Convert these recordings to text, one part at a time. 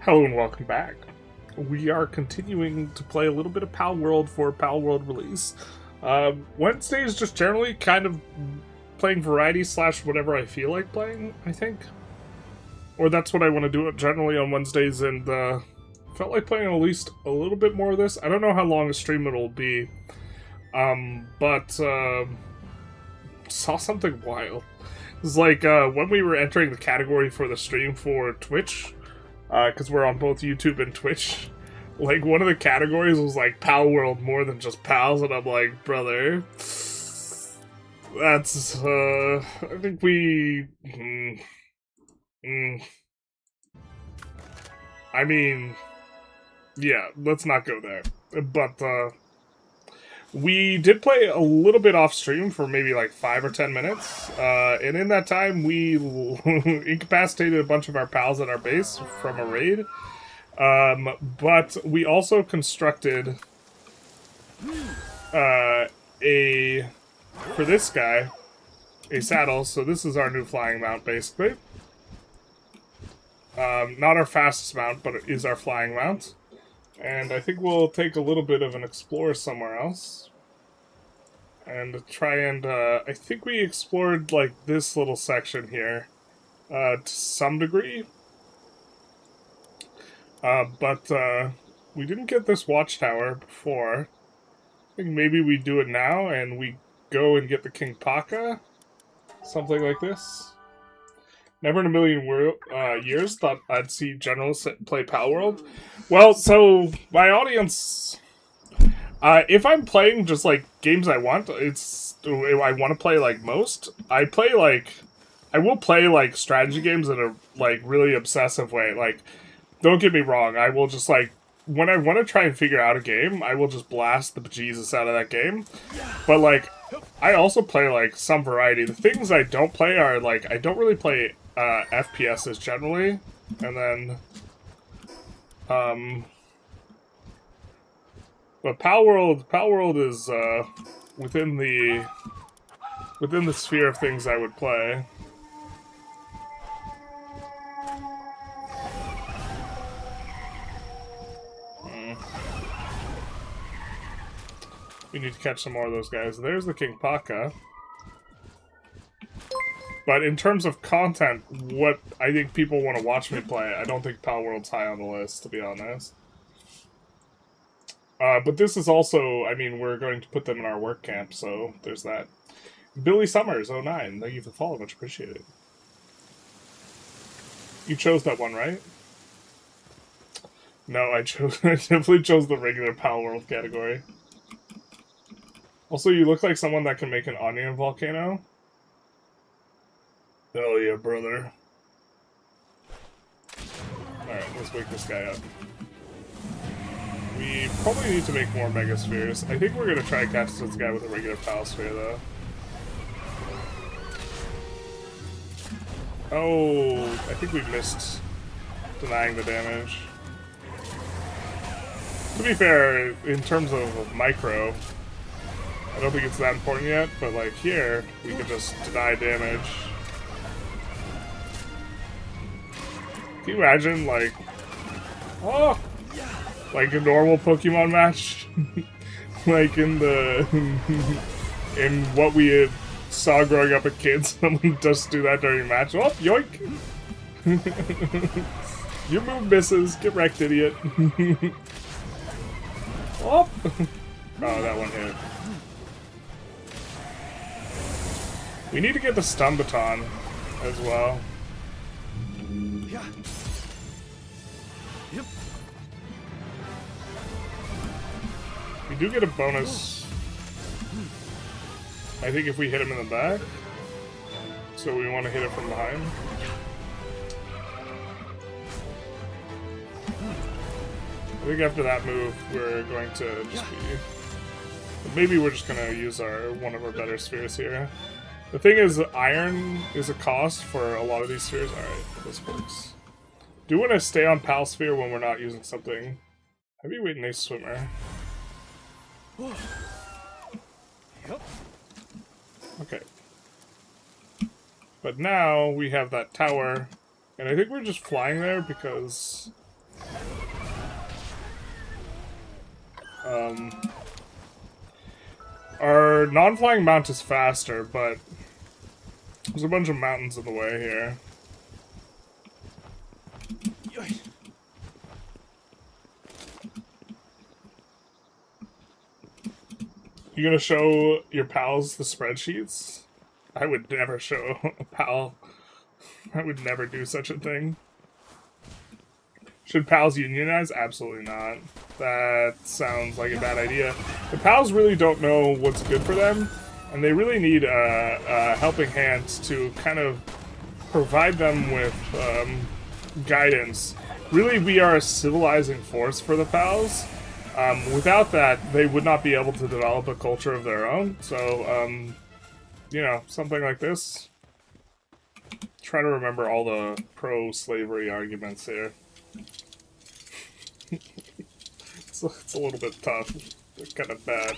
Hello and welcome back. We are continuing to play a little bit of Palworld for Palworld release. Wednesday is just generally kind of playing variety slash whatever I feel like playing, I think. Or that's what I want to do generally on Wednesdays, and felt like playing at least a little bit more of this. I don't know how long a stream it'll be, but saw something wild. It was like when we were entering the category for the stream for Twitch, because we're on both YouTube and Twitch. Like, one of the categories was like Palworld more than just pals, and I'm like, brother, that's I think we I mean, yeah, let's not go there. But we did play a little bit off stream for maybe like 5 or 10 minutes, and in that time we incapacitated a bunch of our pals at our base from a raid. But we also constructed for this guy, a saddle. So this is our new flying mount, basically. Not our fastest mount, but it is our flying mount. And I think we'll take a little bit of an explore somewhere else. And try and, I think we explored, like, this little section here, to some degree. But we didn't get this watchtower before. I think maybe we do it now, and we go and get the King Paka. Something like this. Never in a million years thought I'd see generals play Palworld. Well, so, my audience... if I'm playing just, like, games I want, I want to play, like, most, I will play, like, strategy games in a, like, really obsessive way. Like, don't get me wrong, I will just, like, when I want to try and figure out a game, I will just blast the bejesus out of that game. But, like, I also play, like, some variety. The things I don't play are, like, I don't really play FPSs generally, and then, but Palworld is within the sphere of things I would play. We need to catch some more of those guys. There's the King Paka. But in terms of content, what I think people want to watch me play, I don't think Palworld's high on the list, to be honest. But this is also, I mean, we're going to put them in our work camp, so there's that. Billy Summers, 09, thank you for the follow, much appreciated. You chose that one, right? No, I definitely chose the regular Palworld category. Also, you look like someone that can make an onion volcano. Hell yeah, brother. Alright, let's wake this guy up. We probably need to make more Megaspheres. I think we're gonna try and catch this guy with a regular PAL sphere, though. Oh, I think we missed denying the damage. To be fair, in terms of micro, I don't think it's that important yet, but like here, we can just deny damage. Can you imagine, like, oh, like a normal Pokemon match? Like in in what we saw growing up as kids, someone just do that during a match. Oh, yoink! Your move misses. Get wrecked, idiot. Oh! Oh, that one hit. We need to get the stun baton as well. Yep. We do get a bonus, I think, if we hit him in the back. So we want to hit it from behind. I think after that move, we're going to just be... Maybe we're just going to use one of our better spheres here. The thing is, iron is a cost for a lot of these spheres. Alright, this works. Do want to stay on PAL sphere when we're not using something. Heavyweight and ace swimmer. Okay. But now we have that tower, and I think we're just flying there because Our non-flying mount is faster, but there's a bunch of mountains in the way here. You gonna show your pals the spreadsheets? I would never show a pal. I would never do such a thing. Should pals unionize? Absolutely not. That sounds like a bad idea. The pals really don't know what's good for them, and they really need a helping hand to kind of provide them with guidance. Really, we are a civilizing force for the pals. Without that, they would not be able to develop a culture of their own. So, you know, something like this. Try to remember all the pro-slavery arguments here. It's a little bit tough. It's kind of bad.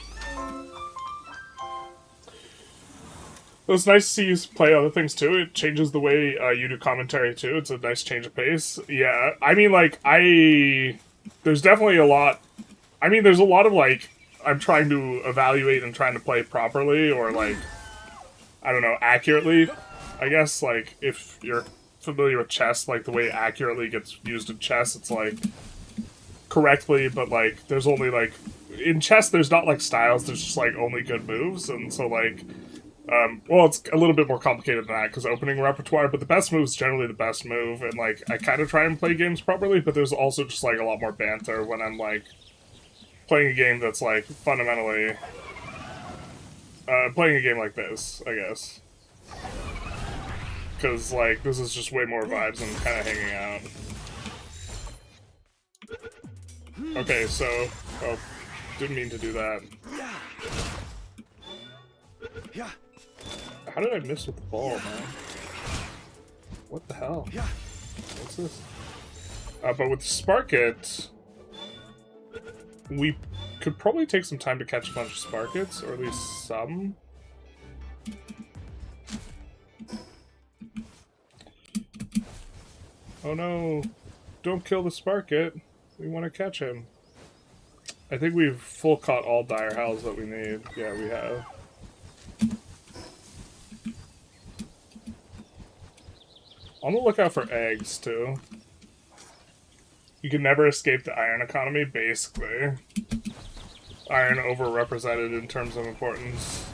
It was nice to see you play other things too. It changes the way you do commentary too. It's a nice change of pace. Yeah, I mean, like, there's definitely a lot. I mean, there's a lot of, like, I'm trying to evaluate and trying to play properly, or, like, I don't know, accurately, I guess. Like, if you're familiar with chess, like, the way accurately gets used in chess, it's, like, correctly, but, like, there's only, like, in chess, there's not, like, styles, there's just, like, only good moves, and so, like, well, it's a little bit more complicated than that, because opening repertoire, but the best move is generally the best move, and, like, I kind of try and play games properly, but there's also just, like, a lot more banter when I'm, like, playing a game that's, like, fundamentally... playing a game like this, I guess. Because, like, this is just way more vibes and kind of hanging out. Okay, so... Oh, didn't mean to do that. How did I miss with the ball, man? What the hell? What's this? But with Spark It... we could probably take some time to catch a bunch of Sparkets, or at least some. Oh no, don't kill the Sparket. We want to catch him. I think we've full caught all Dire Howls that we need. Yeah, we have. On the lookout for eggs, too. You can never escape the iron economy, basically. Iron overrepresented in terms of importance.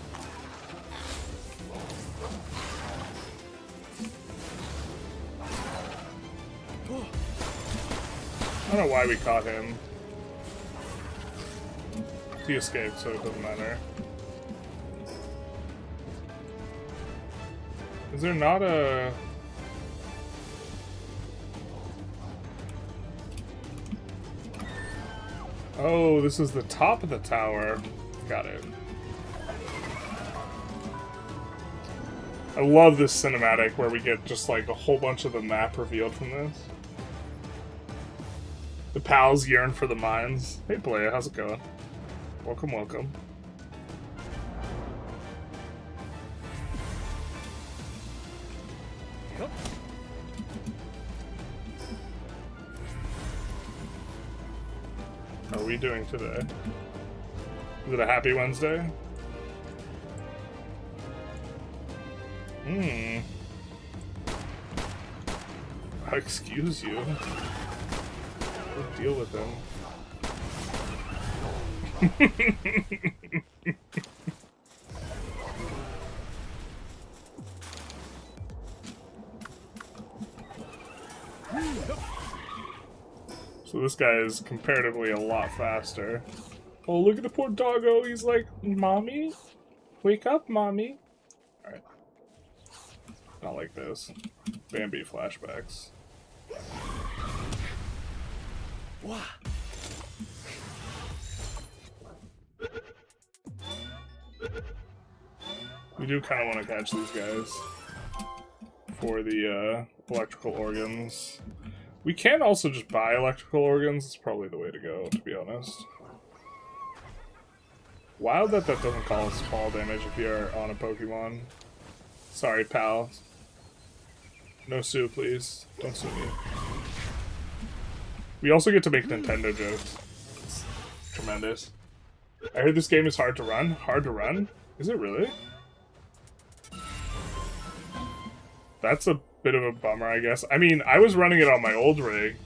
I don't know why we caught him. He escaped, so it doesn't matter. Is there not a... Oh, this is the top of the tower. Got it. I love this cinematic where we get just like a whole bunch of the map revealed from this. The pals yearn for the mines. Hey, Playa, how's it going? Welcome, welcome. Yep. How are we doing today? Is it a happy Wednesday? Excuse you. We'll deal with them. So this guy is comparatively a lot faster. Oh, look at the poor doggo. He's like, Mommy? Wake up, Mommy. Alright. Not like this. Bambi flashbacks. We do kind of want to catch these guys for the electrical organs. We can also just buy electrical organs. It's probably the way to go, to be honest. Wild that doesn't cause fall damage if you're on a Pokemon. Sorry, pal. No sue, please. Don't sue me. We also get to make Nintendo jokes. It's tremendous. I heard this game is hard to run. Hard to run? Is it really? That's a bit of a bummer, I guess. I mean, I was running it on my old rig,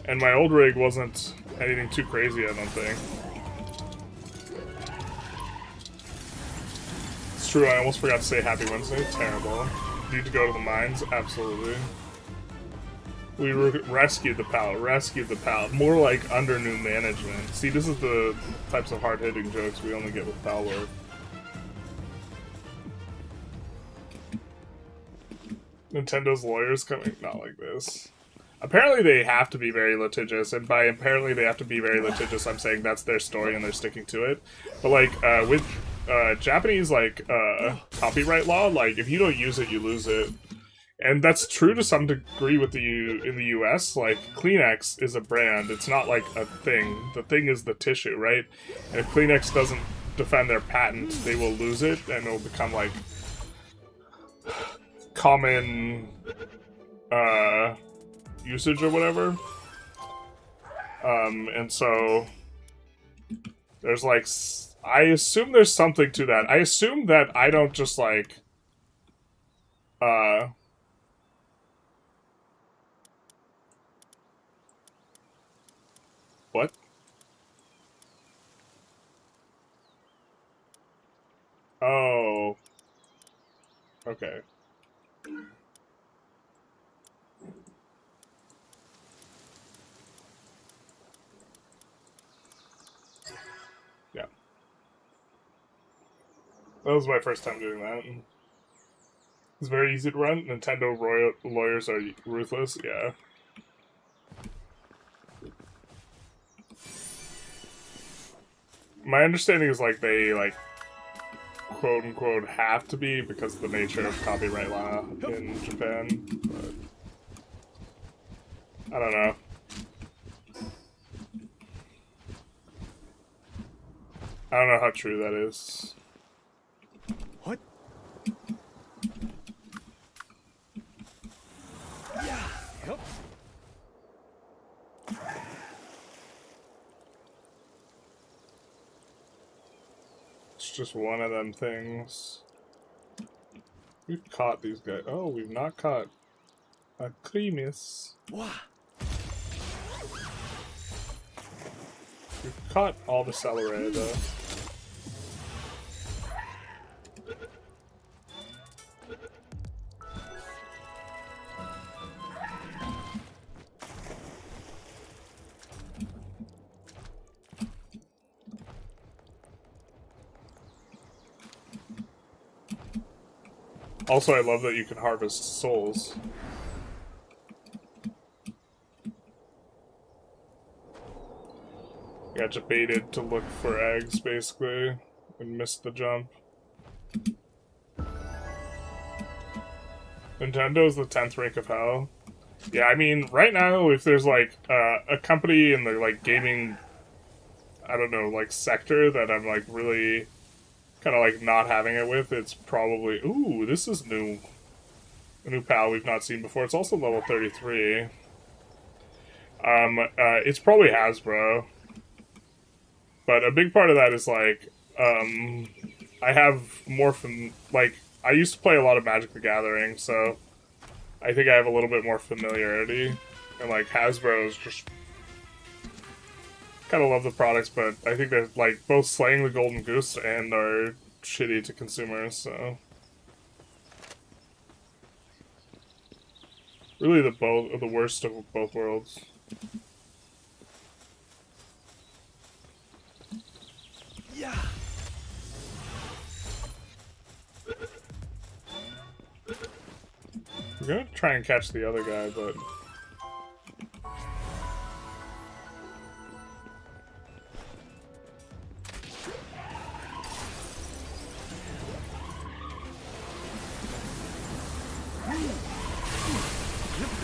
and my old rig wasn't anything too crazy, I don't think. It's true, I almost forgot to say Happy Wednesday. Terrible. Need to go to the mines? Absolutely. We rescued the pallet. Rescued the pallet. More like under new management. See, this is the types of hard-hitting jokes we only get with Palworld. Nintendo's lawyers coming? Not like this. Apparently they have to be very litigious, and by apparently they have to be very litigious, I'm saying that's their story and they're sticking to it. But like, with Japanese, like, copyright law, like, if you don't use it, you lose it. And that's true to some degree with in the US. Like, Kleenex is a brand. It's not like a thing. The thing is the tissue, right? And if Kleenex doesn't defend their patent, they will lose it, and it'll become, like, common, usage or whatever. And so there's, like, I assume there's something to that. I assume that I don't just, like, what? Oh. Okay. Yeah. That was my first time doing that. It's very easy to run. Nintendo lawyers are ruthless. Yeah. My understanding is, like, they, like, quote-unquote have to be because of the nature of copyright law in Japan, but I don't know. I don't know how true that is. What? Yeah. Yep. It's just one of them things. We've caught these guys. Oh, we've not caught a Creamus. Wow. We've caught all the celery, though. Also, I love that you can harvest souls. Got debated to look for eggs, basically, and missed the jump. Nintendo's the 10th rank of hell. Yeah, I mean, right now, if there's, like, a company in the, like, gaming, I don't know, like, sector that I'm, like, really kind of, like, not having it with, it's probably... Ooh, this is new. A new PAL we've not seen before. It's also level 33. It's probably Hasbro. But a big part of that is, like, I have more from, like, I used to play a lot of Magic the Gathering, so I think I have a little bit more familiarity. And, like, Hasbro is just... kind of love the products, but I think they're, like, both slaying the golden goose and are shitty to consumers, so... Really the worst of both worlds. Yeah. We're gonna try and catch the other guy, but...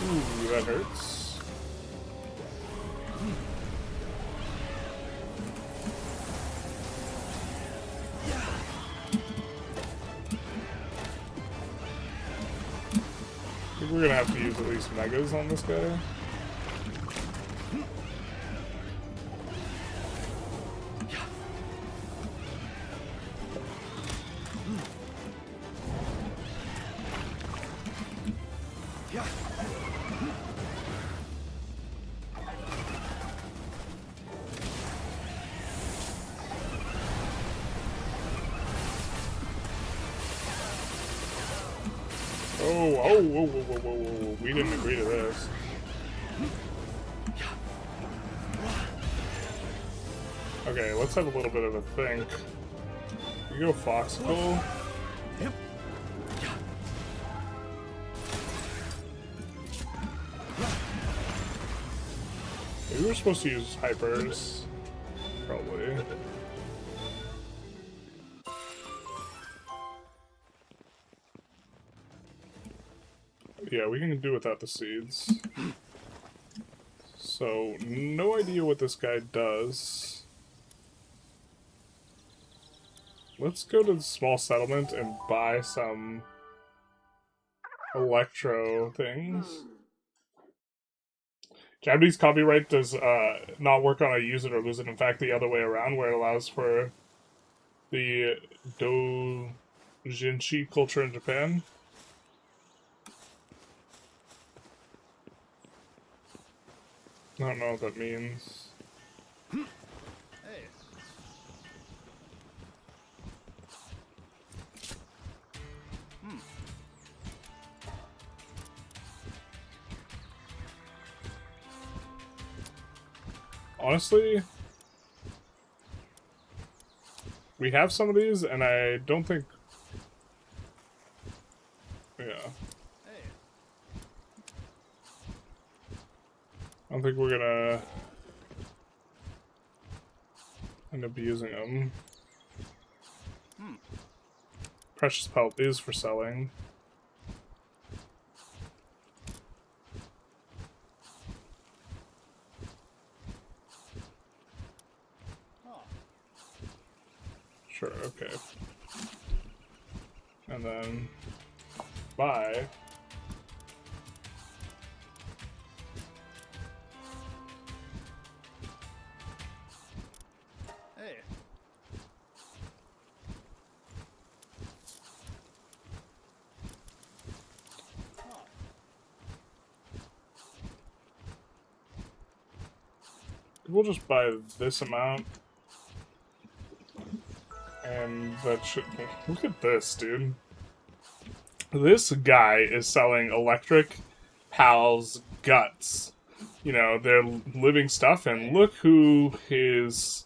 Ooh, that hurts. I think we're gonna have to use at least megas on this guy. Oh, whoa, whoa, whoa, whoa, whoa. We didn't agree to this. Okay, let's have a little bit of a think. We go Foxicle. Maybe we're supposed to use hypers. Probably. Yeah, we can do without the seeds. So, no idea what this guy does. Let's go to the small settlement and buy some electro things. Japanese copyright does not work on a use it or lose it. In fact, the other way around, where it allows for the doujinshi culture in Japan. I don't know what that means. Hey. Honestly, we have some of these, and I don't think... Yeah. Hey. I don't think we're gonna end up using them. Precious pelt is for selling. Oh. Sure, okay. And then buy. Hey. Oh. We'll just buy this amount. And that should... Look at this, dude. This guy is selling electric PALS guts. You know, they're living stuff, and look who his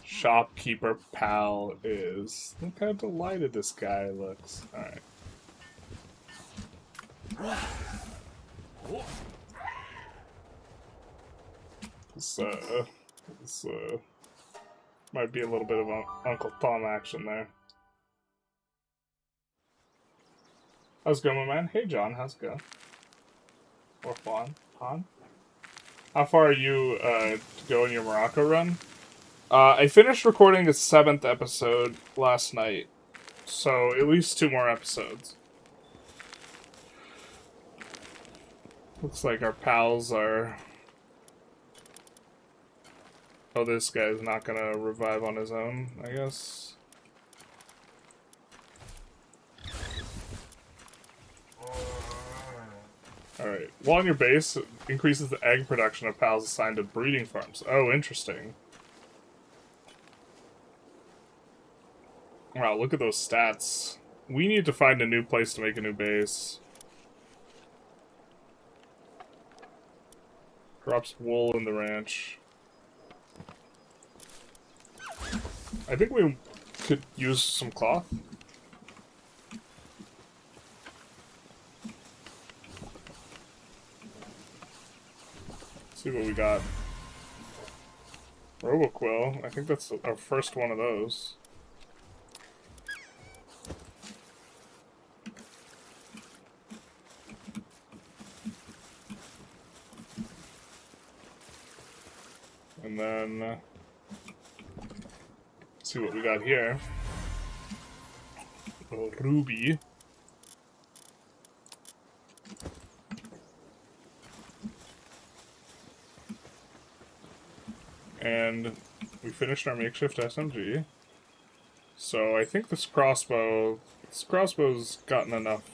shopkeeper pal is. Look how delighted this guy looks. Alright. This might be a little bit of Uncle Tom action there. How's it going, my man? Hey, John, how's it going? Or Han? How far are you to go in your Morocco run? I finished recording the 7th episode last night, so at least 2 more episodes. Looks like our pals are... Oh, this guy's not gonna revive on his own, I guess. Alright. While on your base, it increases the egg production of pals assigned to breeding farms. Oh, interesting. Wow, look at those stats. We need to find a new place to make a new base. Drops wool in the ranch. I think we could use some cloth. See what we got. Roboquill. I think that's our first one of those. And then... see what we got here. A little ruby. And we finished our makeshift SMG. So I think this crossbow's gotten enough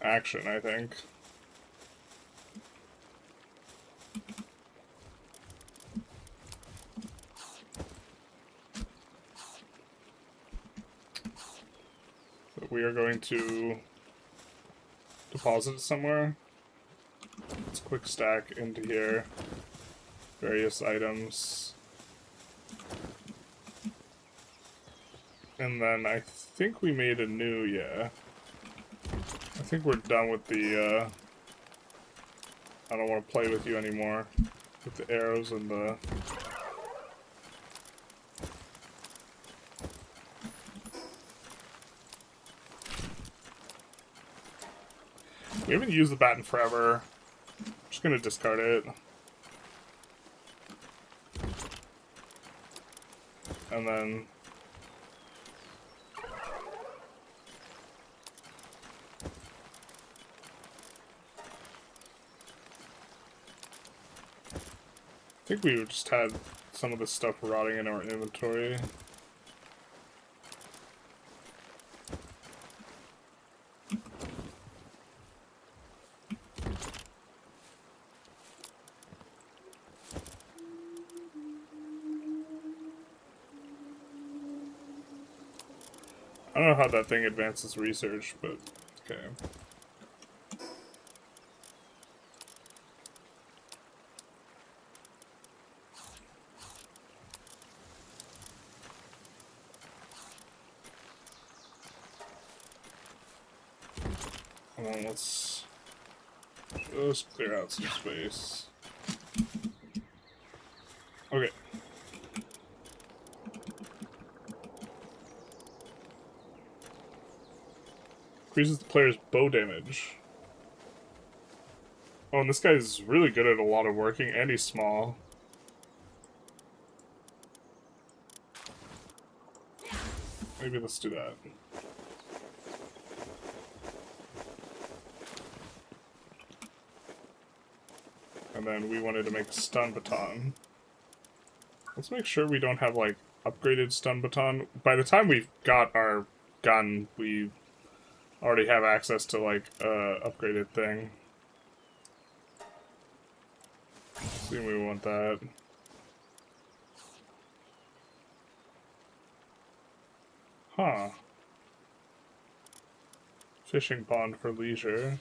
action, I think. we are going to deposit it somewhere. Let's quick stack into here. Various items. And then I think we made a new, yeah. I think we're done with the, I don't want to play with you anymore. With the arrows and the... We haven't used the baton forever. I'm just gonna discard it. And then... I think we just had some of this stuff rotting in our inventory. I don't know how that thing advances research, but okay. Come on, let's just clear out some space. Okay. Increases the player's bow damage. Oh, and this guy's really good at a lot of working, and he's small. Maybe let's do that. And then we wanted to make a stun baton. Let's make sure we don't have, like, upgraded stun baton. By the time we've got our gun, we already have access to, like, upgraded thing. See, we want that. Huh. Fishing pond for leisure.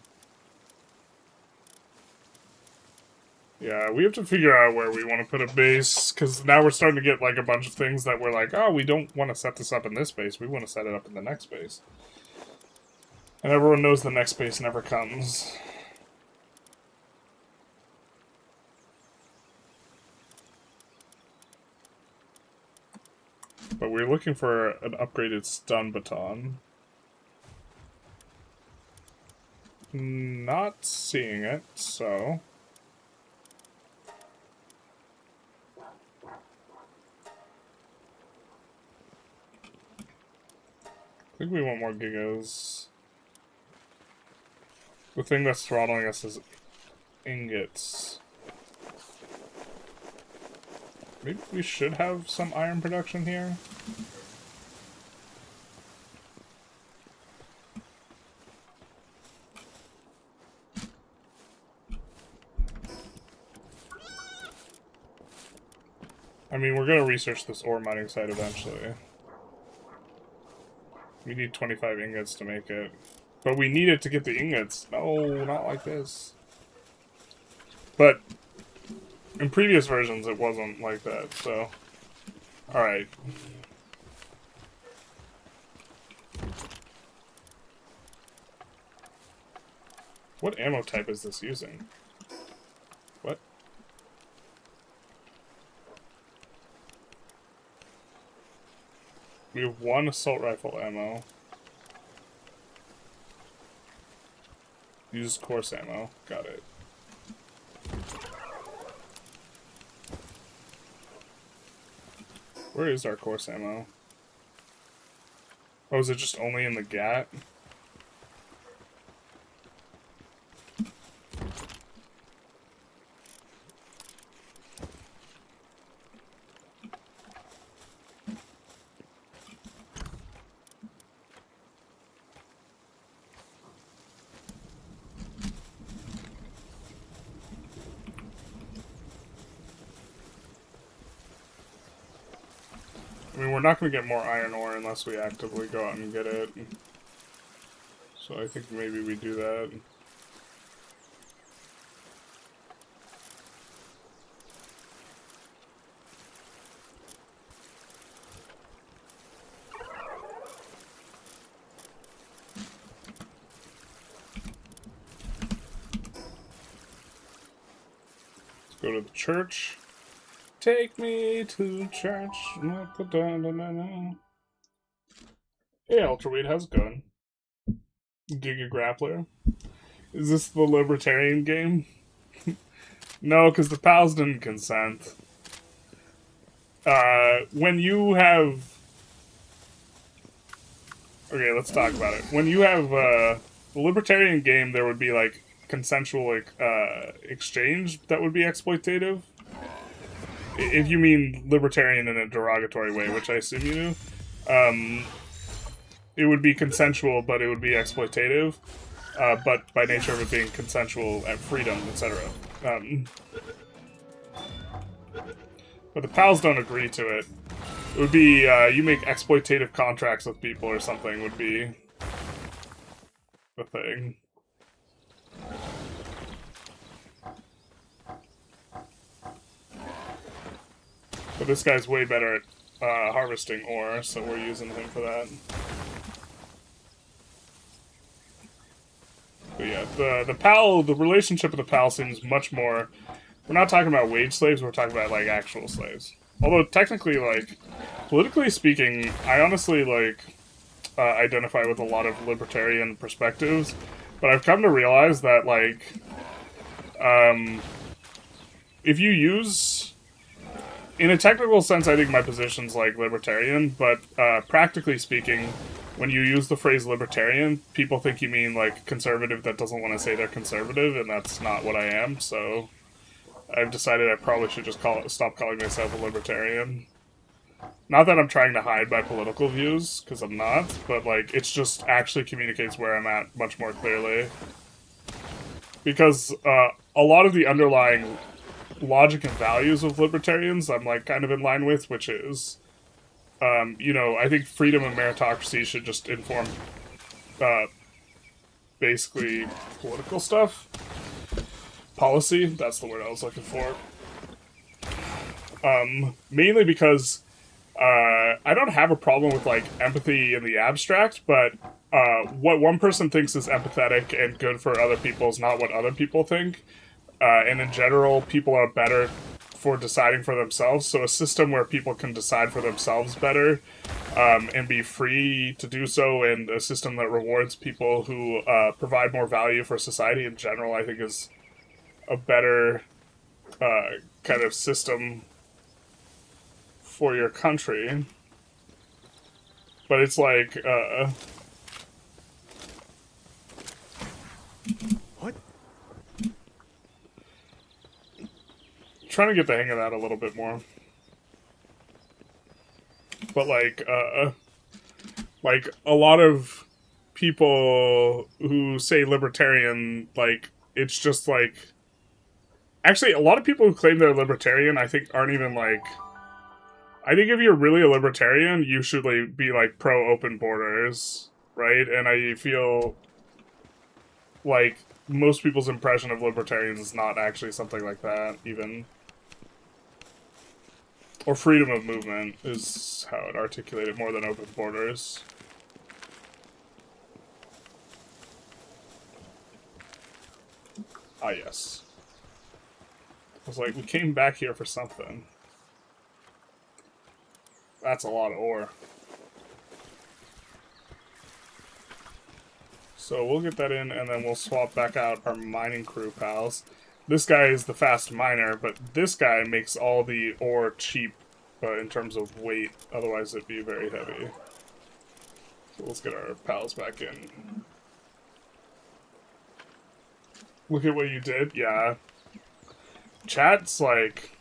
Yeah, we have to figure out where we want to put a base, because now we're starting to get, like, a bunch of things that we're like, oh, we don't want to set this up in this base, we want to set it up in the next base. And everyone knows the next base never comes. But we're looking for an upgraded stun baton. Not seeing it, so... I think we want more gigas. The thing that's throttling us is ingots. Maybe we should have some iron production here? I mean, we're gonna research this ore mining site eventually. We need 25 ingots to make it. But we need it to get the ingots. No, not like this. But in previous versions, it wasn't like that, so... Alright. What ammo type is this using? What? We have one assault rifle ammo. Use course ammo. Got it. Where is our course ammo? Oh, is it just only in the GAT? I mean, we're not going to get more iron ore unless we actively go out and get it. So I think maybe we do that. Let's go to the church. Take me to church. Hey, Ultraweed, how's it going? Giga Grappler. Is this the libertarian game? No, because the PALS didn't consent. When you have... Okay, let's talk about it. When you have the libertarian game, there would be, like, consensual exchange that would be exploitative. If you mean libertarian in a derogatory way, which I assume you do. It would be consensual, but it would be exploitative. But by nature of it being consensual at freedom, etc. But the PALs don't agree to it. It would be, you make exploitative contracts with people or something would be the thing. But this guy's way better at harvesting ore, so we're using him for that. But yeah, the relationship with the PAL seems much more... We're not talking about wage slaves, we're talking about, like, actual slaves. Although, technically, like, politically speaking, I honestly, like, identify with a lot of libertarian perspectives. But I've come to realize that, like, if you use... In a technical sense, I think my position's, like, libertarian, but practically speaking, when you use the phrase libertarian, people think you mean, like, conservative that doesn't want to say they're conservative, and that's not what I am, so I've decided I probably should just stop calling myself a libertarian. Not that I'm trying to hide my political views, because I'm not, but, like, it just actually communicates where I'm at much more clearly. Because a lot of the underlying logic and values of libertarians I'm, like, kind of in line with, which is, you know, I think freedom and meritocracy should just inform, basically, political stuff. Policy, that's the word I was looking for. Mainly because, I don't have a problem with, like, empathy in the abstract, but, what one person thinks is empathetic and good for other people is not what other people think. And in general, people are better for deciding for themselves, so a system where people can decide for themselves better, and be free to do so, and a system that rewards people who, provide more value for society in general, I think is a better, kind of system for your country. But it's like, What? trying to get the hang of that a little bit more. But, like a lot of people who say libertarian, like, it's just, like... Actually, a lot of people who claim they're libertarian, I think, aren't even, like... I think if you're really a libertarian, you should, like, be, like, pro-open borders, right? And I feel like most people's impression of libertarians is not actually something like that, even. Or freedom of movement is how I'd articulate it more than open borders. Ah, yes. I was like, we came back here for something. That's a lot of ore. So we'll get that in, and then we'll swap back out our mining crew pals. This guy is the fast miner, but this guy makes all the ore cheap in terms of weight. Otherwise, it'd be very heavy. So let's get our pals back in. Look at what you did. Yeah. Chat's like...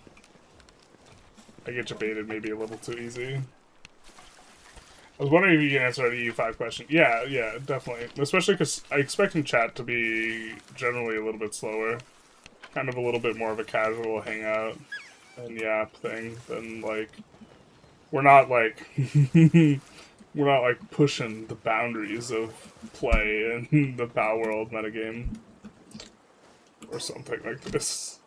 I get debated maybe a little too easy. I was wondering if you can answer an EU5 question. Yeah, definitely. Especially because I expect in chat to be generally a little bit slower. Kind of a little bit more of a casual hangout and yap thing than, like... We're not, like... We're not like pushing the boundaries of play in the Palworld metagame or something like this.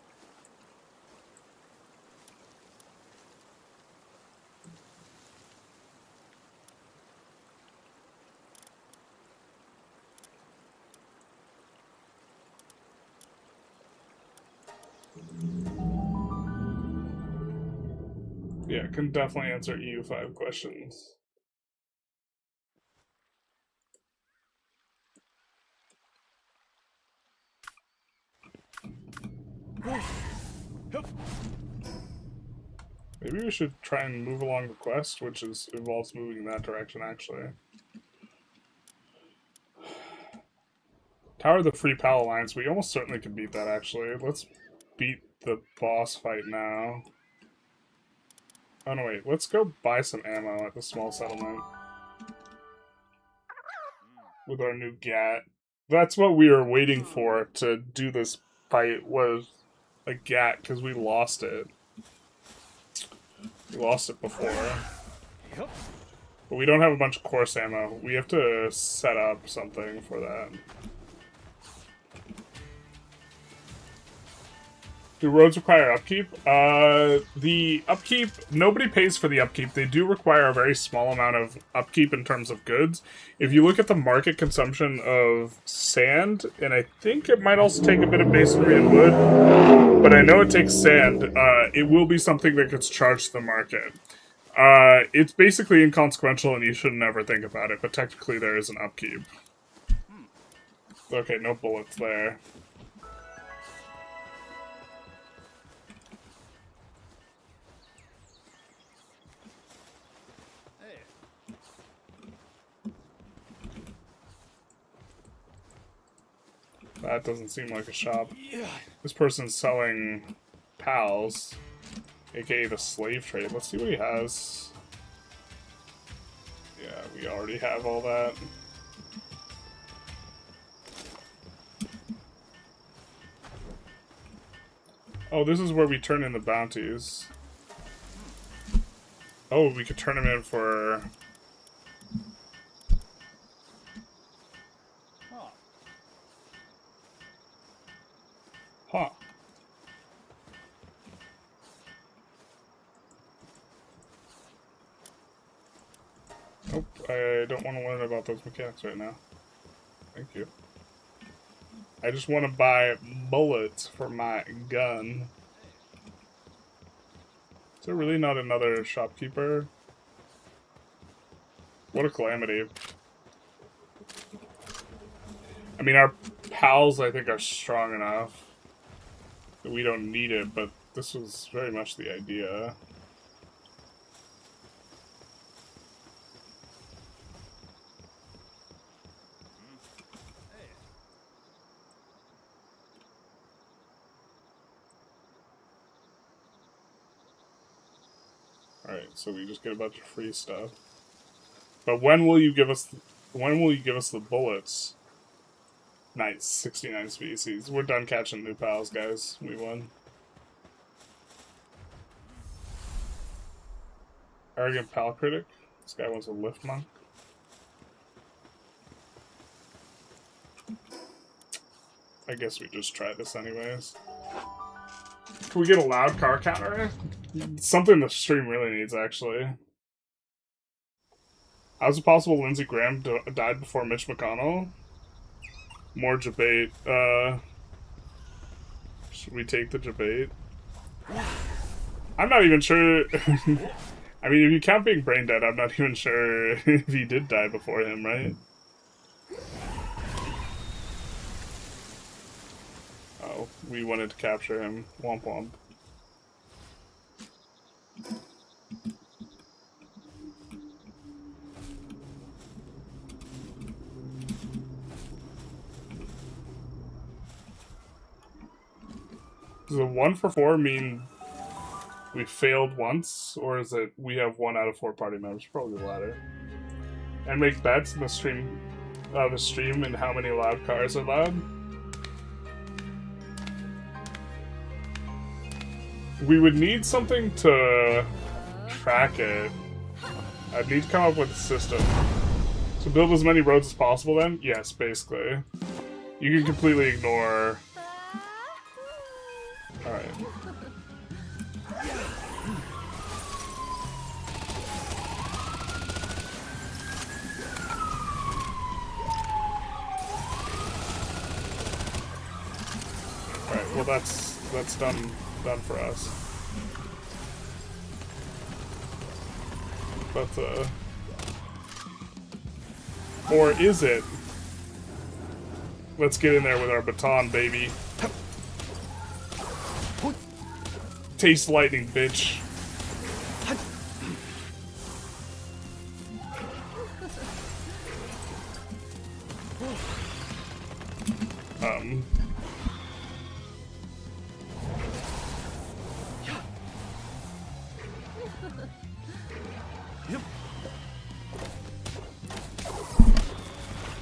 Yeah, can definitely answer EU5 questions. Maybe we should try and move along the quest, which involves moving in that direction, actually. Tower of the Free Pal Alliance. We almost certainly could beat that, actually. Let's beat the boss fight now. Oh, no, wait. Let's go buy some ammo at the small settlement. With our new GAT. That's what we were waiting for to do this fight, was a GAT, because we lost it. We lost it before. But we don't have a bunch of course ammo. We have to set up something for that. Do roads require upkeep? The upkeep, nobody pays for the upkeep. They do require a very small amount of upkeep in terms of goods. If you look at the market consumption of sand, and I think it might also take a bit of masonry and wood, but I know it takes sand, it will be something that gets charged to the market. It's basically inconsequential and you should never think about it, but technically there is an upkeep. Okay, no bullets there. That doesn't seem like a shop. This person's selling PALS, aka the slave trade. Let's see what he has. Yeah, we already have all that. Oh, this is where we turn in the bounties. Oh, we could turn them in for... Huh. Nope, I don't want to learn about those mechanics right now. Thank you. I just want to buy bullets for my gun. Is there really not another shopkeeper? What a calamity. I mean, our pals, I think, are strong enough that we don't need it, but this was very much the idea. Alright, so we just get a bunch of free stuff. But when will you give us the bullets? Nice, 69 species. We're done catching new pals, guys. We won. Arrogant pal critic. This guy wants a lift monk. I guess we just try this anyways. Can we get a loud car counter? Something the stream really needs, actually. How's it possible Lindsey Graham died before Mitch McConnell? More debate. Should we take the debate? I'm not even sure. I mean, if you count being brain dead, I'm not even sure if he did die before him, right? Oh, we wanted to capture him. Womp womp. Does a 1 for 4 mean we failed once, or is it we have 1 out of 4 party members? Probably the latter. And make bets in the stream, and how many loud cars are loud. We would need something to track it. I need to come up with a system. So build as many roads as possible then? Yes, basically. You can completely ignore... Alright. Alright, well that's done for us. But or is it? Let's get in there with our baton, baby. Taste lightning, bitch.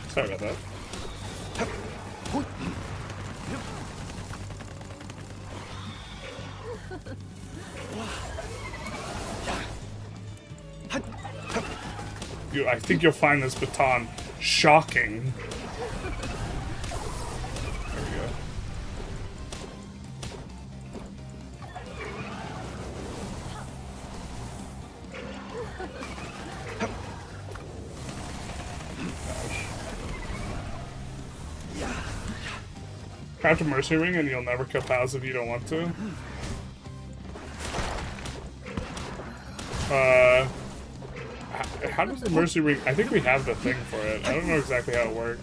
Sorry about that. I think you'll find this baton shocking. There we go. Craft a mercy ring and you'll never kill PALS if you don't want to. How does the mercy ring... I think we have the thing for it. I don't know exactly how it works.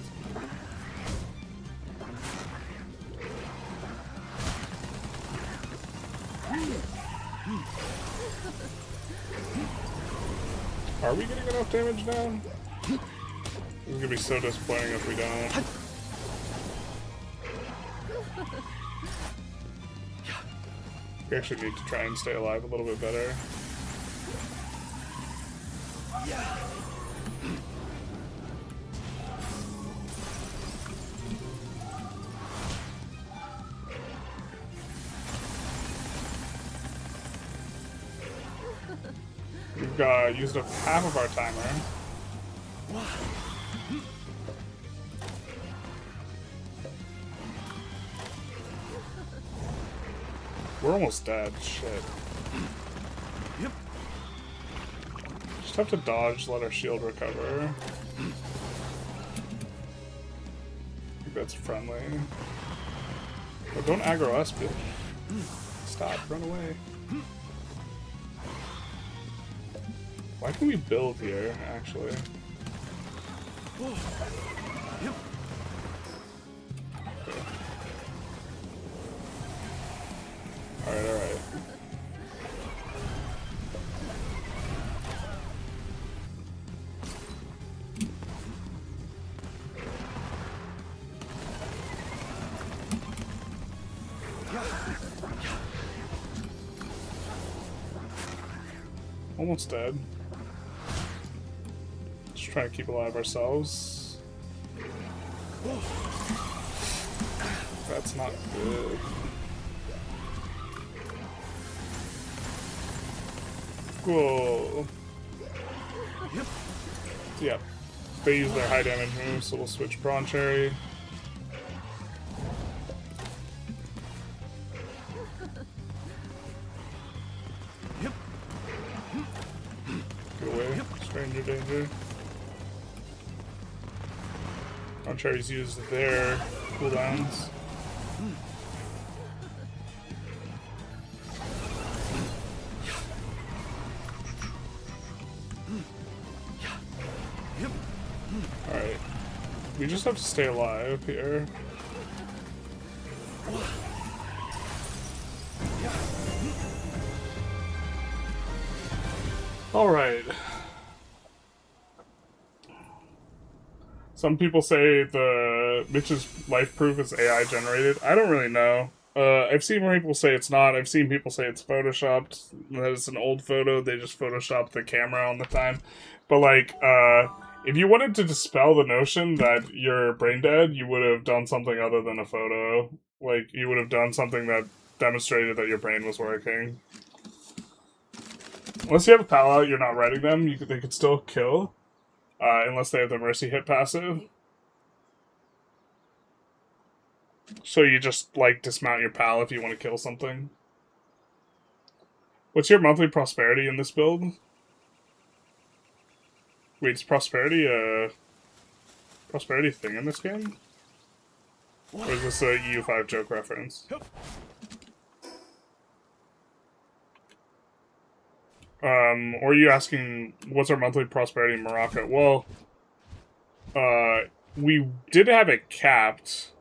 Are we getting enough damage now? It's gonna be so disappointing if we don't. We actually need to try and stay alive a little bit better. We've used up half of our timer. We're almost dead. Shit. Yep. Just have to dodge, let our shield recover. I think that's friendly. But don't aggro us, bitch. Stop, run away. Why can we build here, actually? Yep. Alright, alright. Almost dead. Just try to keep alive ourselves. That's not good. Cool. Yep. Yep. They use their high damage move, so we'll switch Prawn Cherry. Yep. Get away. Stranger danger. Prawn Cherries use their cooldowns. Alright. We just have to stay alive here. Alright. Some people say the Mitch's life proof is AI generated. I don't really know. I've seen people say it's not. I've seen people say it's photoshopped. That it's an old photo. They just photoshopped the camera on the time. But like, if you wanted to dispel the notion that you're brain dead, you would have done something other than a photo. Like, you would have done something that demonstrated that your brain was working. Unless you have a pal out, you're not riding them. They could still kill, unless they have the mercy hit passive. So you just like dismount your pal if you want to kill something. What's your monthly prosperity in this build? Wait, is prosperity a thing in this game? Or is this a EU5 joke reference? Or are you asking what's our monthly prosperity in Morocco? Well, we did have it capped.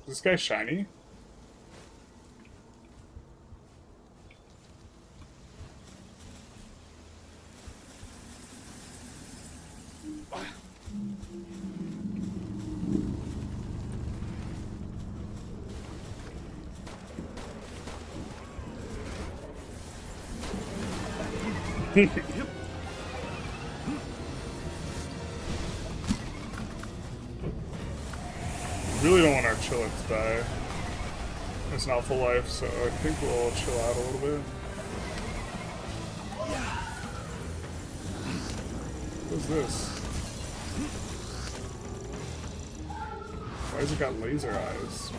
Is this guy shiny? Really don't want our Chillets to die. It's not full life, so I think we'll chill out a little bit. What's this? Why has it got laser eyes?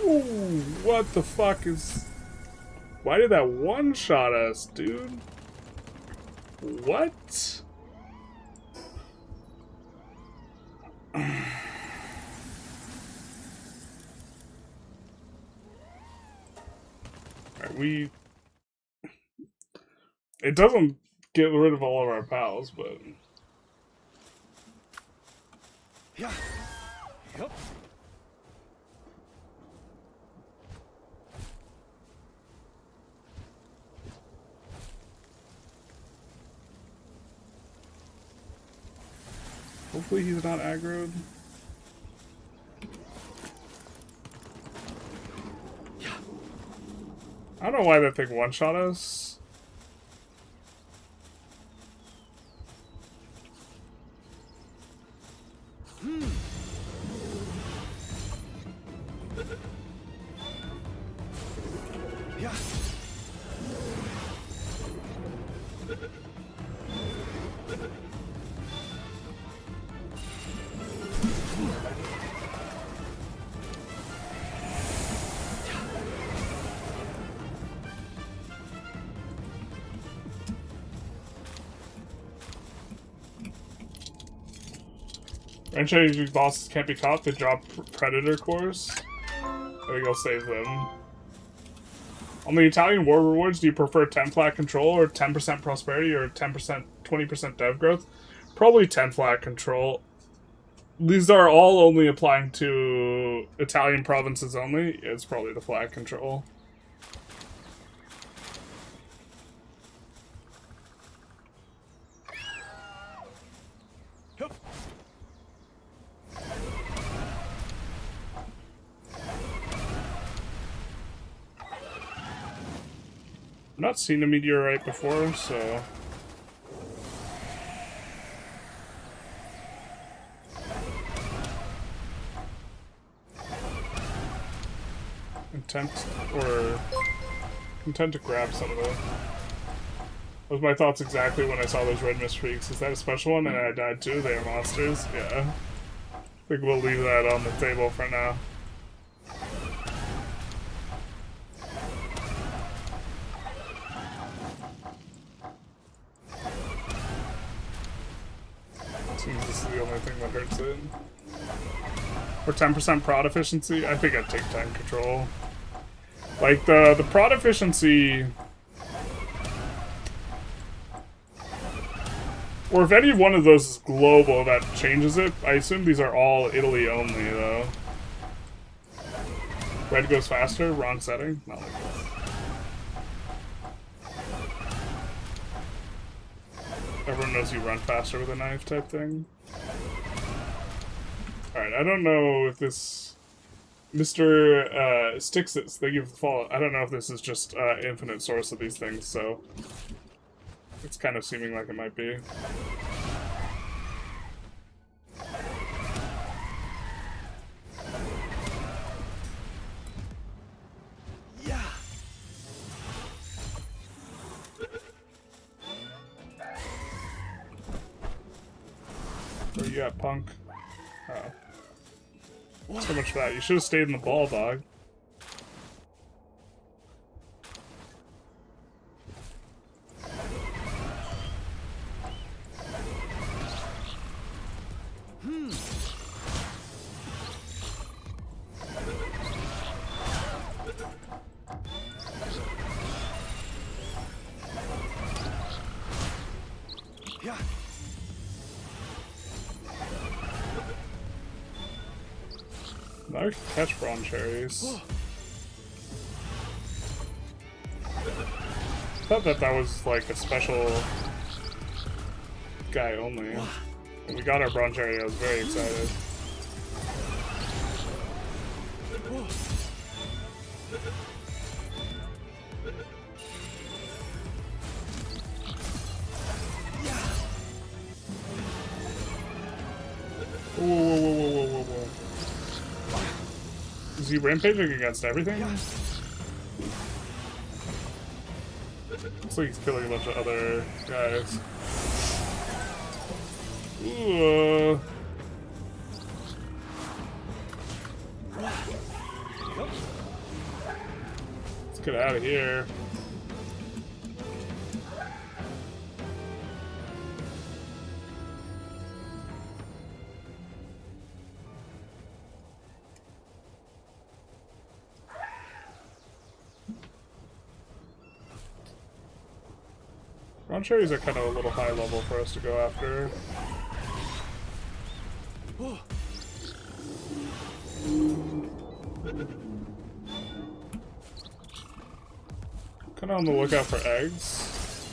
Ooh, what the fuck is... Why did that one-shot us, dude? What? Alright, it doesn't get rid of all of our pals, but... Yeah. Yep. Hopefully he's not aggroed. I don't know why that thing one-shot us. Yeah. Ranch bosses can't be caught. They drop predator cores. I think I'll save them. On the Italian war rewards, do you prefer 10 flat control or 10% prosperity or 10%, 20% dev growth? Probably 10 flat control. These are all only applying to Italian provinces only. It's probably the flat control. I've not seen a meteorite before, so... Content to grab some of those. That was my thoughts exactly when I saw those red mist freaks. Is that a special one? And I died too? They are monsters? Yeah. I think we'll leave that on the table for now. Seems this is the only thing that hurts it. Or 10% prod efficiency? I think I'd take time control. Like, the prod efficiency... Or if any one of those is global, that changes it. I assume these are all Italy only, though. Red goes faster? Wrong setting? Not like this. Everyone knows you run faster with a knife type thing. Alright, I don't know if this... Mr. Stixis, thank you for the follow. I don't know if this is just infinite source of these things, so... It's kind of seeming like it might be. Where you at, punk? Oh. So much for that. You should have stayed in the ball, dog. Now we can catch prawn cherries. Thought that was like a special guy only. When we got our prawn cherry, I was very excited. Whoa, whoa, whoa, whoa, whoa, whoa, whoa. Is he rampaging against everything? Looks like he's killing a bunch of other guys. Ooh. Let's get out of here. Prawn cherries are kind of a little high level for us to go after. Kind of on the lookout for eggs.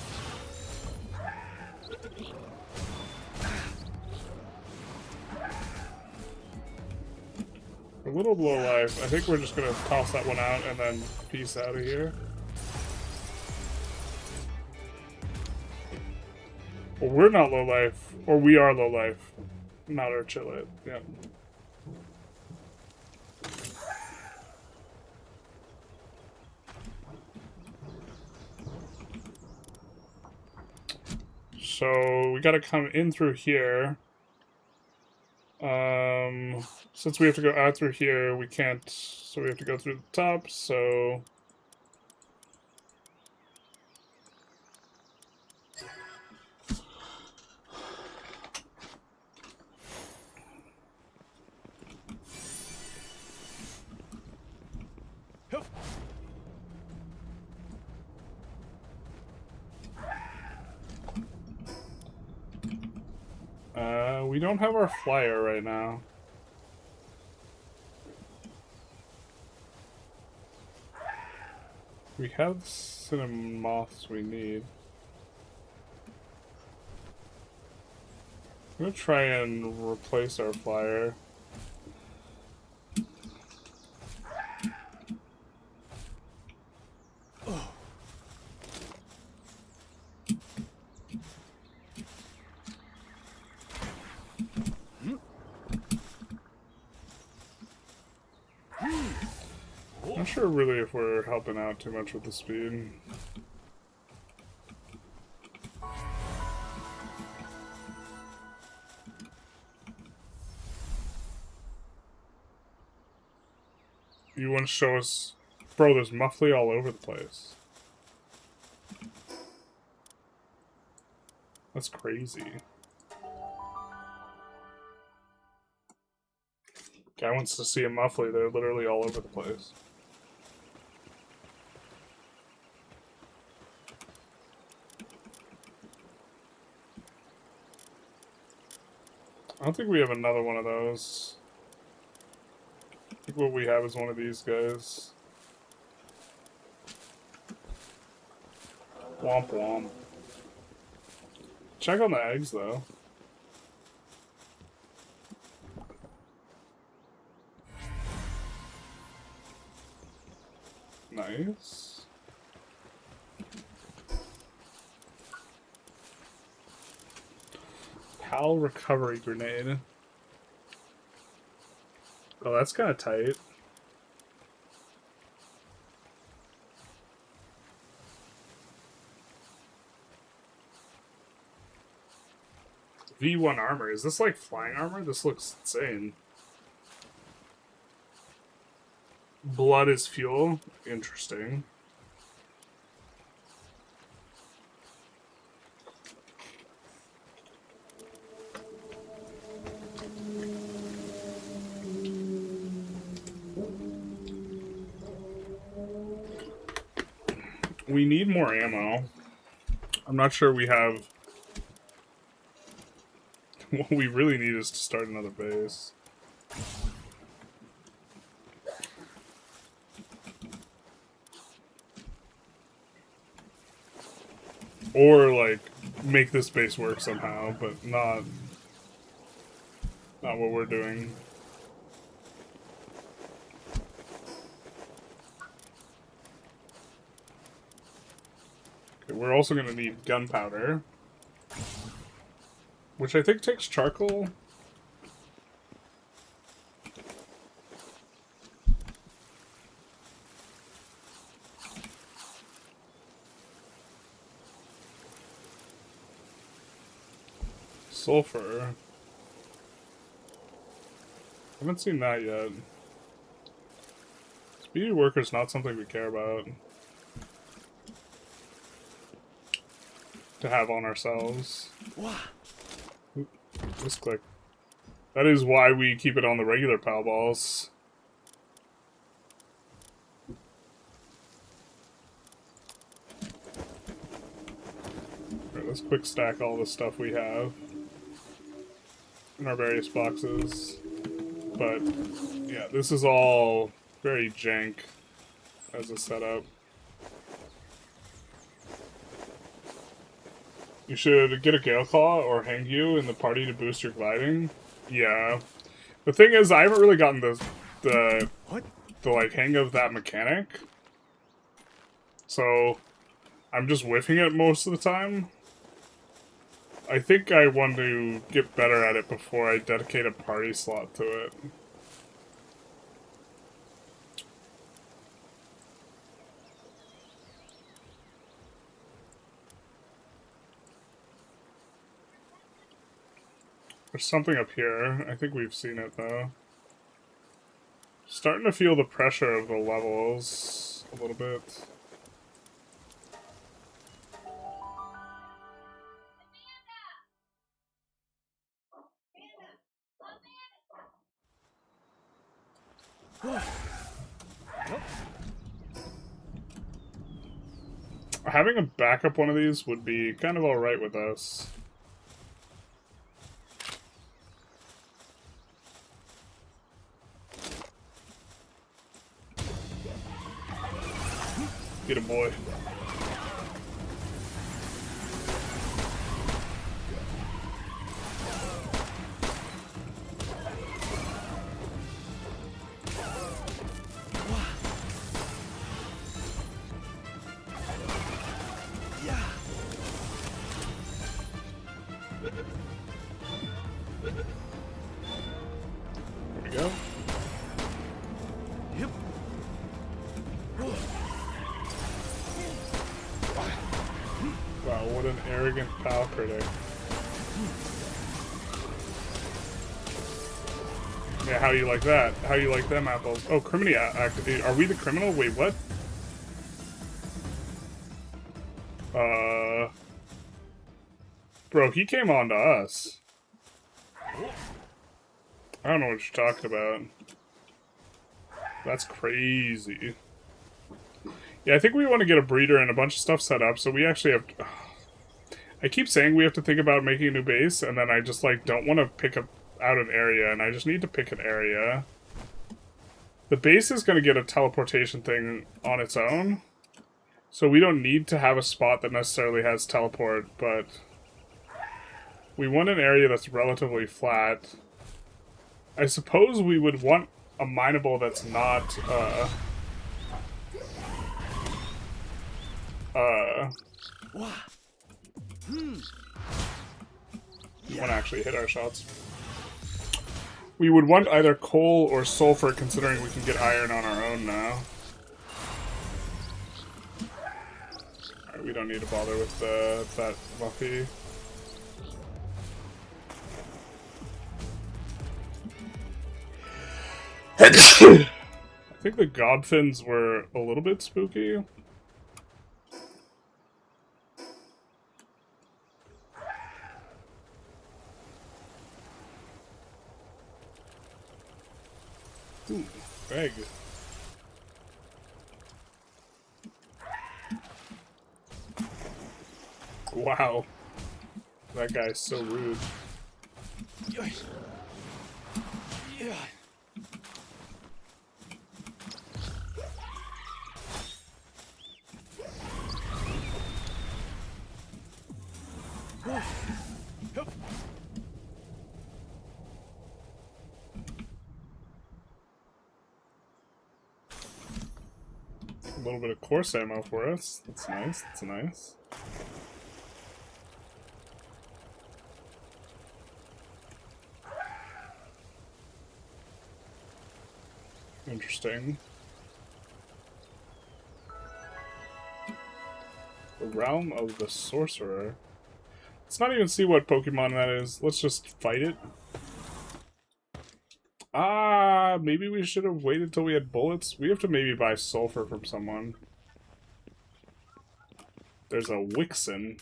A little low life. I think we're just gonna toss that one out and then peace out of here. Well, we're not low life, or we are low life. Not our chillet. Yep. So we gotta come in through here. Since we have to go out through here, we can't, so we have to go through the top, so... we don't have our flyer right now. We have cinnamon moths we need. I'm gonna try and replace our flyer. I'm not sure really if we're helping out too much with the speed. You want to show us... Bro, there's muffly all over the place. That's crazy. Guy wants to see a muffly, they're literally all over the place. I don't think we have another one of those. I think what we have is one of these guys. Womp womp. Check on the eggs, though. Nice. PAL recovery grenade. Oh, that's kind of tight. V1 armor. Is this like flying armor? This looks insane. Blood is fuel. Interesting. We need more ammo. I'm not sure we have... What we really need is to start another base. Or, like, make this base work somehow, but not what we're doing. Okay, we're also going to need gunpowder. Which I think takes charcoal. Sulfur. Haven't seen that yet. Speedy worker's not something we care about to have on ourselves. Oop, misclick. That is why we keep it on the regular PAL balls. Alright, let's quick stack all the stuff we have in our various boxes. But, yeah, this is all very jank as a setup. You should get a Gale Claw or hang you in the party to boost your gliding. Yeah. The thing is, I haven't really gotten the like hang of that mechanic. So, I'm just whiffing it most of the time. I think I want to get better at it before I dedicate a party slot to it. There's something up here. I think we've seen it, though. Starting to feel the pressure of the levels a little bit. Having a backup one of these would be kind of alright with us. Get a boy. There we go. Yep. Wow, what an arrogant PAL critic. Yeah, how do you like that? How do you like them apples? Oh, Criminy activate. Are we the criminal? Wait, what? Bro, he came on to us. I don't know what you're talking about. That's crazy. Yeah, I think we want to get a breeder and a bunch of stuff set up, so we actually have... I keep saying we have to think about making a new base, and then I just, like, don't want to pick out an area, and I just need to pick an area. The base is going to get a teleportation thing on its own, so we don't need to have a spot that necessarily has teleport, but... we want an area that's relatively flat. I suppose we would want a mineable that's not, want to actually hit our shots. We would want either coal or sulfur, considering we can get iron on our own now. Alright, we don't need to bother with that Muffy. I think the Godfins were a little bit spooky. Ooh, egg. Wow. That guy's so rude. A little bit of course ammo for us. That's nice. That's nice. Interesting. The Realm of the Sorcerer. Let's not even see what Pokemon that is. Let's just fight it. Ah, maybe we should have waited till we had bullets. We have to maybe buy sulfur from someone. There's a Wixen.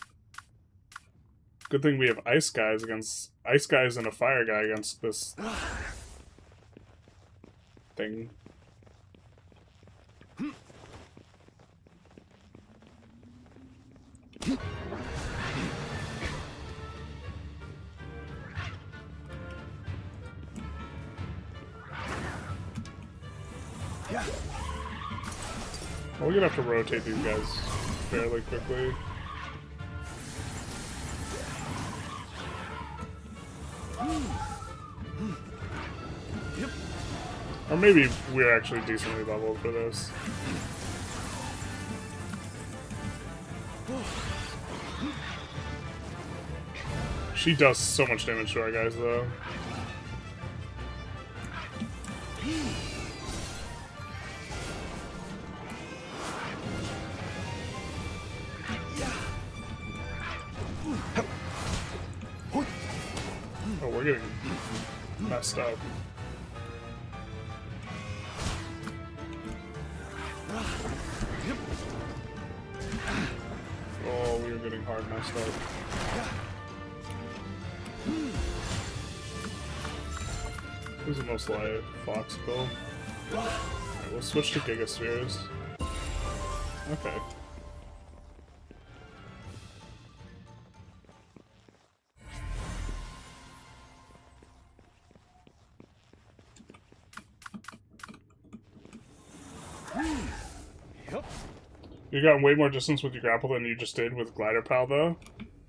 Good thing we have ice guys and a fire guy against this thing. Well, we're gonna have to rotate these guys fairly quickly. Or maybe we're actually decently leveled for this. She does so much damage to our guys, though. Oh, we're getting messed up. Oh, we were getting hard messed up. Who's the most life? Foxbill. Alright, we'll switch to Gigaspheres. Okay. You got way more distance with your grapple than you just did with Glider Pal, though.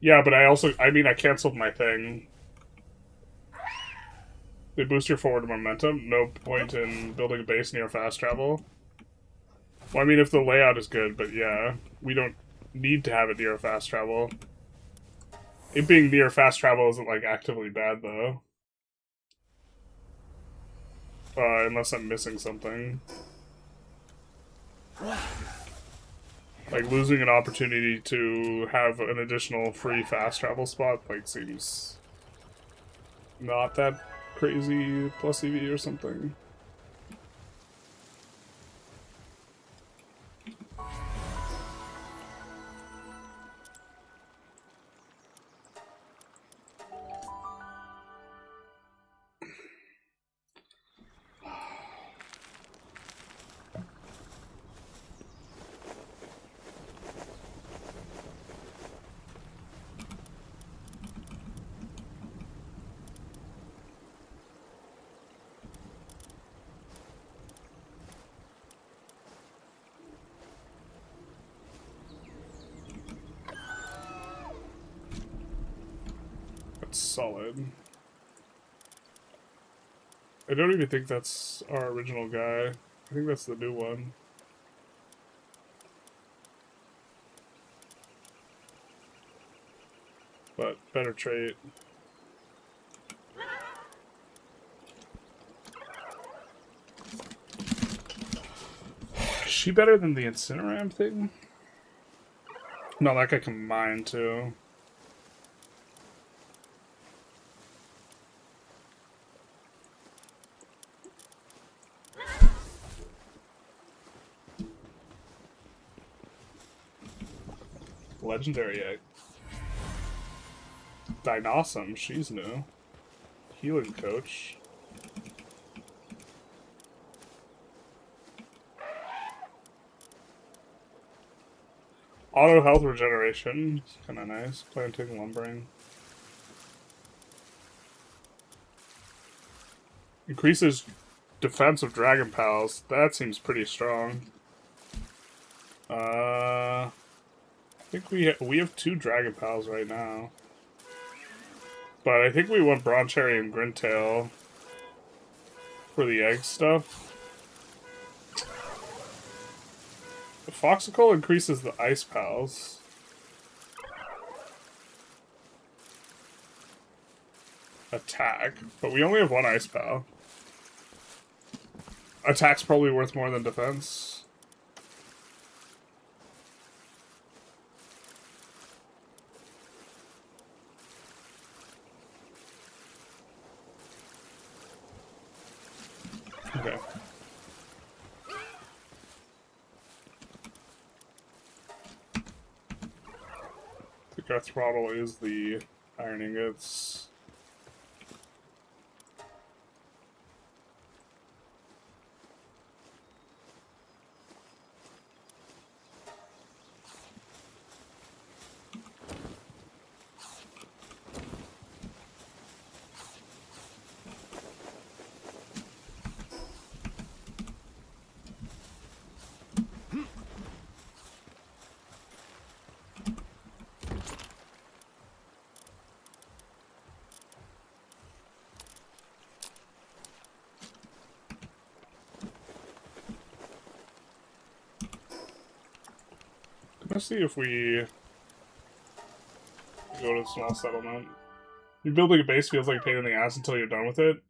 Yeah, but I canceled my thing. They boost your forward momentum. No point in building a base near fast travel. Well, I mean, if the layout is good, but yeah, we don't need to have it near fast travel. It being near fast travel isn't, like, actively bad, though. Unless I'm missing something. Like, losing an opportunity to have an additional free fast travel spot, like, seems not that crazy plus EV or something. Solid. I don't even think that's our original guy. I think that's the new one. But better trait. she better than the Incineram thing? No, that guy can mine too. Legendary egg. Dinossum, she's new. Healing coach. Auto health regeneration. Kinda nice. Planting, lumbering. Increases defense of Dragon Pals. That seems pretty strong. I think we have 2 Dragon Pals right now. But I think we want Broncherry and Grintail for the egg stuff. The Foxicle increases the Ice Pals. Attack, but we only have 1 Ice Pal. Attack's probably worth more than defense. Okay. I think our throttle is the iron ingots. Let's see if we go to a small settlement. You building a base feels like a pain in the ass until you're done with it.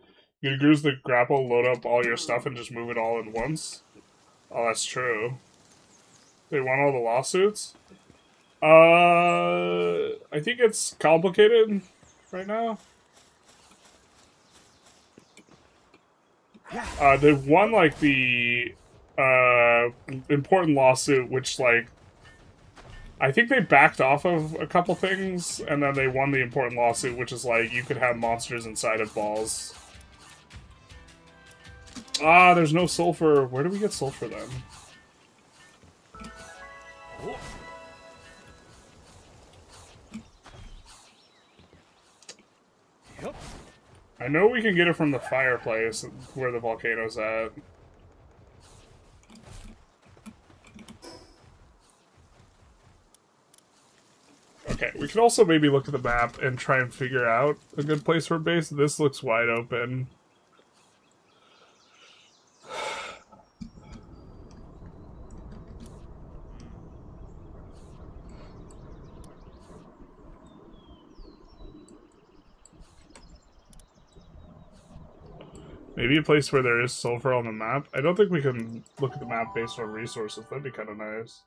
You can use the grapple, load up all your stuff, and just move it all at once. Oh, that's true. They want all the lawsuits? I think it's complicated right now. They won, like, the important lawsuit, which, like, I think they backed off of a couple things, and then they won the important lawsuit, which is like, you could have monsters inside of balls. Ah, there's no sulfur. Where do we get sulfur then? I know we can get it from the fireplace, where the volcano's at. Okay, we could also maybe look at the map and try and figure out a good place for a base. This looks wide open. Maybe a place where there is sulfur on the map. I don't think we can look at the map based on resources. That'd be kind of nice.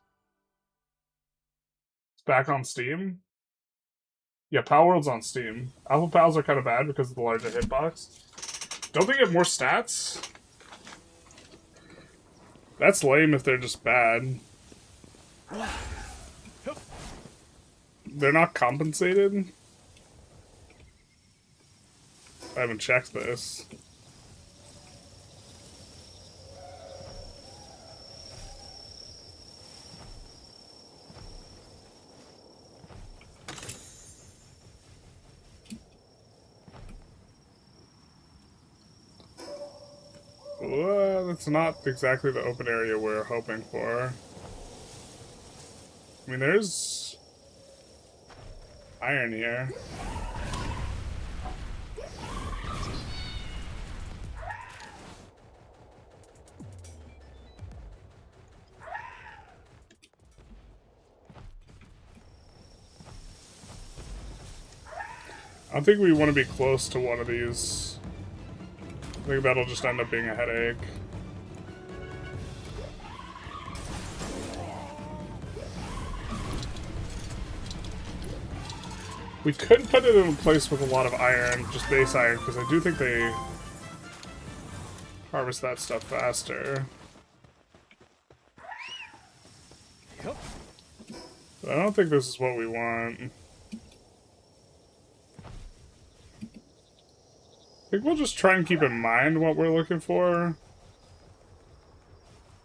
It's back on Steam? Yeah, Palworld's on Steam. Alpha Pals are kind of bad because of the larger hitbox. Don't they get more stats? That's lame if they're just bad. They're not compensated? I haven't checked this. Well, that's not exactly the open area we're hoping for. I mean, there's iron here. I think we want to be close to one of these. I think that'll just end up being a headache. We could put it in a place with a lot of iron, just base iron, because I do think they harvest that stuff faster. Yup. But I don't think this is what we want. I think we'll just try and keep in mind what we're looking for.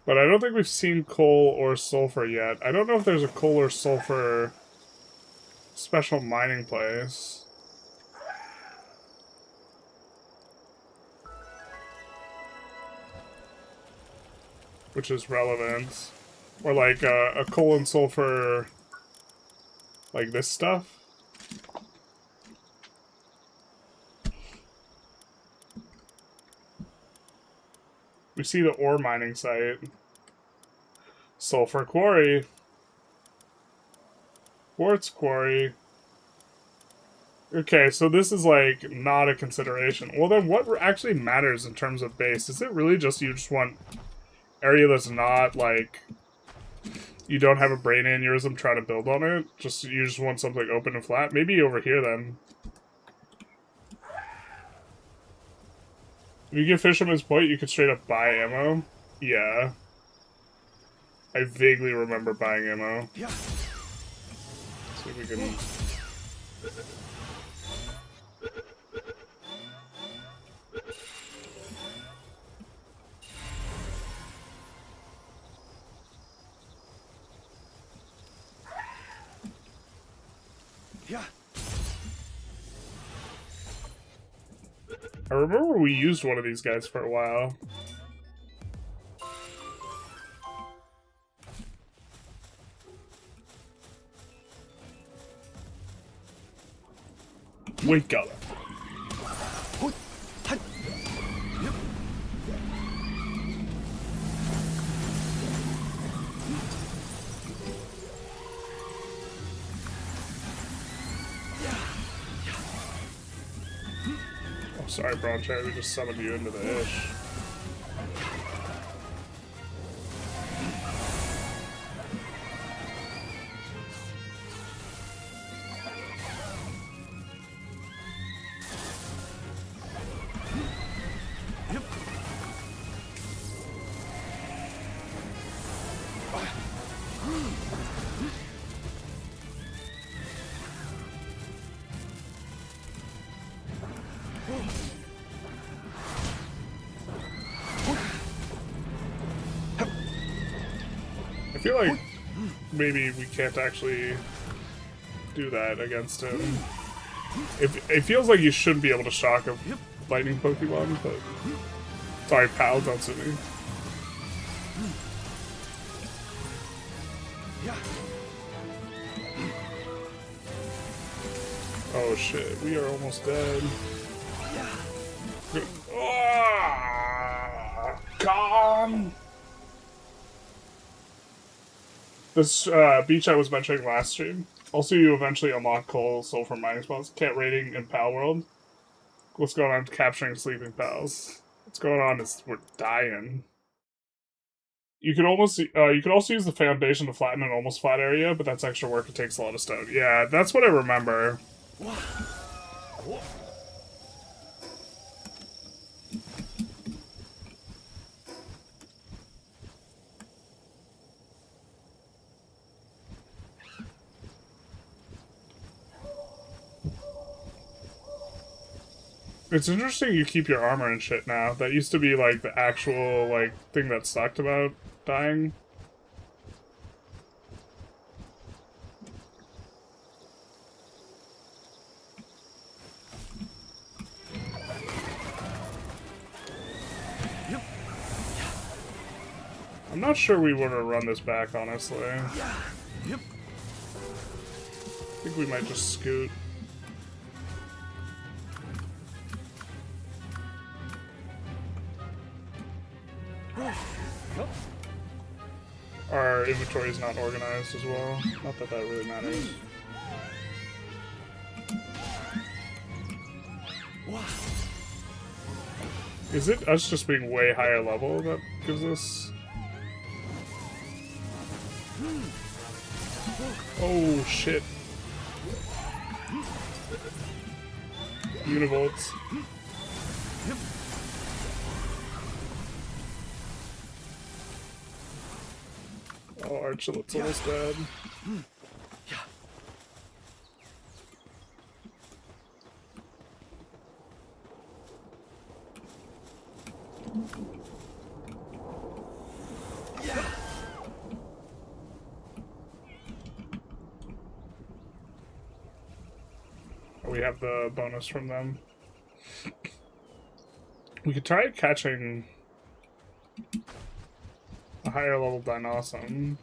But I don't think we've seen coal or sulfur yet. I don't know if there's a coal or sulfur special mining place. Which is relevant. Or like a coal and sulfur, like this stuff. We see the ore mining site. Sulfur quarry. Quartz quarry. Okay, so this is like not a consideration. Well then what actually matters in terms of base? Is it really just you just want area that's not like you don't have a brain aneurysm trying to build on it? You just want something open and flat? Maybe over here then. If you get Fisherman's Point, you could straight up buy ammo. Yeah. I vaguely remember buying ammo. Yeah. See if we can... Yeah. I remember we used one of these guys for a while. Wake up. Oh, sorry, Bronchair, we just summoned you into the ish. I feel like maybe we can't actually do that against him. It feels like you shouldn't be able to shock a lightning Pokemon, but... Sorry, pal, don't sue me. Oh shit, we are almost dead. Oh, gone! This beach I was mentioning last stream. Also, you eventually unlock coal, sulfur mining spots. Cat rating in Palworld. What's going on? Capturing sleeping pals. What's going on is we're dying. You can almost you can also use the foundation to flatten an almost flat area, but that's extra work. It takes a lot of stone. Yeah, that's what I remember. It's interesting you keep your armor and shit now. That used to be, like, the actual, like, thing that sucked about dying. I'm not sure we want to run this back, honestly. I think we might just scoot. Our inventory is not organized as well. Not that that really matters. Is it us just being way higher level that gives us... Oh shit. Univolts. Oh, Archulette's almost dead. We have the bonus from them. We could try catching a higher level Dinosum.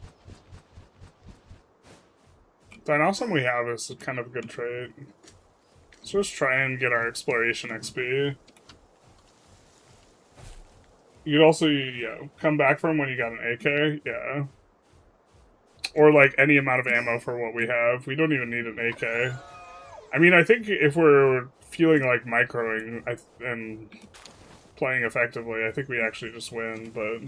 Dinosum we have is kind of a good trait. Let's just try and get our exploration XP. You could also, come back from when you got an AK, yeah. Or, like, any amount of ammo for what we have. We don't even need an AK. I mean, I think if we're feeling like microing and playing effectively, I think we actually just win, but...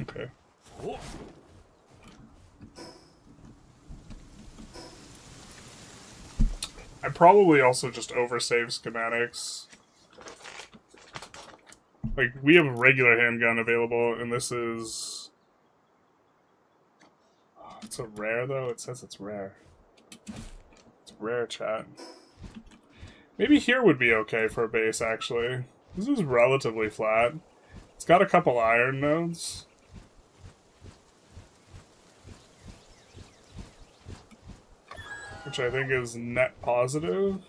Okay. I probably also just oversave schematics. Like, we have a regular handgun available, and this is... Oh, it's a rare, though? It says it's rare. It's rare, chat. Maybe here would be okay for a base, actually. This is relatively flat. It's got a couple iron nodes. Which I think is net positive.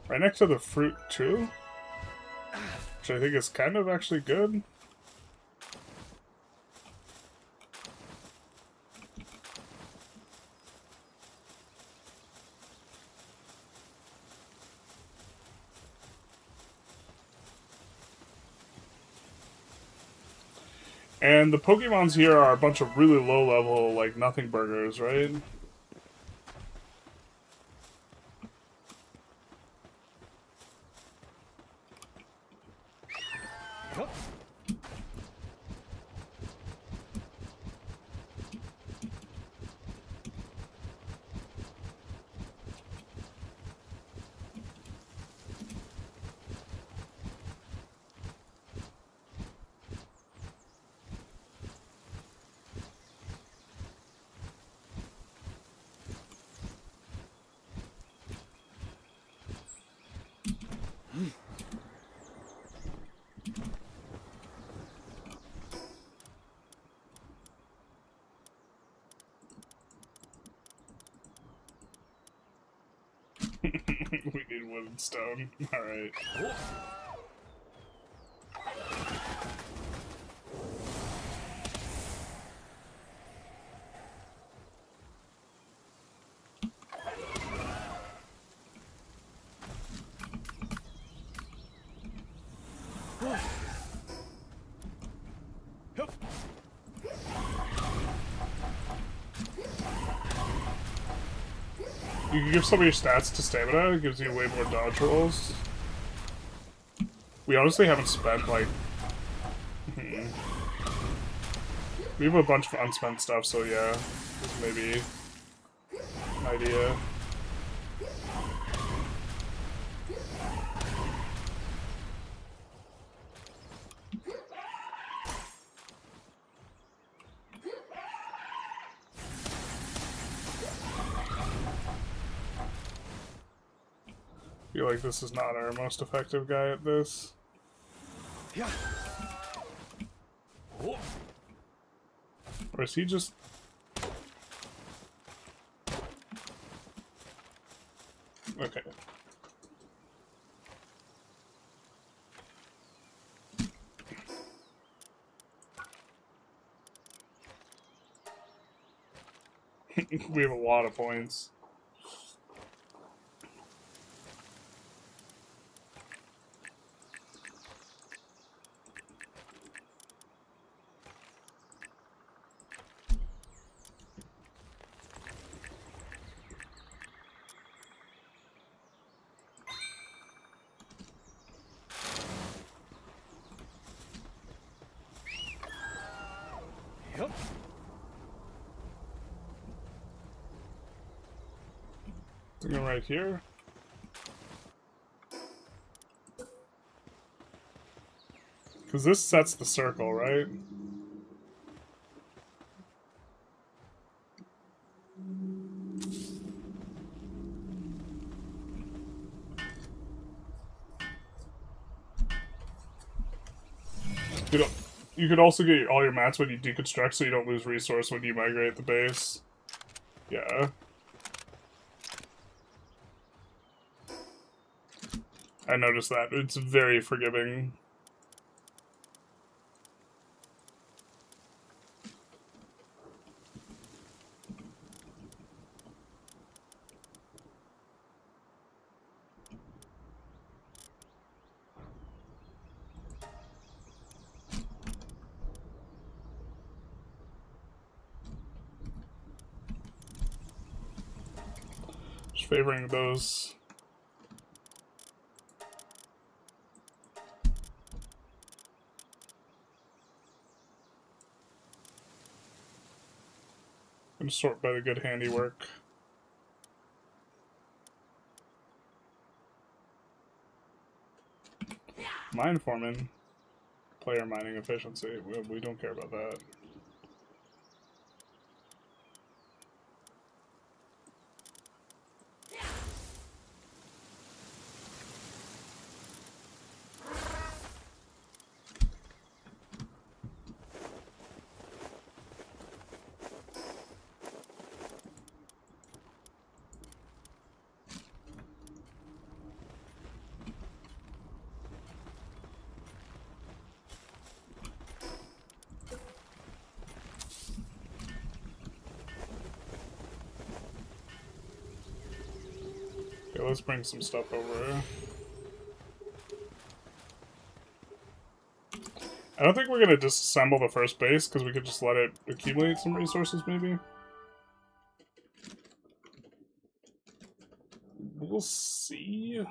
Right next to the fruit, too. Which I think is kind of actually good. And the Pokemons here are a bunch of really low-level, like, nothing burgers, right? We need wood and stone. Alright. You can give some of your stats to stamina, it gives you way more dodge rolls. We honestly haven't spent, like... We have a bunch of unspent stuff, so yeah, maybe an idea. I feel like this is not our most effective guy at this. Yeah. Or is he just... Okay. We have a lot of points. Go right here. Because this sets the circle, right? You could also get all your mats when you deconstruct so you don't lose resource when you migrate the base. Yeah. I noticed that. It's very forgiving. Just favoring those. And sort by the good handiwork. Mine foreman. Player mining efficiency. We don't care about that. Okay, let's bring some stuff over. I don't think we're gonna disassemble the first base because we could just let it accumulate some resources, maybe. We'll see.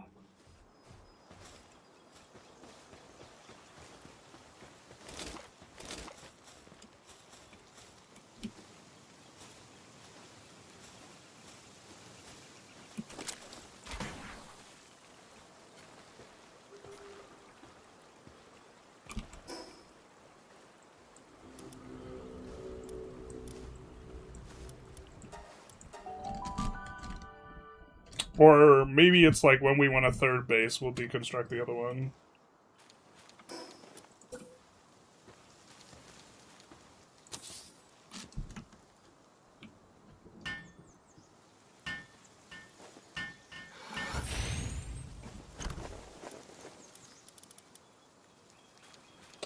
Or maybe it's like when we want a third base, we'll deconstruct the other one.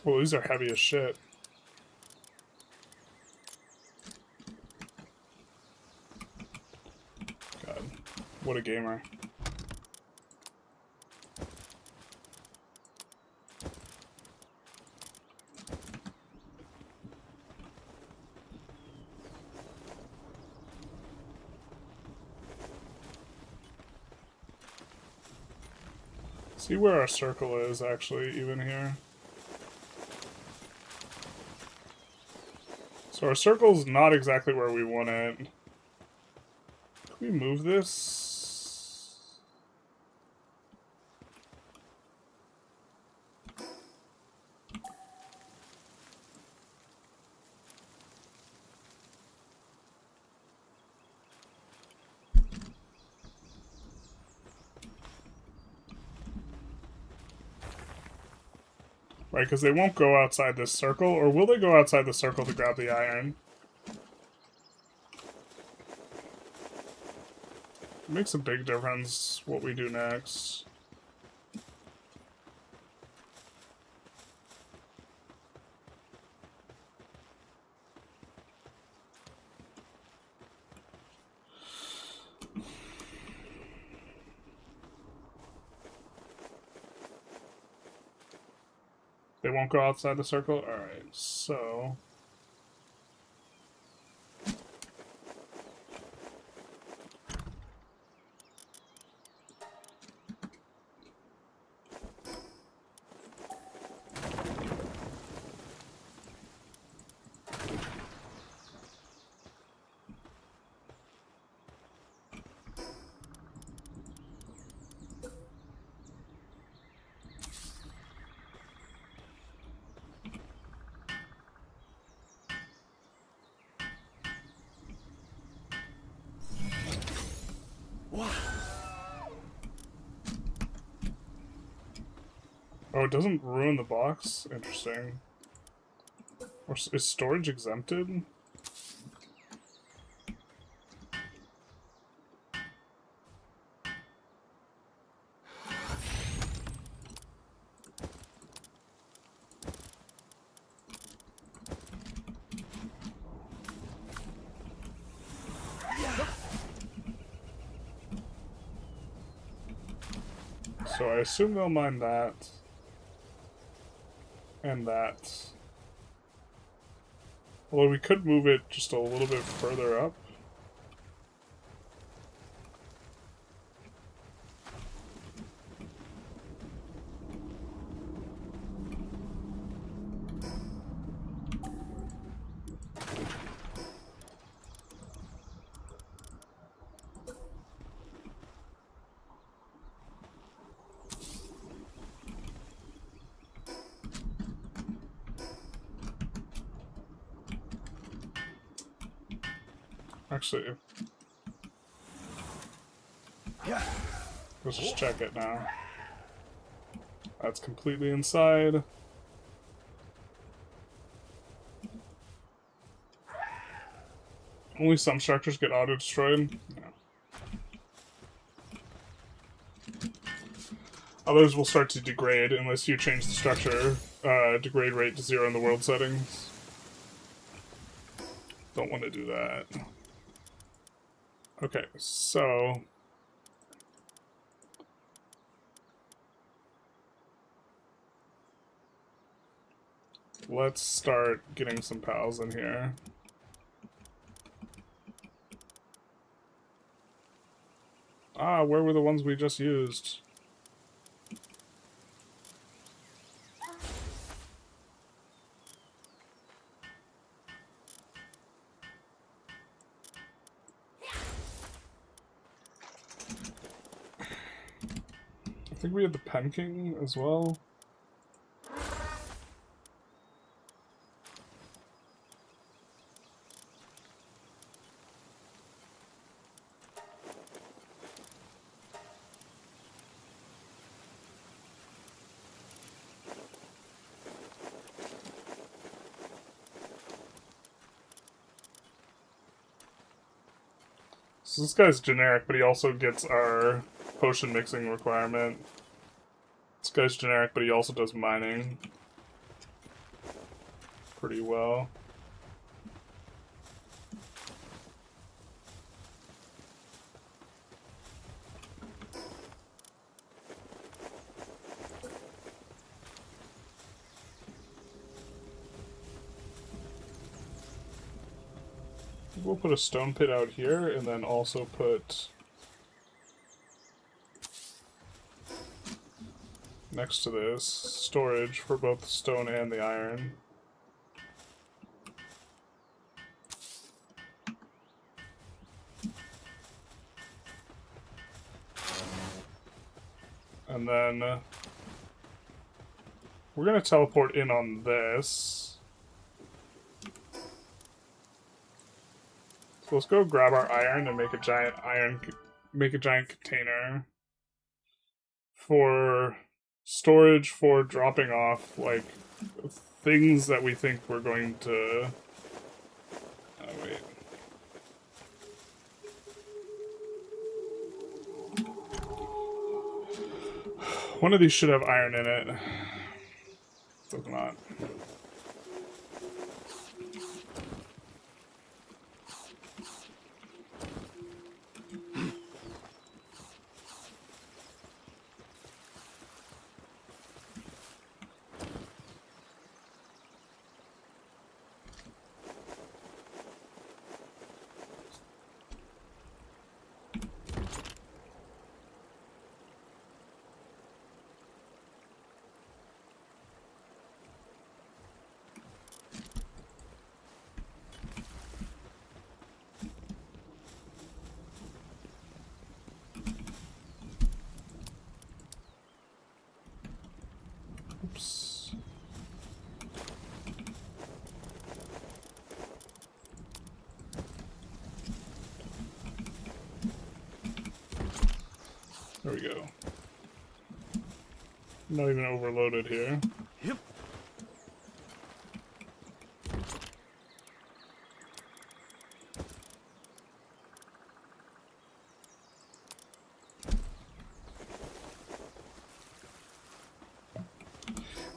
Well, these are heavy as shit. God, what a gamer. See where our circle is, actually, even here. So our circle's not exactly where we want it. Can we move this? Right, because they won't go outside this circle, or will they go outside the circle to grab the iron? It makes a big difference what we do next. They won't go outside the circle? Alright, so... Oh, it doesn't ruin the box? Interesting. Or is storage exempted? So I assume they'll mine that. And that. Although we could move it just a little bit further up. Actually, let's just check it now. That's completely inside. Only some structures get auto-destroyed. No. Others will start to degrade unless you change the structure degrade rate to 0 in the world settings. Don't want to do that. Okay, so let's start getting some PALs in here. Ah, where were the ones we just used? I think we had the Pen King as well. So this guy's generic, but he also gets our potion mixing requirement. This guy's generic, but he also does mining pretty well. We'll put a stone pit out here, and then also put next to this storage for both the stone and the iron. And then we're going to teleport in on this. So let's go grab our iron and make a giant container for storage, for dropping off like things that we think we're going to. Oh wait. One of these should have iron in it. Does not. There we go. Not even overloaded here. Yep.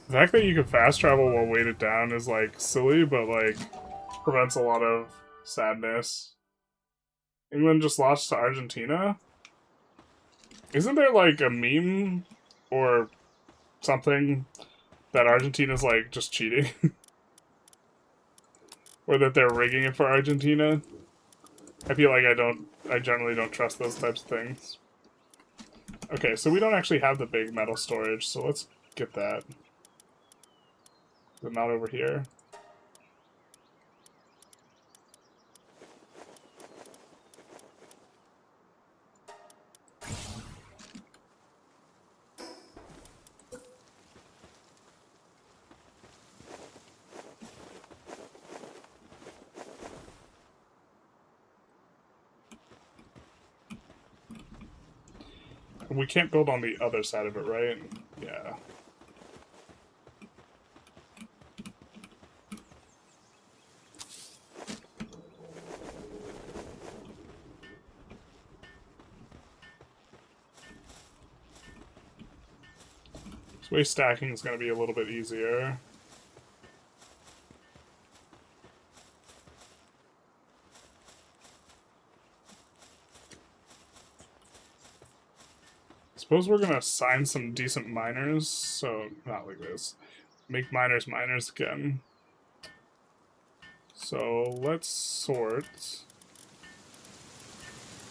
The fact that you can fast travel while weighted down is like silly, but like prevents a lot of sadness. England just lost to Argentina? Isn't there like a meme or something that Argentina's like just cheating? Or that they're rigging it for Argentina? I feel like I generally don't trust those types of things. Okay, so we don't actually have the big metal storage, so let's get that. Is it not over here? We can't build on the other side of it, right? Yeah. So waste stacking is going to be a little bit easier. Suppose we're gonna assign some decent miners, so not like this. Make miners miners again. So let's sort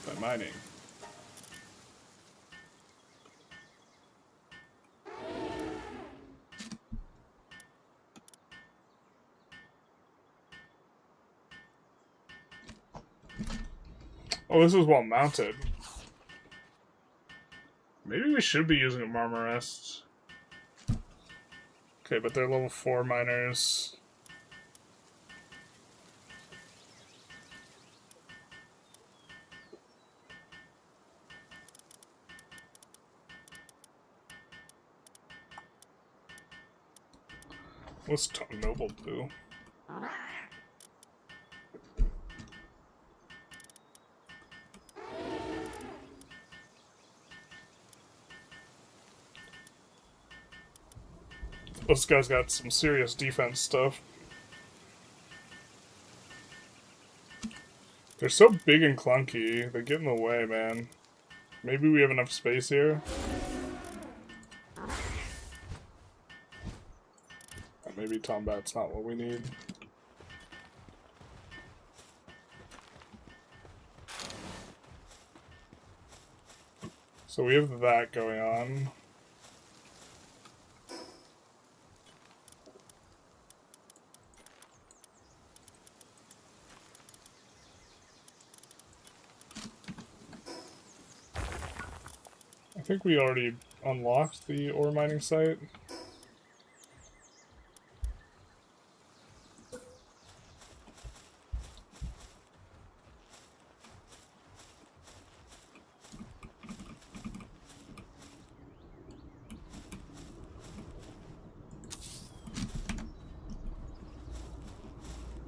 by mining. Oh, this is well mounted. Maybe we should be using a Marmarest. Okay, but they're level 4 miners. What's Noble do? This guy's got some serious defense stuff. They're so big and clunky, they get in the way, man. Maybe we have enough space here? Maybe Tombat's not what we need. So we have that going on. I think we already unlocked the ore mining site.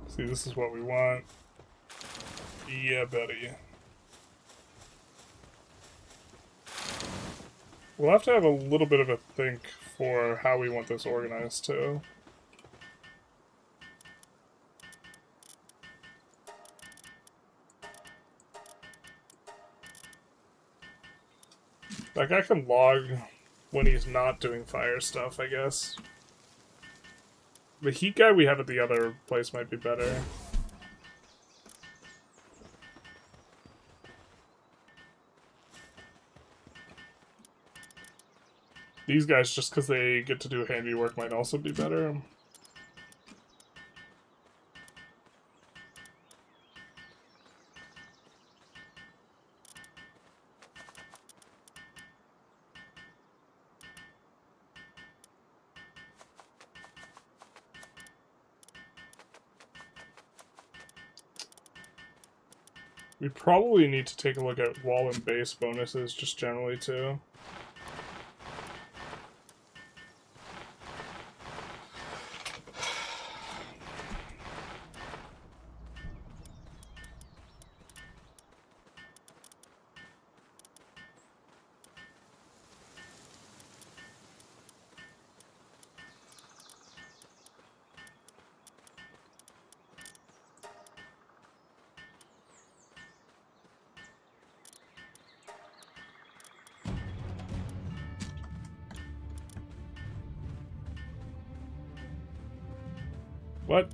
See, this is what we want. Yeah, buddy. We'll have to have a little bit of a think for how we want this organized, too. That guy can log when he's not doing fire stuff, I guess. The heat guy we have at the other place might be better. These guys, just because they get to do handiwork, might also be better. We probably need to take a look at wall and base bonuses just generally too. What?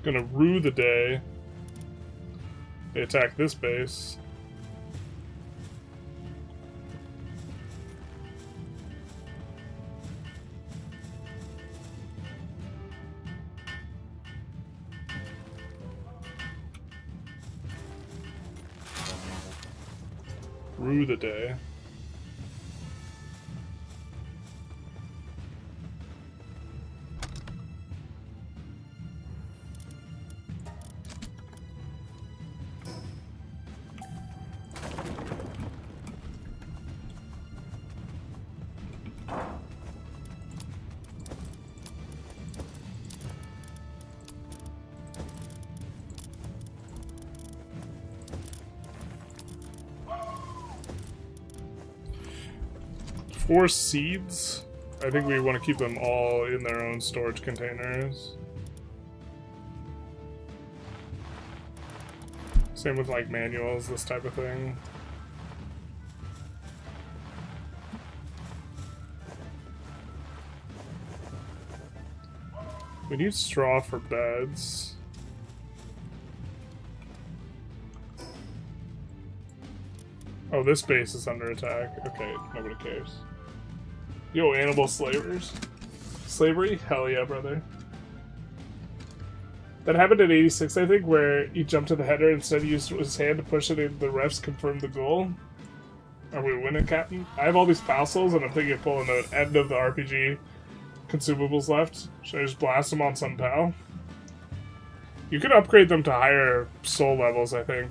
Gonna rue the day they attack this base. Rue the day. Four seeds. I think we want to keep them all in their own storage containers. Same with like manuals, this type of thing. We need straw for beds. Oh, this base is under attack. Okay, nobody cares. Yo, animal slavers. Slavery? Hell yeah, brother. That happened in 86, I think, where he jumped to the header and instead used his hand to push it and the refs confirmed the goal. Are we winning, Captain? I have all these PALS and I'm thinking of pulling the end of the RPG consumables left. Should I just blast them on some PAL? You could upgrade them to higher soul levels, I think.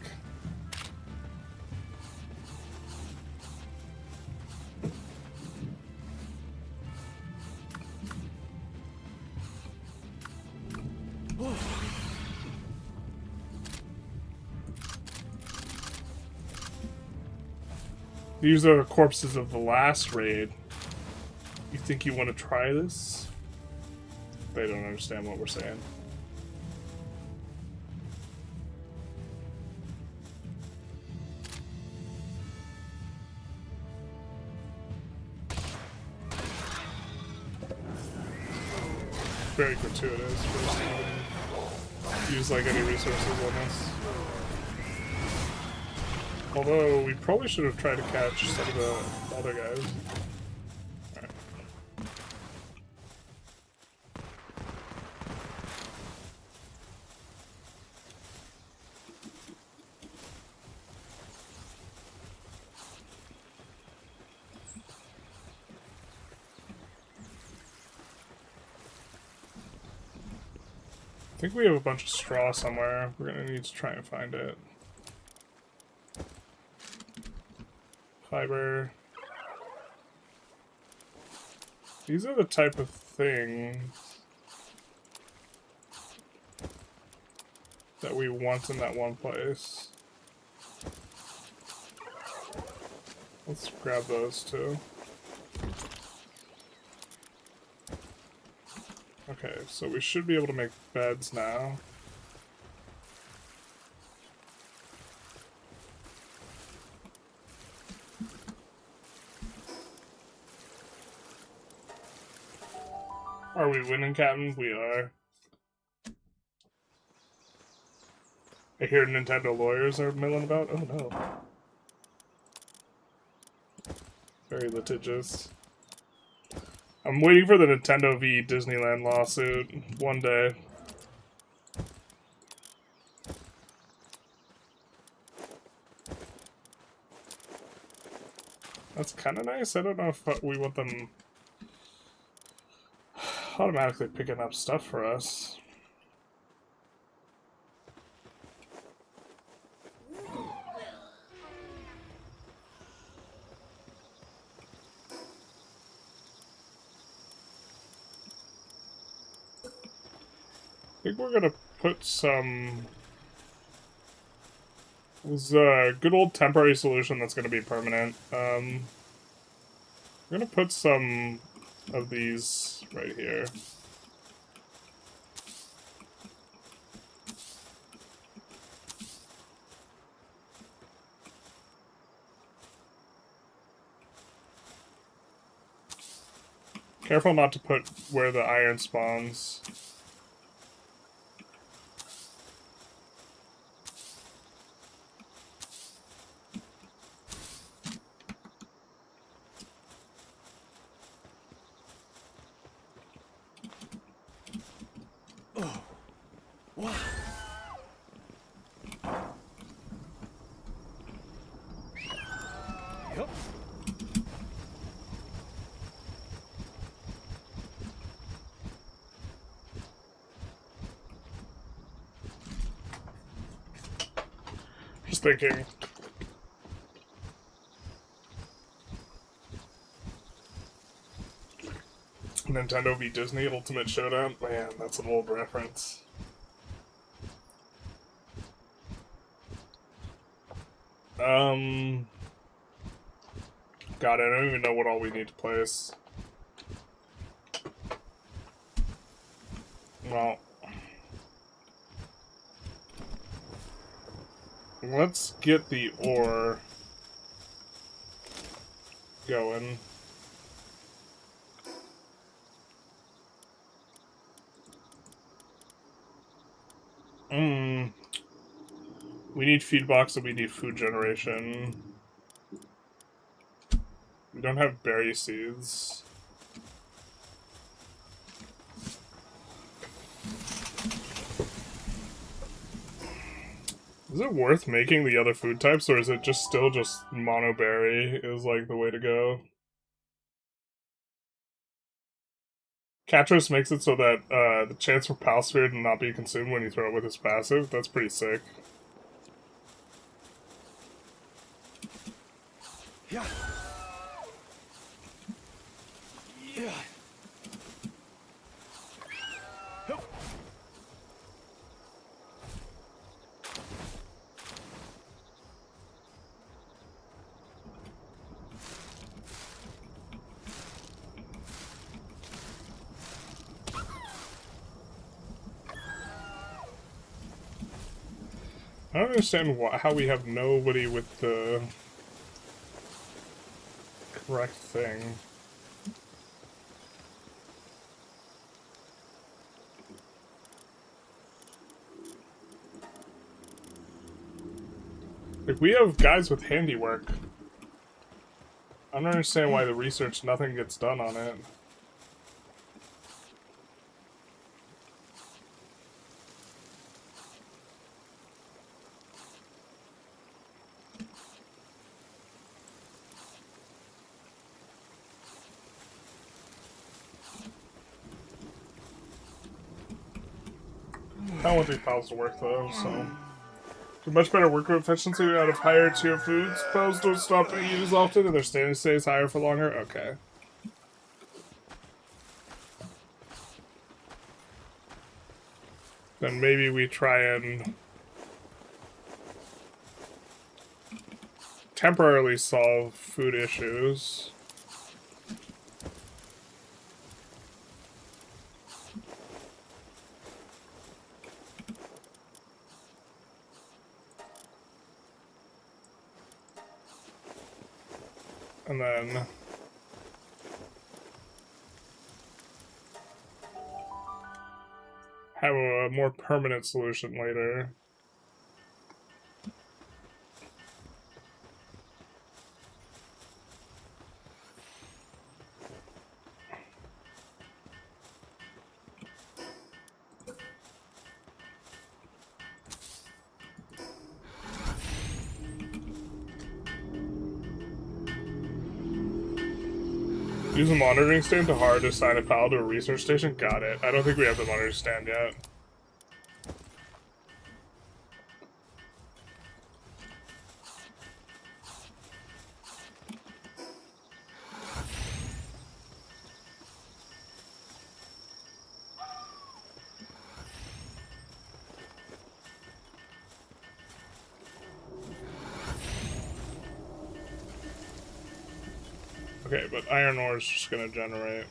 These are corpses of the last raid. You think you want to try this? They don't understand what we're saying. Very gratuitous for us to use like any resources on this. Although, we probably should have tried to catch some of the other guys. Alright. I think we have a bunch of straw somewhere. We're gonna need to try and find it. Fiber. These are the type of things that we want in that one place. Let's grab those too. Okay, so we should be able to make beds now. Are we winning, Captain? We are. I hear Nintendo lawyers are milling about. Oh no. Very litigious. I'm waiting for the Nintendo v Disneyland lawsuit one day. That's kind of nice. I don't know if we want them automatically picking up stuff for us. I think we're gonna put some... It was a good old temporary solution that's gonna be permanent. We're gonna put some of these right here. Careful not to put where the iron spawns. Oh, wow. Yep. Just thinking. Nintendo v Disney Ultimate Showdown? Man, that's an old reference. God, I don't even know what all we need to place. Well, let's get the ore going. We need feed box and we need food generation. We don't have berry seeds. Is it worth making the other food types, or is it just still just mono berry is like the way to go? Katros makes it so that the chance for PAL Sphere to not be consumed when you throw it with his passive. That's pretty sick. Yeah. Yeah. Yep. I don't understand how we have nobody with the correct thing. Like, we have guys with handiwork. I don't understand why the research, nothing gets done on it. I don't want these piles to work though, so. Get much better worker efficiency out of higher tier foods. Piles don't stop to eat as often and their standing stays higher for longer. Okay. Then maybe we try and temporarily solve food issues. And then have a more permanent solution later. Use a monitoring stand to hard assign a PAL to a research station. Got it. I don't think we have the monitoring stand yet. Okay, but iron ore is just gonna generate.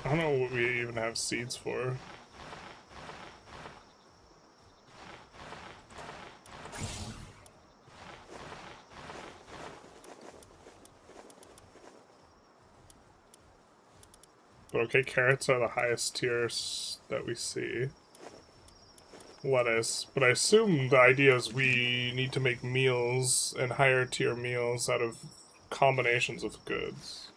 I don't know what we even have seeds for. But okay, carrots are the highest tiers that we see. Lettuce. But I assume the idea is we need to make meals and higher tier meals out of combinations of goods.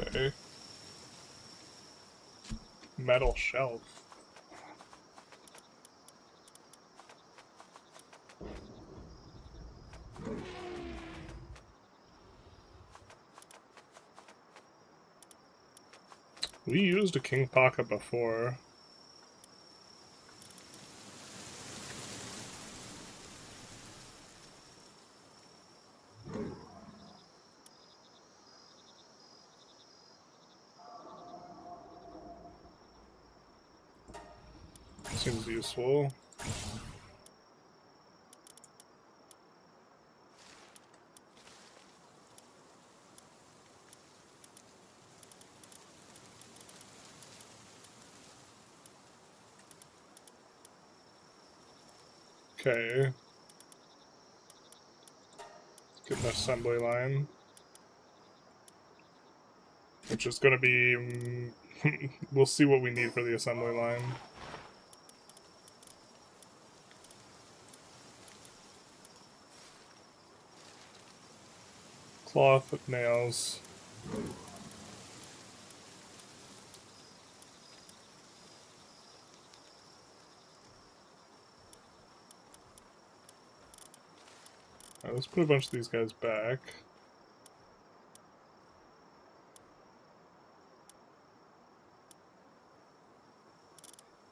Okay. Metal shelf. We used a king pocket before. Seems useful. Okay. Get an assembly line. Which is gonna be... we'll see what we need for the assembly line. Cloth with nails. Alright, let's put a bunch of these guys back.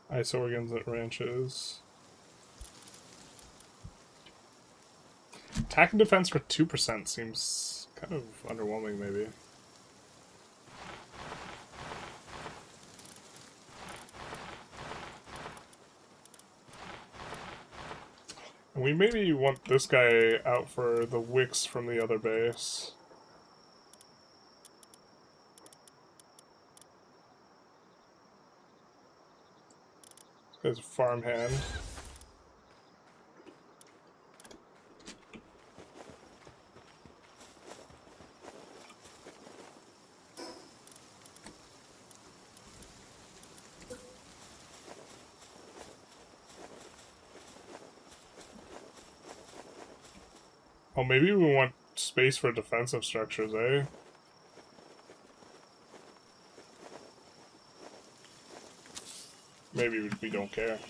Ice organs at ranches. Attack and defense for 2% seems kind of underwhelming, maybe. We maybe want this guy out for the wicks from the other base. This guy's a farmhand. Oh, maybe we want space for defensive structures, eh? Maybe we don't care.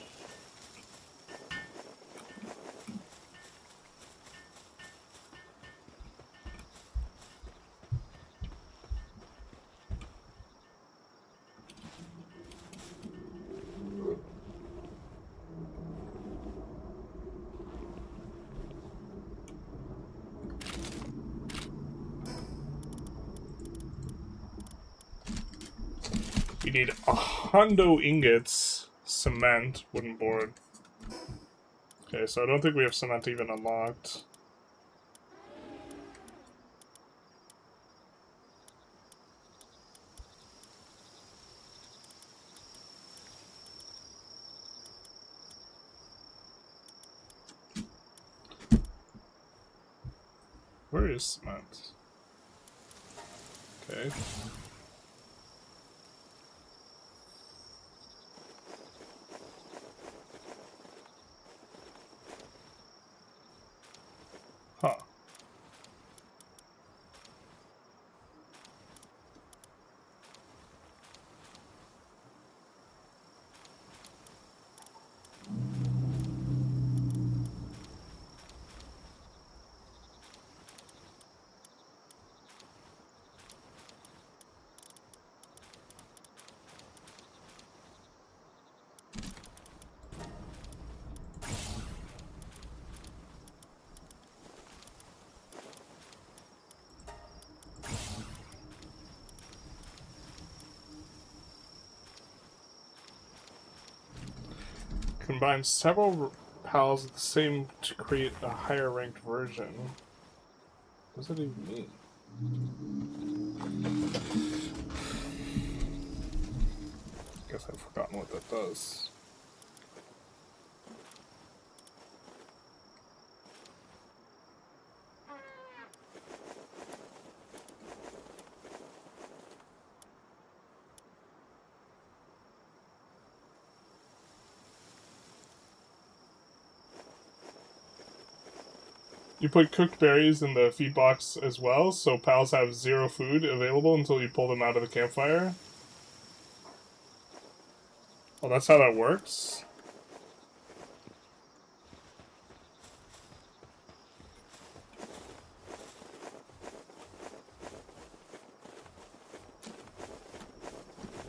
You need 100 ingots, cement, wooden board. Okay, so I don't think we have cement even unlocked. Where is cement? Okay. Huh. Combine several PALs of the same to create a higher ranked version. What does that even mean? Guess I've forgotten what that does. You put cooked berries in the feed box as well, so pals have 0 food available until you pull them out of the campfire. Oh, that's how that works?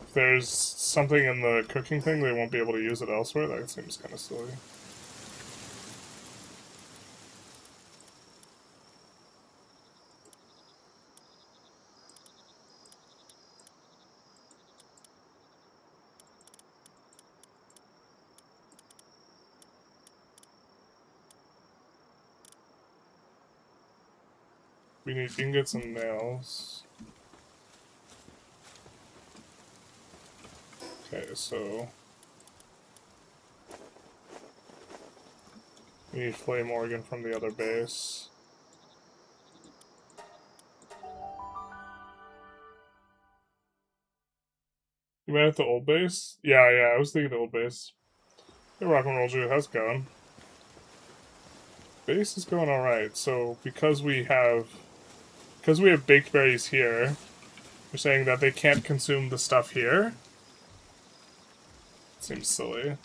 If there's something in the cooking thing, they won't be able to use it elsewhere? That seems kind of silly. We need ingots and nails. Okay, so we need flame organ from the other base. You meant at the old base? Yeah, I was thinking the old base. Hey, rock and roll Jew, how's it going? Base is going alright, so because we have baked berries here, we're saying that they can't consume the stuff here? Seems silly.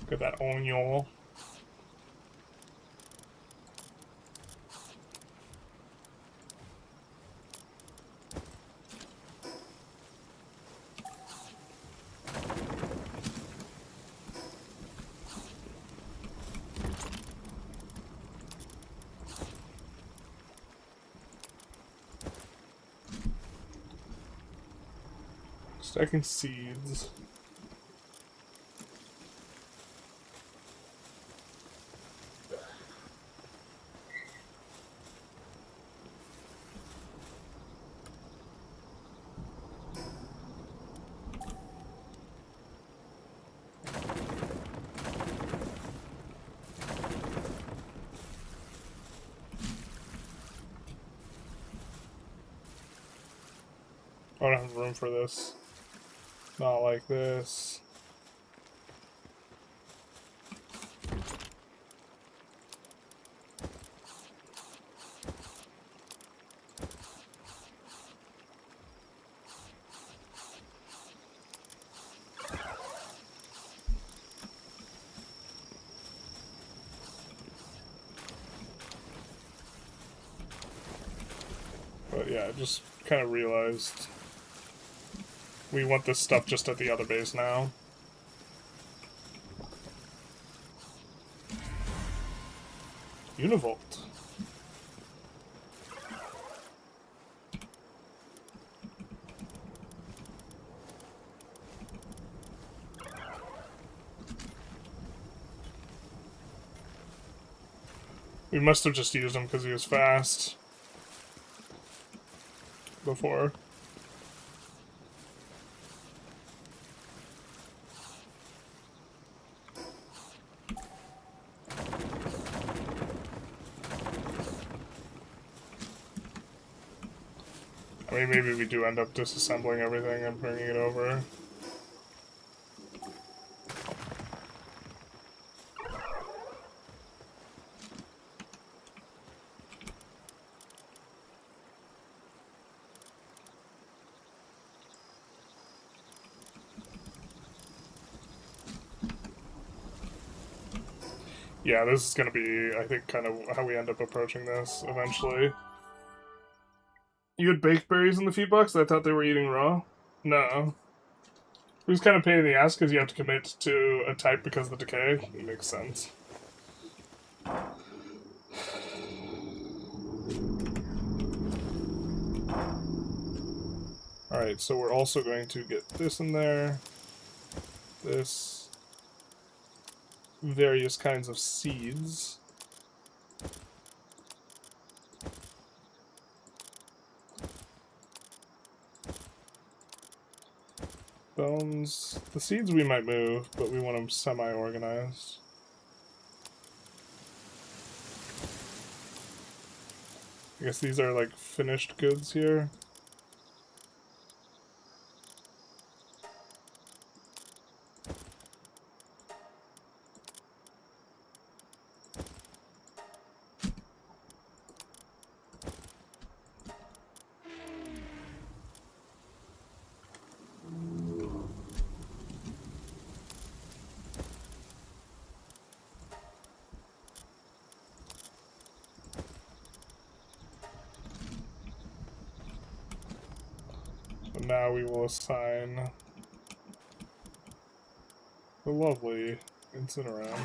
Look at that onion. Stacking seeds. I don't have room for this. Not like this. Yeah, I just kind of realized we want this stuff just at the other base now. Univolt. We must have just used him because he was fast before. I mean, maybe we do end up disassembling everything and bringing it over. Yeah, this is gonna be, I think, kind of how we end up approaching this eventually. You had baked berries in the feed box? I thought they were eating raw. No. It was kind of a pain in the ass because you have to commit to a type because of the decay. It makes sense. Alright, so we're also going to get this in there. This. Various kinds of seeds. Bones. The seeds we might move, but we want them semi-organized. I guess these are like finished goods here. Now we will assign the lovely Incineram.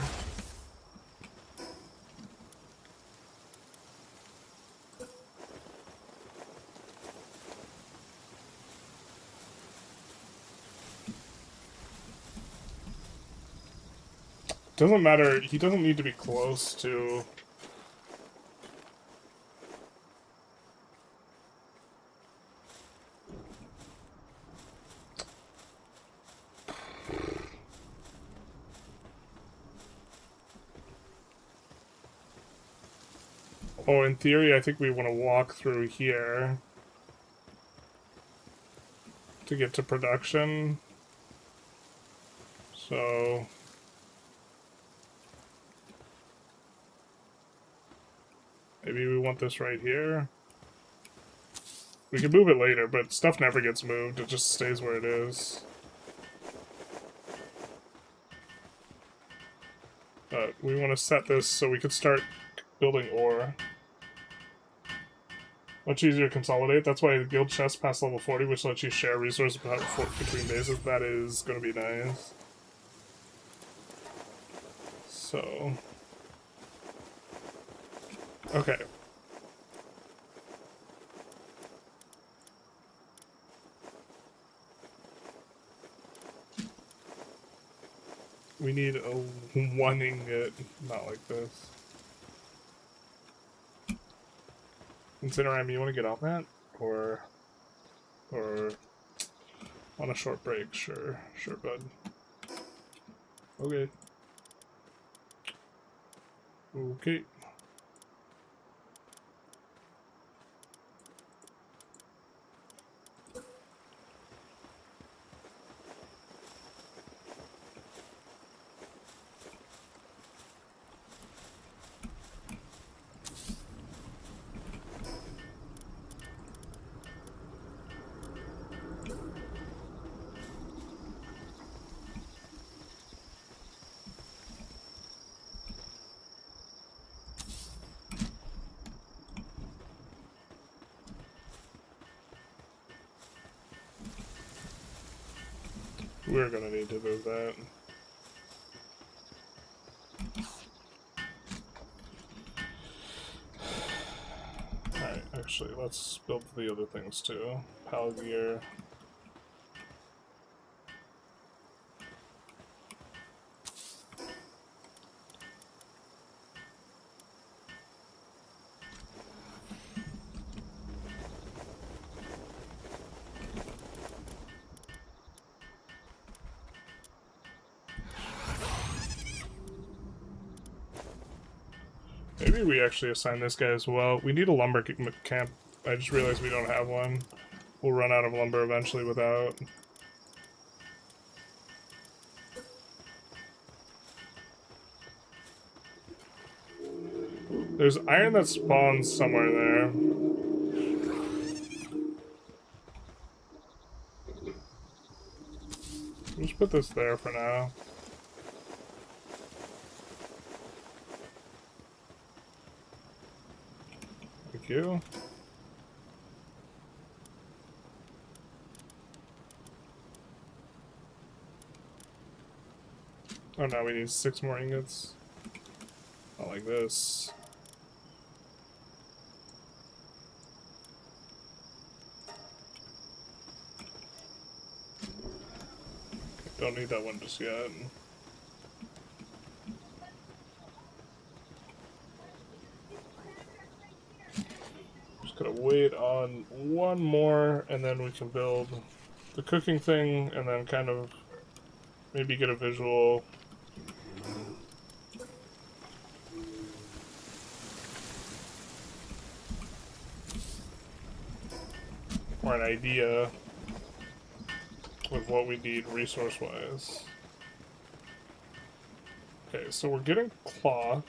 Doesn't matter, he doesn't need to be close to... Oh, in theory, I think we want to walk through here to get to production. So... maybe we want this right here. We can move it later, but stuff never gets moved. It just stays where it is. But we want to set this so we could start building ore. Much easier to consolidate. That's why the guild chest past level 40, which lets you share resources between bases. That is going to be nice. So... okay. We need a one ingot, not like this. Incineram, you want to get on that? Or on a short break? Sure, bud. Okay. Okay. we're gonna need to move that. Alright, actually, let's build the other things too. PAL gear. Maybe we actually assign this guy as well. We need a lumber camp. I just realized we don't have one. We'll run out of lumber eventually without. There's iron that spawns somewhere there. Let's put this there for now. Thank you. Oh, now we need 6 more ingots. Not like this. Don't need that one just yet. Just gotta wait on one more, and then we can build the cooking thing, and then kind of maybe get a visual. Or an idea of what we need resource-wise. Okay, so we're getting cloth.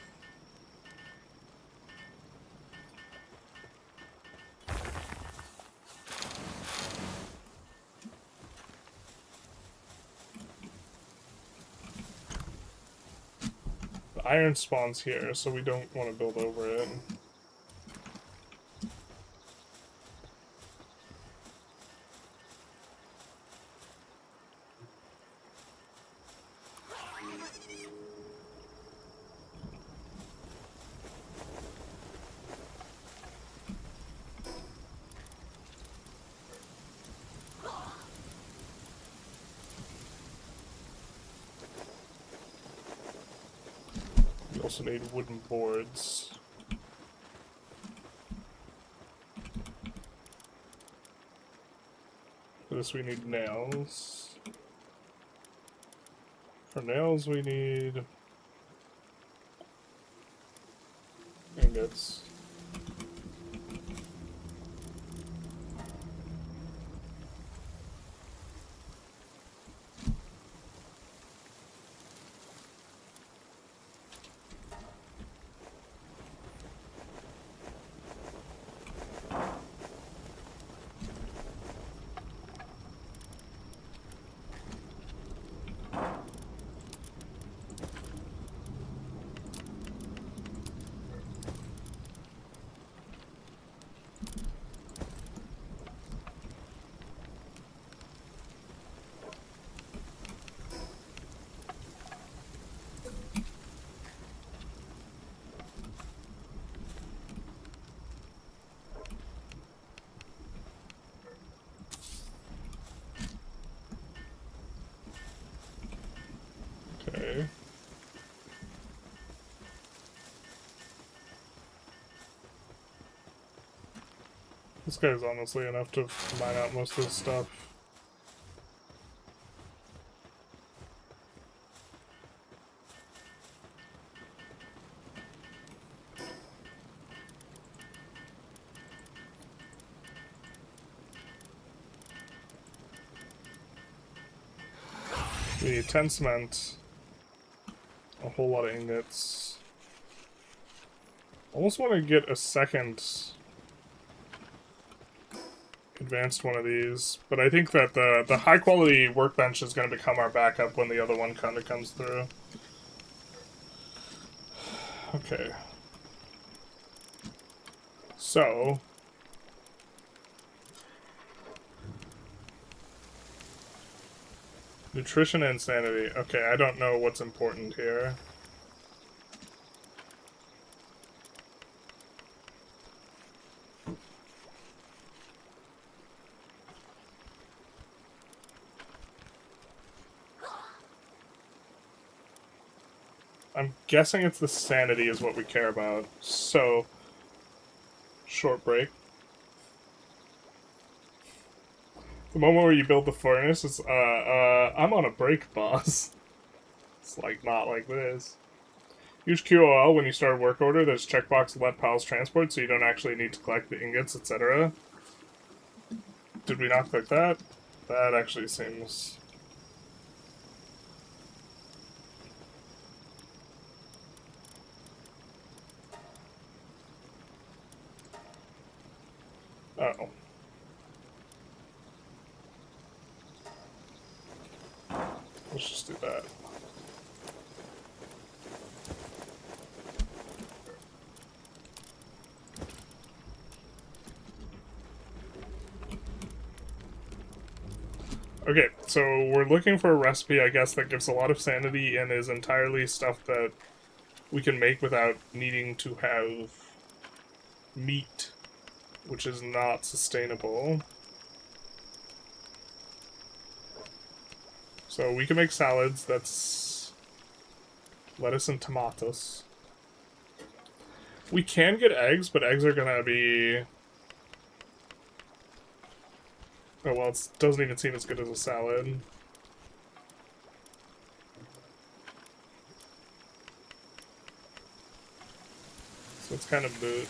The iron spawns here, so we don't want to build over it. We also need wooden boards. For this we need nails. For nails we need ingots. Okay. This guy's honestly enough to mine out most of this stuff. We need 10 cement. A whole lot of ingots. Almost want to get a second advanced one of these, but I think that the high quality workbench is going to become our backup when the other one kind of comes through. Okay. So Nutrition and sanity. Okay, I don't know what's important here. I'm guessing it's the sanity is what we care about. So, short break. The moment where you build the furnace is, I'm on a break, boss. It's like, not like this. Use QOL when you start a work order. There's checkbox let PALS transport, so you don't actually need to collect the ingots, etc. Did we not click that? That actually seems... Uh-oh. Let's just do that. Okay, so we're looking for a recipe, I guess, that gives a lot of sanity and is entirely stuff that we can make without needing to have meat, which is not sustainable. So we can make salads. That's lettuce and tomatoes. We can get eggs, but eggs are gonna be... Oh, well, it doesn't even seem as good as a salad. So it's kind of moot.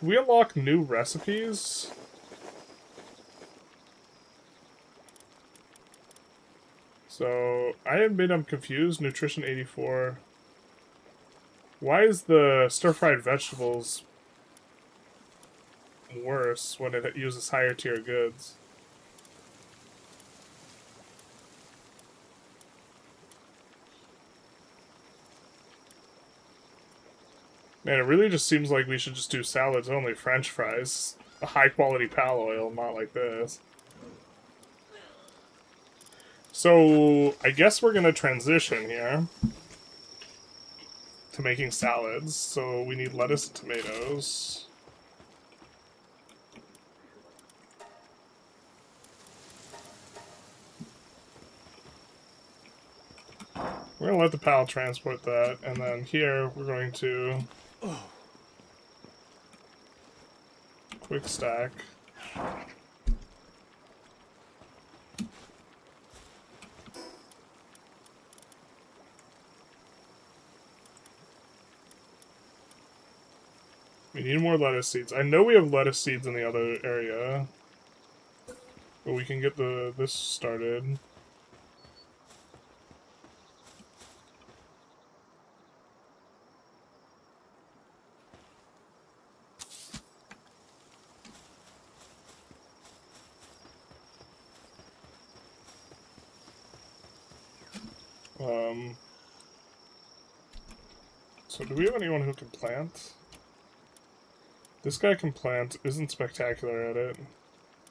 Do we unlock new recipes? So, I admit I'm confused. Nutrition 84. Why is the stir-fried vegetables worse when it uses higher tier goods? Man, it really just seems like we should just do salads only, French fries. A high-quality pal oil, not like this. So, I guess we're gonna transition here to making salads. So, we need lettuce and tomatoes. We're gonna let the pal transport that, and then here we're going to quick stack. We need more lettuce seeds. I know we have lettuce seeds in the other area, but we can get this started. So do we have anyone who can plant? This guy can plant, isn't spectacular at it.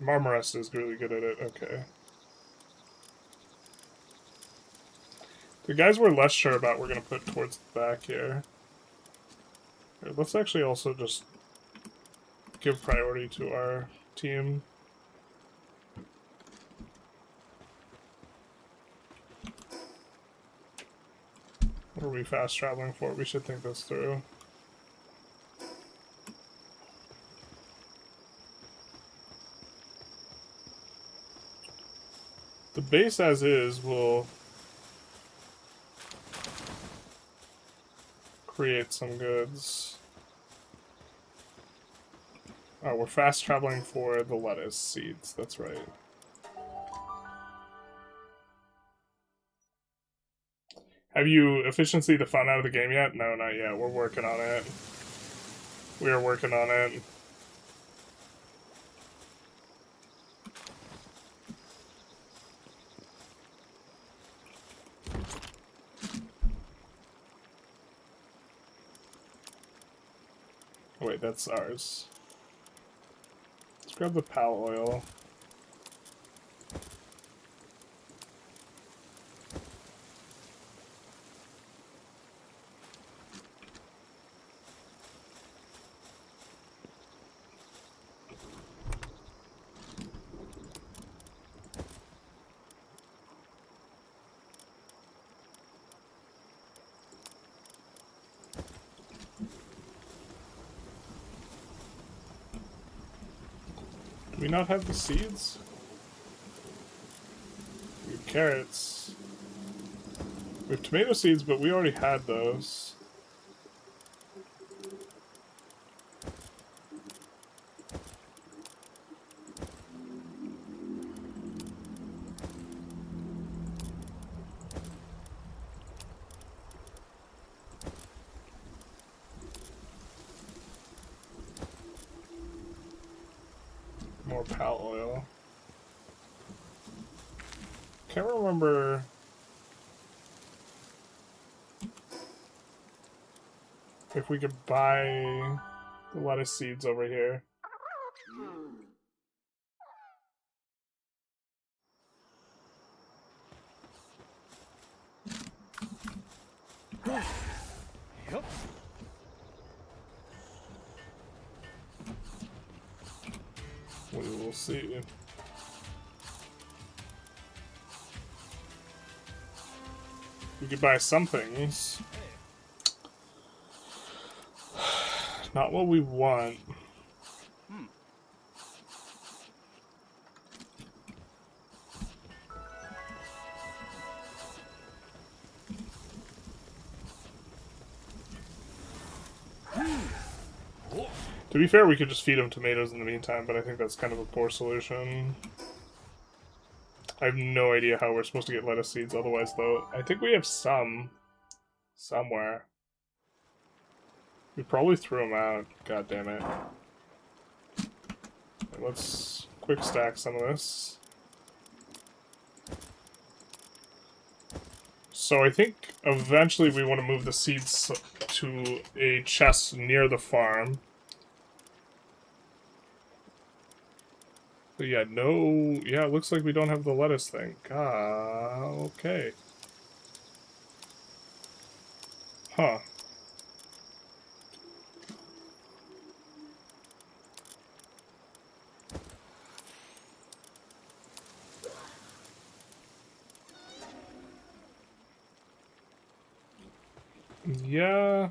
Marmarest is really good at it, okay. The guys we're less sure about we're gonna put towards the back here. Here, let's actually also just give priority to our team. What are we fast traveling for? We should think this through. The base as is will create some goods. Oh, we're fast traveling for the lettuce seeds, that's right. Have you efficiency the fun out of the game yet? No, not yet. We're working on it. We are working on it. Wait, that's ours. Let's grab the pal oil. we not have the seeds? We have carrots. We have tomato seeds, but we already had those. More pal oil. Can't remember. If we could buy the lettuce seeds over here. Yep. We will see. We could buy some things. Not what we want. To be fair, we could just feed them tomatoes in the meantime, but I think that's kind of a poor solution. I have no idea how we're supposed to get lettuce seeds otherwise, though. I think we have some. Somewhere. We probably threw them out. God damn it. Okay, let's quick stack some of this. So I think eventually we want to move the seeds to a chest near the farm. But yeah, no... Yeah, it looks like we don't have the lettuce thing. Okay. Huh. Yeah...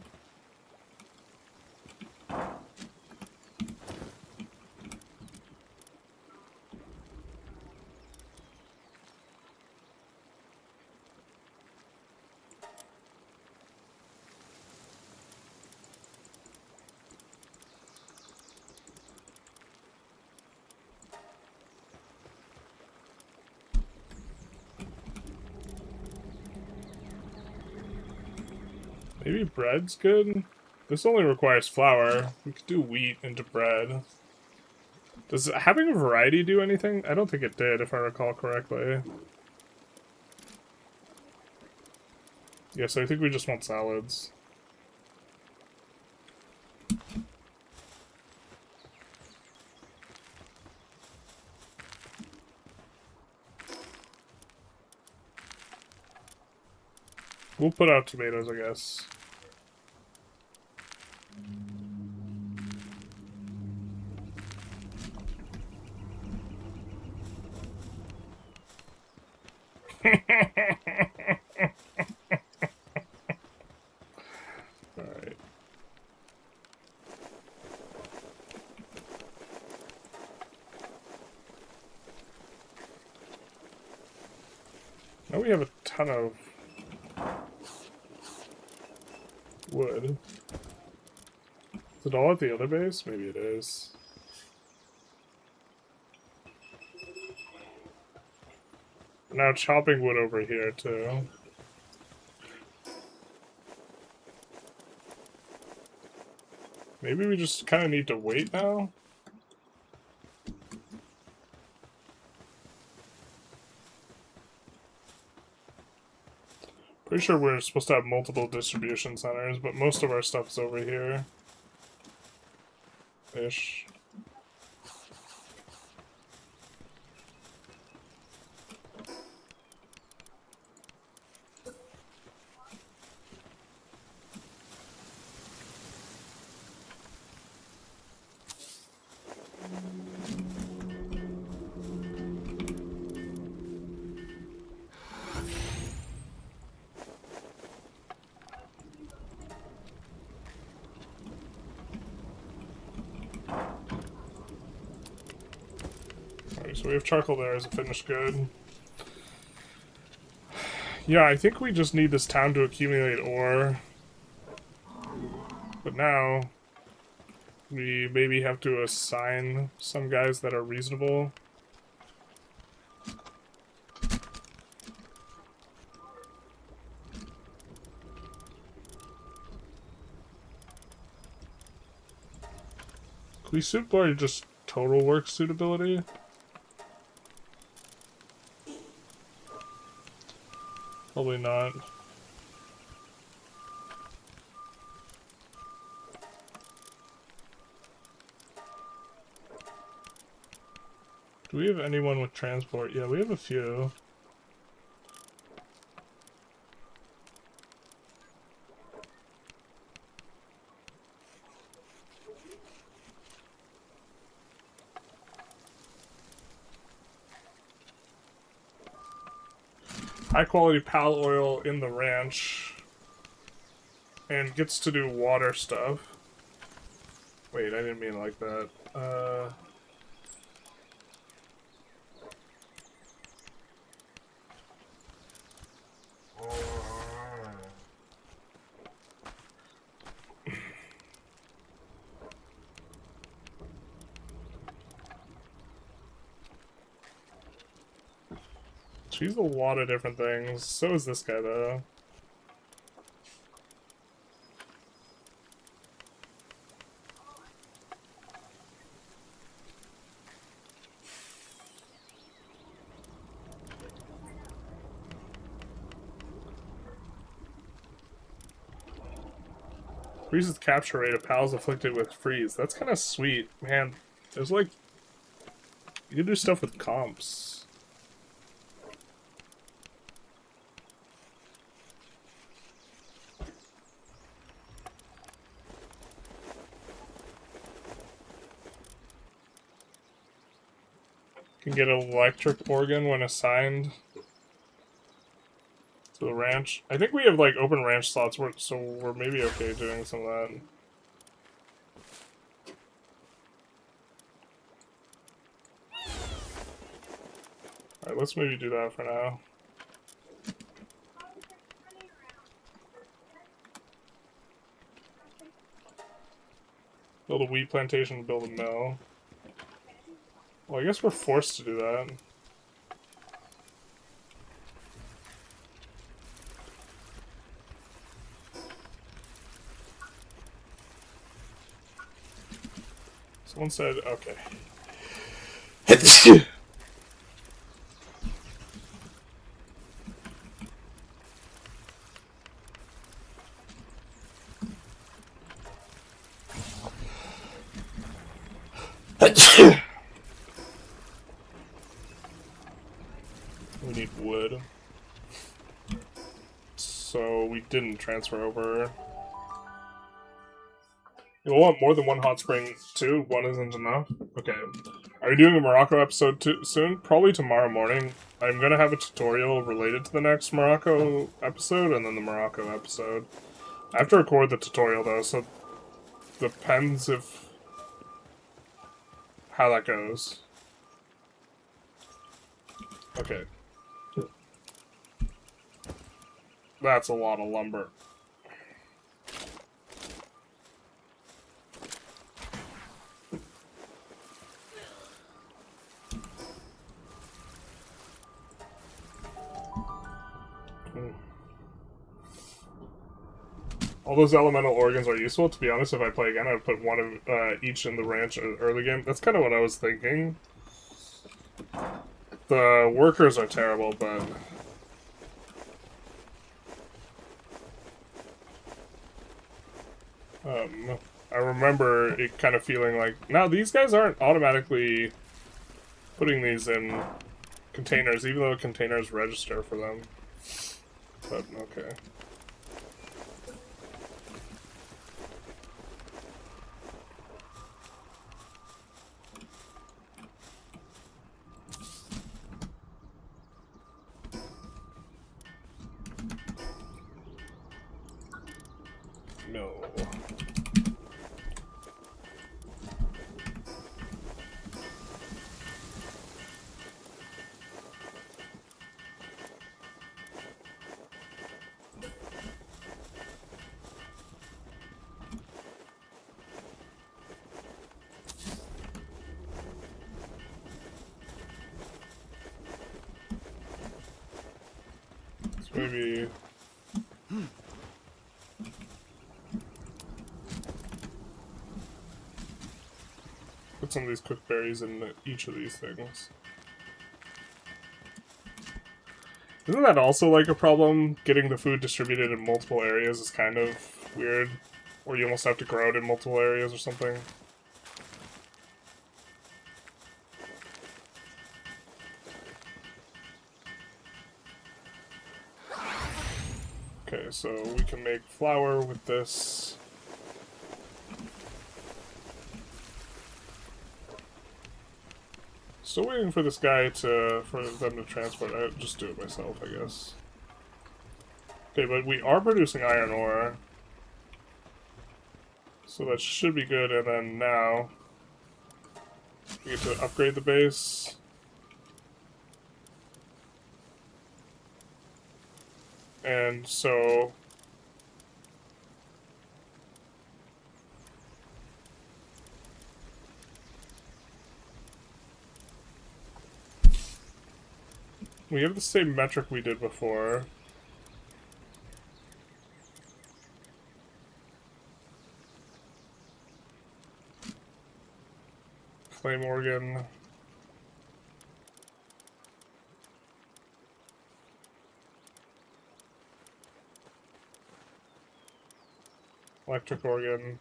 Maybe bread's good? This only requires flour. We could do wheat into bread. Does having a variety do anything? I don't think it did, if I recall correctly. Yeah, so I think we just want salads. We'll put out tomatoes, I guess. Alright. Now we have a ton of wood. Is it all at the other base? Maybe it is. Now chopping wood over here, too. Maybe we just kind of need to wait now? Pretty sure we're supposed to have multiple distribution centers, but most of our stuff's over here. Ish. So we have charcoal there as a finished good. Yeah, I think we just need this town to accumulate ore. But now, we maybe have to assign some guys that are reasonable. Can we suit or just total work suitability? Probably not. Do we have anyone with transport? Yeah, we have a few. High quality pal oil in the ranch. And gets to do water stuff. Wait, I didn't mean like that. She's a lot of different things. So is this guy, though. Freezes the capture rate of pals afflicted with freeze. That's kind of sweet. Man, there's like... You can do stuff with comps. Can get an electric organ when assigned to the ranch. I think we have like open ranch slots, so we're maybe okay doing some of that. Alright, let's maybe do that for now. Build a wheat plantation, build a mill. Well, I guess we're forced to do that. Someone said, okay. We need wood. So we didn't transfer over. You'll want more than one hot spring too? One isn't enough? Okay. Are we doing a Morocco episode soon? Probably tomorrow morning. I'm gonna have a tutorial related to the next Morocco episode and then the Morocco episode. I have to record the tutorial though, so depends if how that goes. Okay. That's a lot of lumber. All those elemental organs are useful. To be honest, if I play again, I would put one of each in the ranch early game. That's kind of what I was thinking. The workers are terrible, but... I remember it kind of feeling like... Now, these guys aren't automatically putting these in containers, even though containers register for them. But, okay. No. Maybe... put some of these cooked berries in each of these things. Isn't that also like a problem? Getting the food distributed in multiple areas is kind of weird. Or you almost have to grow it in multiple areas or something. Okay, so we can make flour with this. Still waiting for this guy for them to transport. I'll just do it myself, I guess. Okay, but we are producing iron ore. So that should be good, and then now we get to upgrade the base. And so we have the same metric we did before. Flame organ. Electric organ.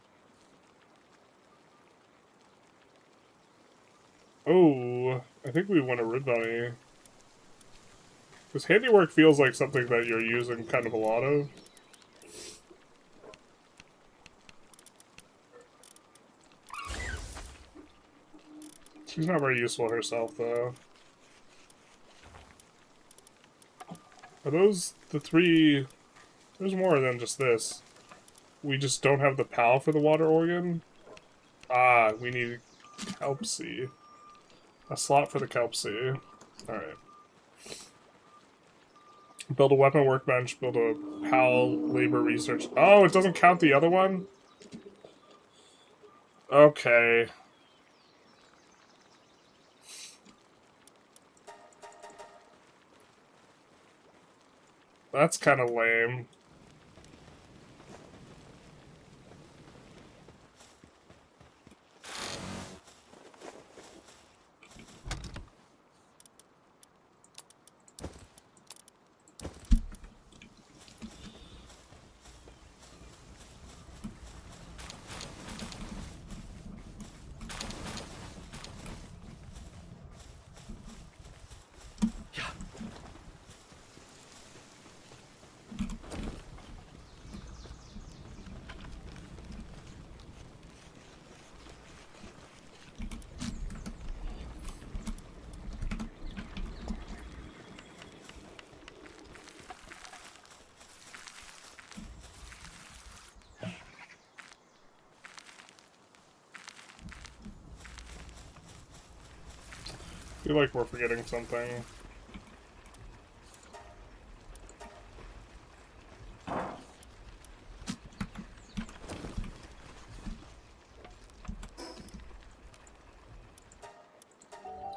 Oh, I think we want a red bunny. Because handiwork feels like something that you're using kind of a lot of. She's not very useful herself, though. Are those the three... There's more than just this. We just don't have the PAL for the water organ? Ah, we need kelp seed. A slot for the kelp seed. Alright. Build a weapon workbench, build a PAL labor research. Oh, it doesn't count the other one? Okay. That's kind of lame. I feel like we're forgetting something.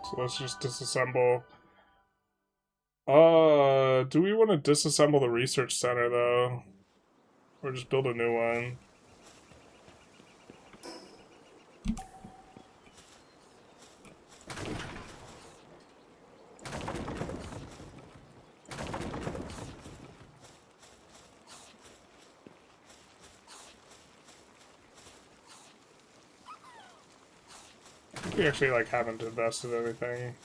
So let's just disassemble. Do we want to disassemble the research center, though? Or just build a new one? We actually, like, haven't invested anything.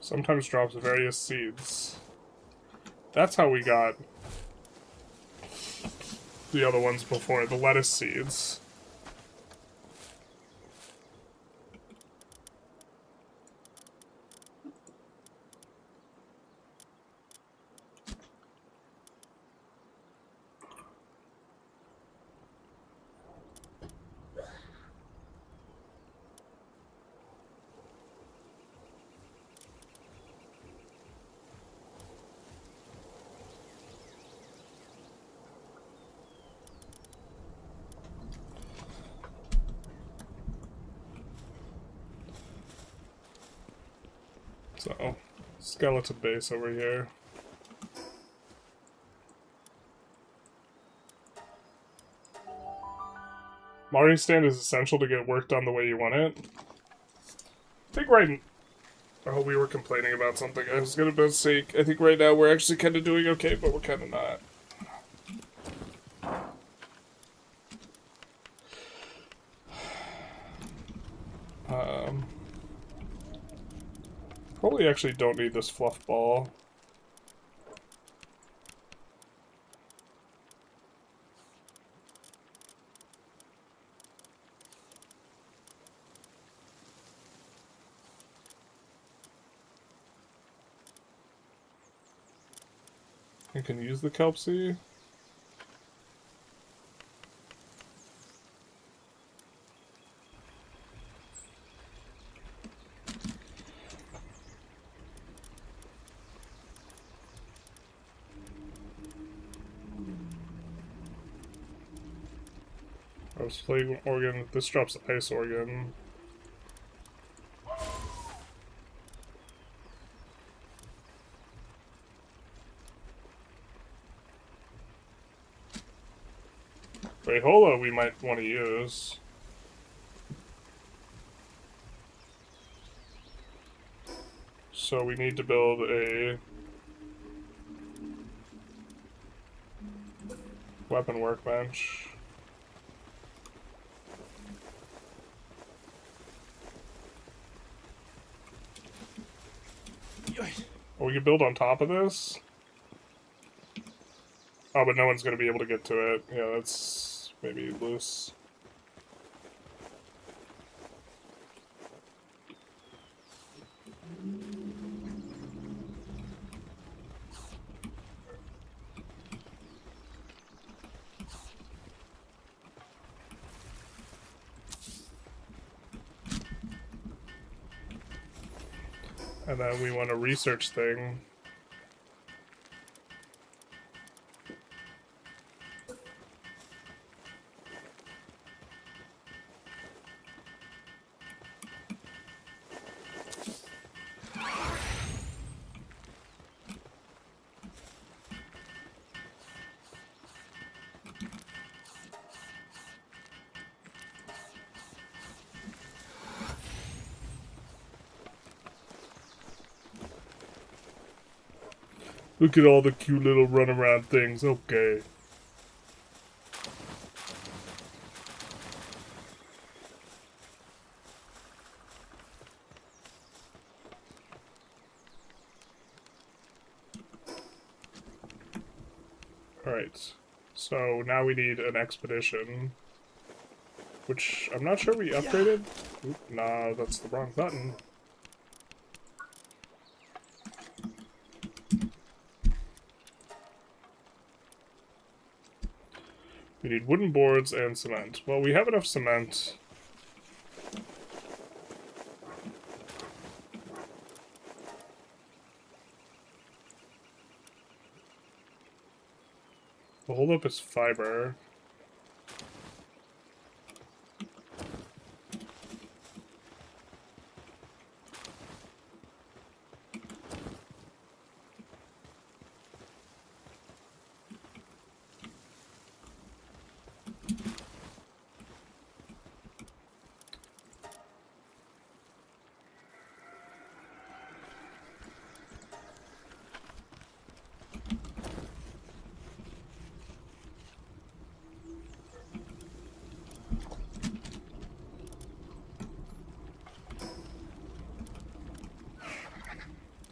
Sometimes drops various seeds. That's how we got the other ones before, the lettuce seeds. So, skeleton base over here. Mari stand is essential to get work done the way you want it. I think oh, we were complaining about something. I was gonna say, I think right now we're actually kind of doing okay, but we're kind of not. Probably actually don't need this fluff ball. You can use the Kelpsie. I was playing organ. This drops ice organ. Rayhola we might want to use. So we need to build a weapon workbench. Oh, we can build on top of this? Oh, but no one's going to be able to get to it. Yeah, that's maybe loose. And then we want a research thing. Look at all the cute little runaround things. Okay. Alright. So now we need an expedition. Which I'm not sure we upgraded. Oop, nah, that's the wrong button. We need wooden boards and cement. Well, we have enough cement. The holdup is fiber.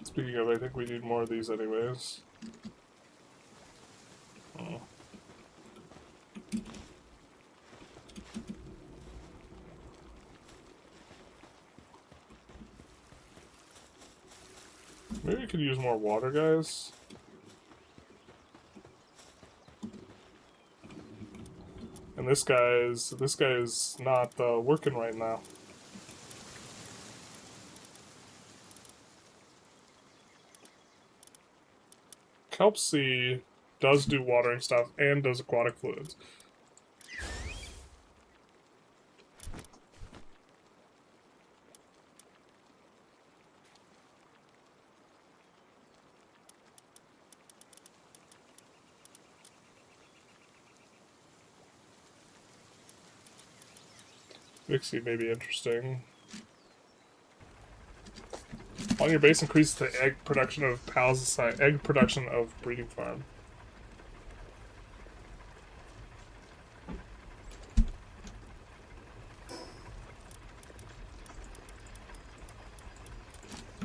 Speaking of, I think we need more of these anyways. Oh. could use more water, guys. And this guy's not working right now. Kelp Sea does do watering stuff and does aquatic fluids. Vixie may be interesting. On your base, increase the egg production of PALS egg production of breeding farm.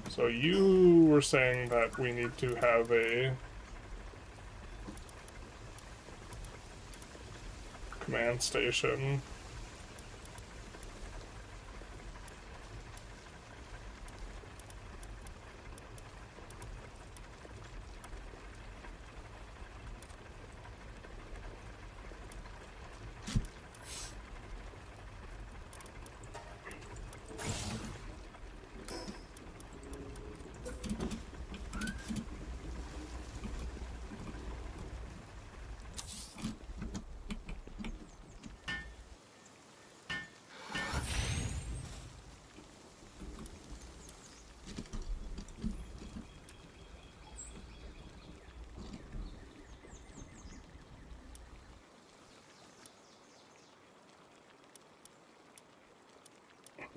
So you were saying that we need to have a command station.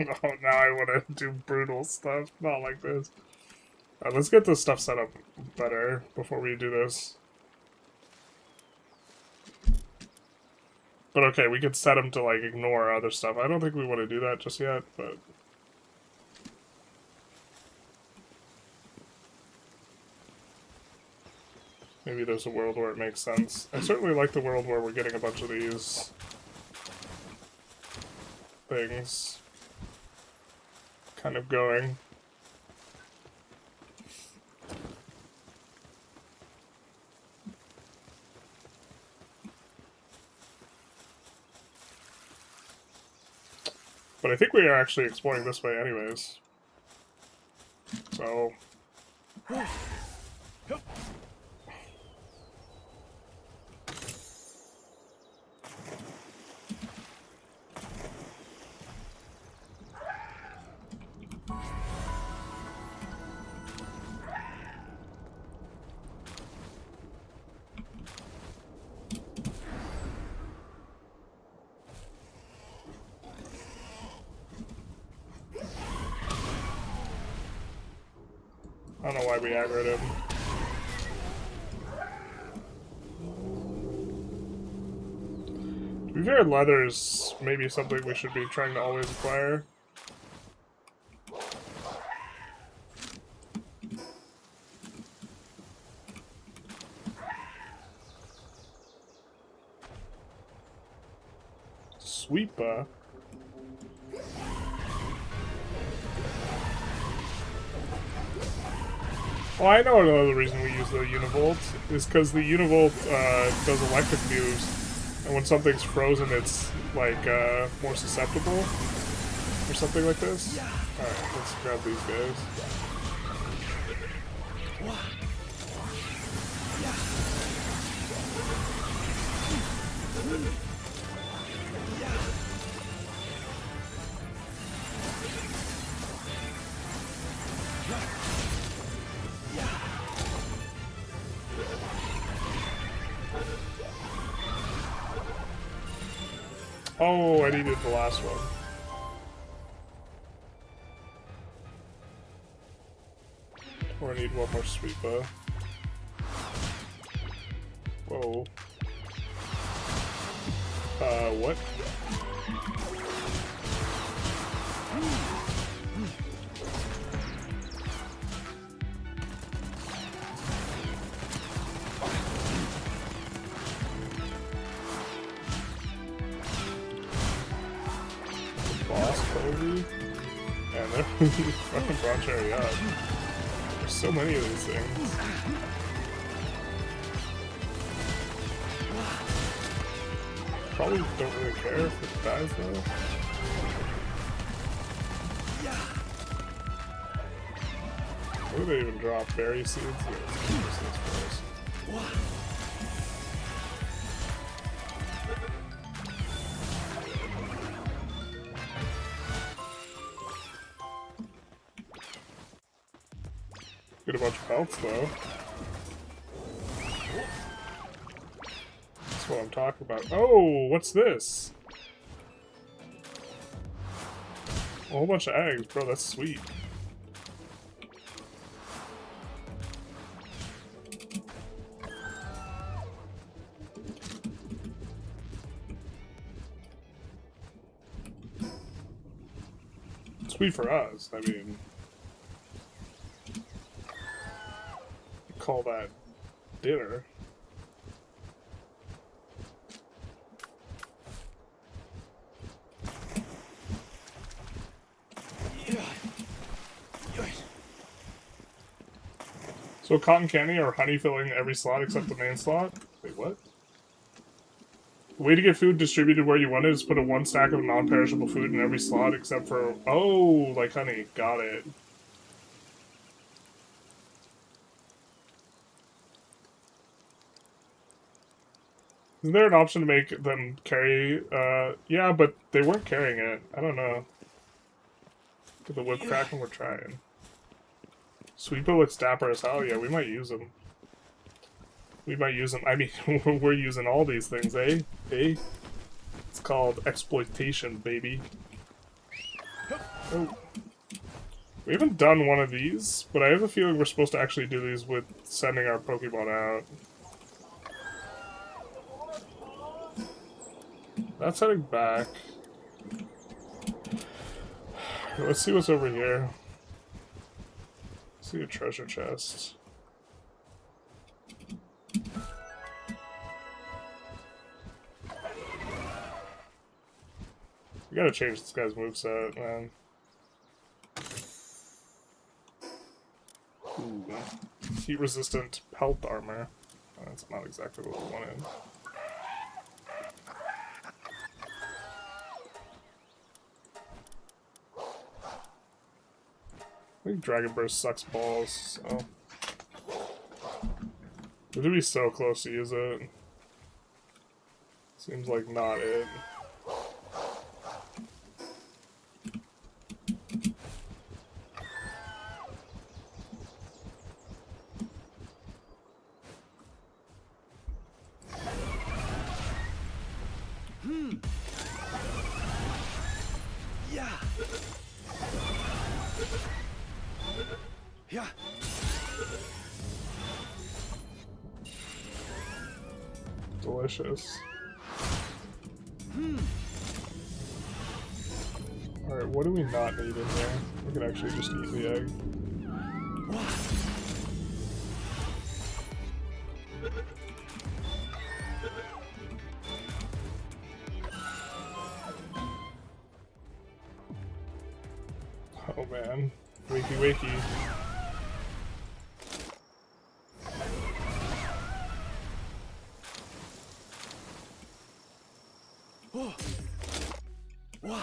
No, now I want to do brutal stuff. Not like this. Let's get this stuff set up better before we do this. But okay, we could set them to, like, ignore other stuff. I don't think we want to do that just yet, but... maybe there's a world where it makes sense. I certainly like the world where we're getting a bunch of these... things kind of going. But I think we are actually exploring this way anyways. So... I don't know why we aggroed him. To be fair, leather's maybe something we should be trying to always acquire. Sweeper. Well, I know another reason we use the Univolt is because the Univolt does electric moves, and when something's frozen, it's like more susceptible or something like this. All right, let's grab these guys. Oh, I needed the last one. Or I need one more sweeper. Whoa. What? Boss Kobe? Yeah, they're fucking Broncherry up. They're so many of these things. Probably don't really care if it dies though. What do they even drop? Berry seeds? Yeah, let's keep this first. Get a bunch of pelts though. That's what I'm talking about. Oh, what's this? A whole bunch of eggs, bro. That's sweet. Sweet for us. I mean, call that dinner. So cotton candy or honey filling every slot except the main slot? Wait, what? The way to get food distributed where you want it is put a one stack of non-perishable food in every slot except for... Oh, like honey. Got it. Isn't there an option to make them carry... yeah, but they weren't carrying it. I don't know. Get the whip crack and we're trying. Sweeper looks dapper as hell. Yeah, we might use him. We might use them. I mean, we're using all these things, eh? Eh? It's called exploitation, baby. Oh. We haven't done one of these, but I have a feeling we're supposed to actually do these with sending our Pokemon out. That's heading back. Let's see what's over here. Let's see a treasure chest. We gotta change this guy's moveset, man. Ooh. Heat resistant pelt armor. Oh, that's not exactly what we wanted. I think Dragon Burst sucks balls, so. We're gonna be so close to use it. Seems like not it. Yeah. Yeah. Delicious. Alright, what do we not need in here? We can actually just eat the egg. Oh man. Wakey wakey. Oh. Wow.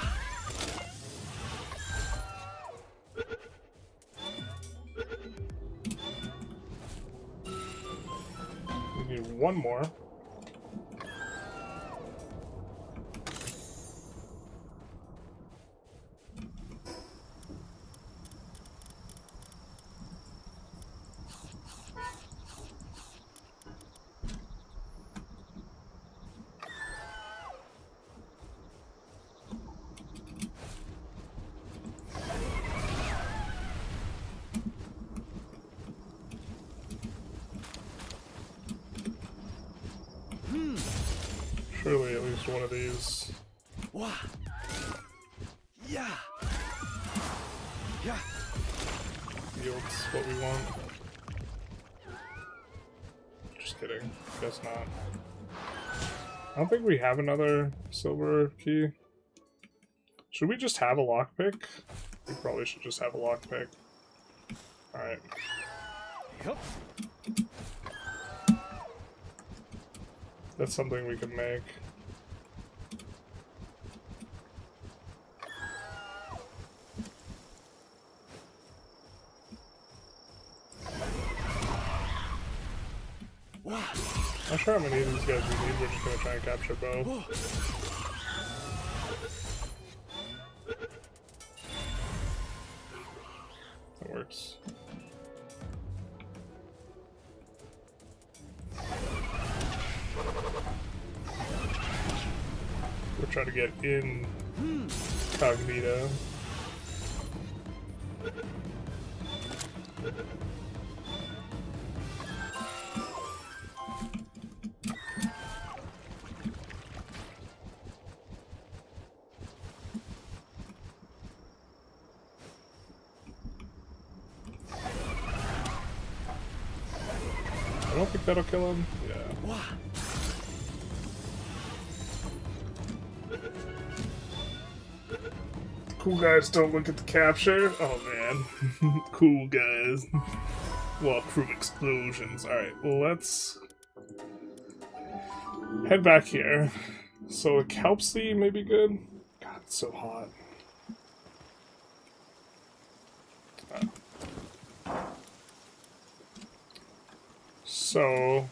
We need one more. Surely at least one of these. Wow. Yeah. Yeah. Yields what we want. Just kidding. Guess not. I don't think we have another silver key. Should we just have a lockpick? We probably should just have a lockpick. Alright. Yup. That's something we can make. Not sure how many of these guys we need. We're just gonna try and capture both. That works. We're trying to get in Cognito. I don't think that'll kill him. Yeah. Cool guys don't look at the capture. Oh man. Cool guys. Walk through explosions. Alright, well, let's head back here. So a Kelpsy may be good. God, it's so hot. So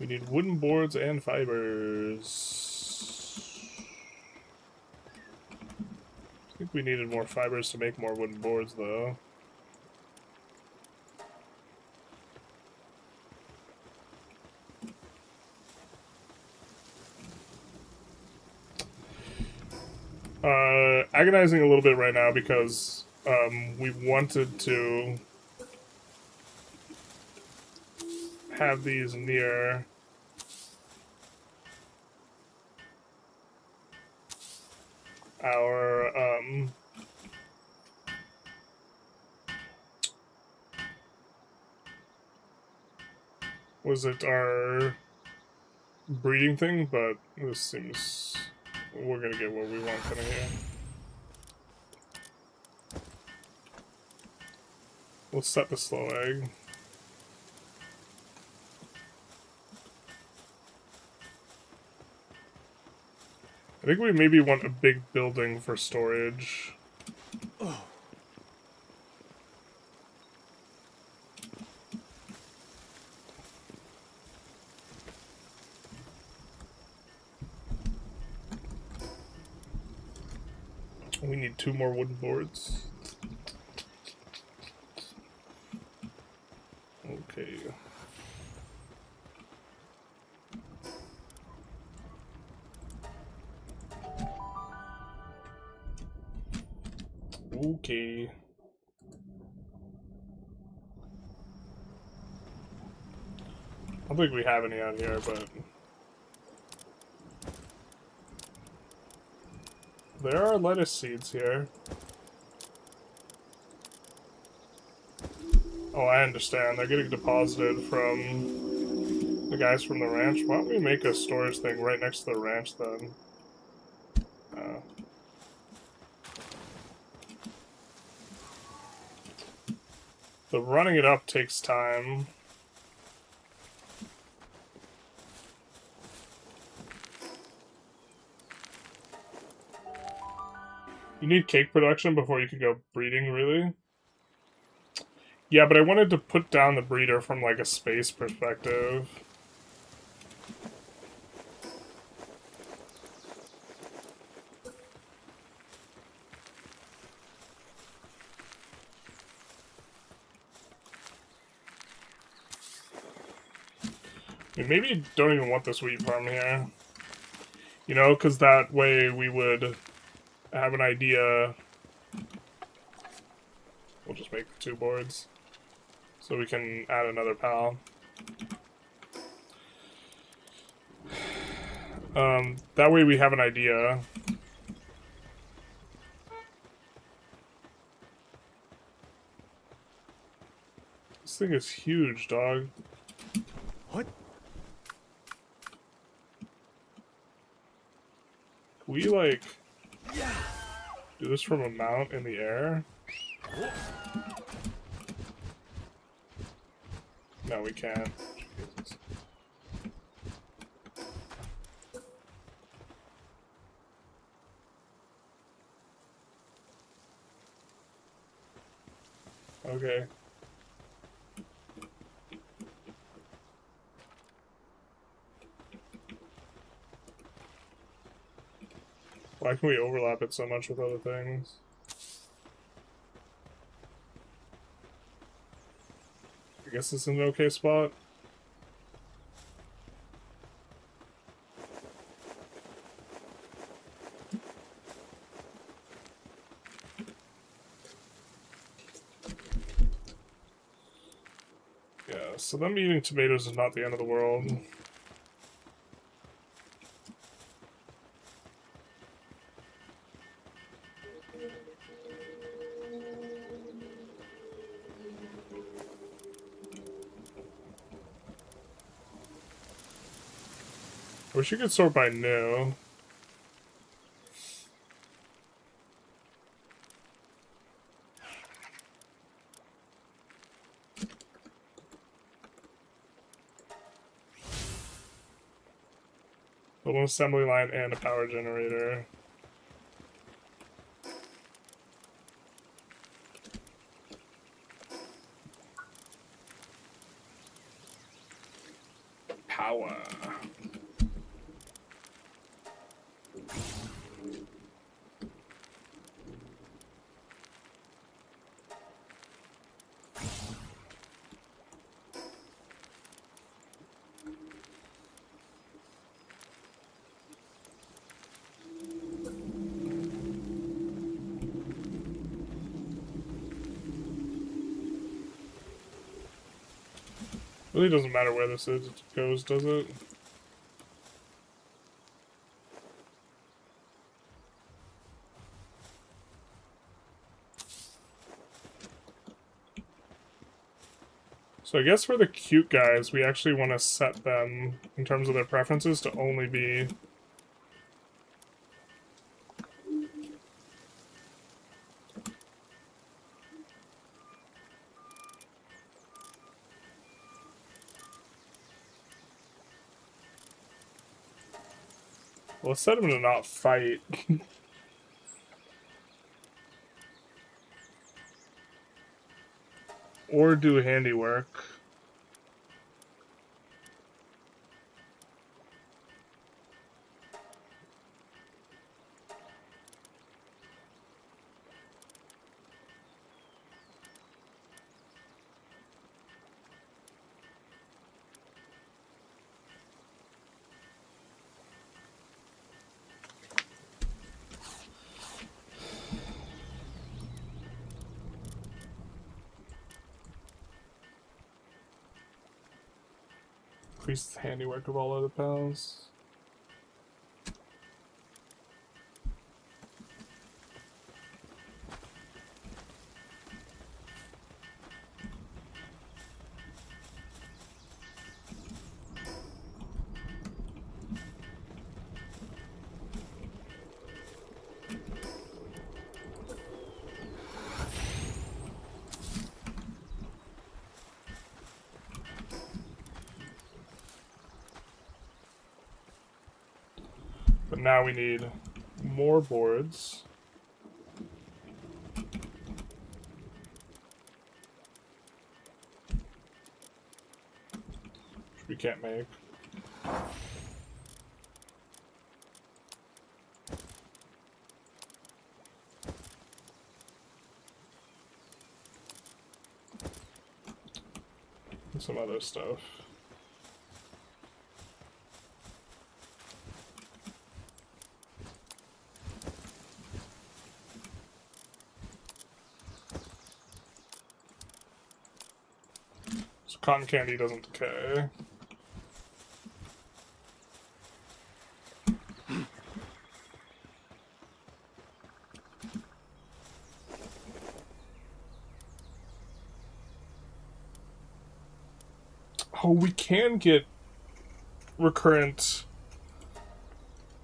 we need wooden boards and fibers. I think we needed more fibers to make more wooden boards, though. Agonizing a little bit right now because we wanted to have these near our was it our breeding thing, but this seems we're gonna get what we want kind of here. We'll set the slow egg. I think we maybe want a big building for storage. Oh. We need 2 more wooden boards. Okay. Okay. I don't think we have any out here, but there are lettuce seeds here. Oh, I understand. They're getting deposited from the guys from the ranch. Why don't we make a storage thing right next to the ranch, then? The running it up takes time. You need cake production before you can go breeding, really? Yeah, but I wanted to put down the breeder from, like, a space perspective. I mean, maybe you don't even want this wheat farm here. You know, because that way we would have an idea. We'll just make 2 boards. So we can add another PAL. That way we have an idea. This thing is huge, dog. What? we, like, Yeah. do this from a mount in the air? No, we can't. Jesus. Okay. Why can we overlap it so much with other things? I guess this is an okay spot. Yeah, so them eating tomatoes is not the end of the world. I wish you could sort by new. Build an assembly line and a power generator. Power. Really doesn't matter where this is, it goes, does it? So I guess for the cute guys, we actually want to set them, in terms of their preferences, to only be... Well, let's set them to not fight. Or do handiwork. Increase the handiwork of all other pals. But now we need more boards. Which we can't make. And some other stuff. So cotton candy doesn't decay. Oh, we can get recurrent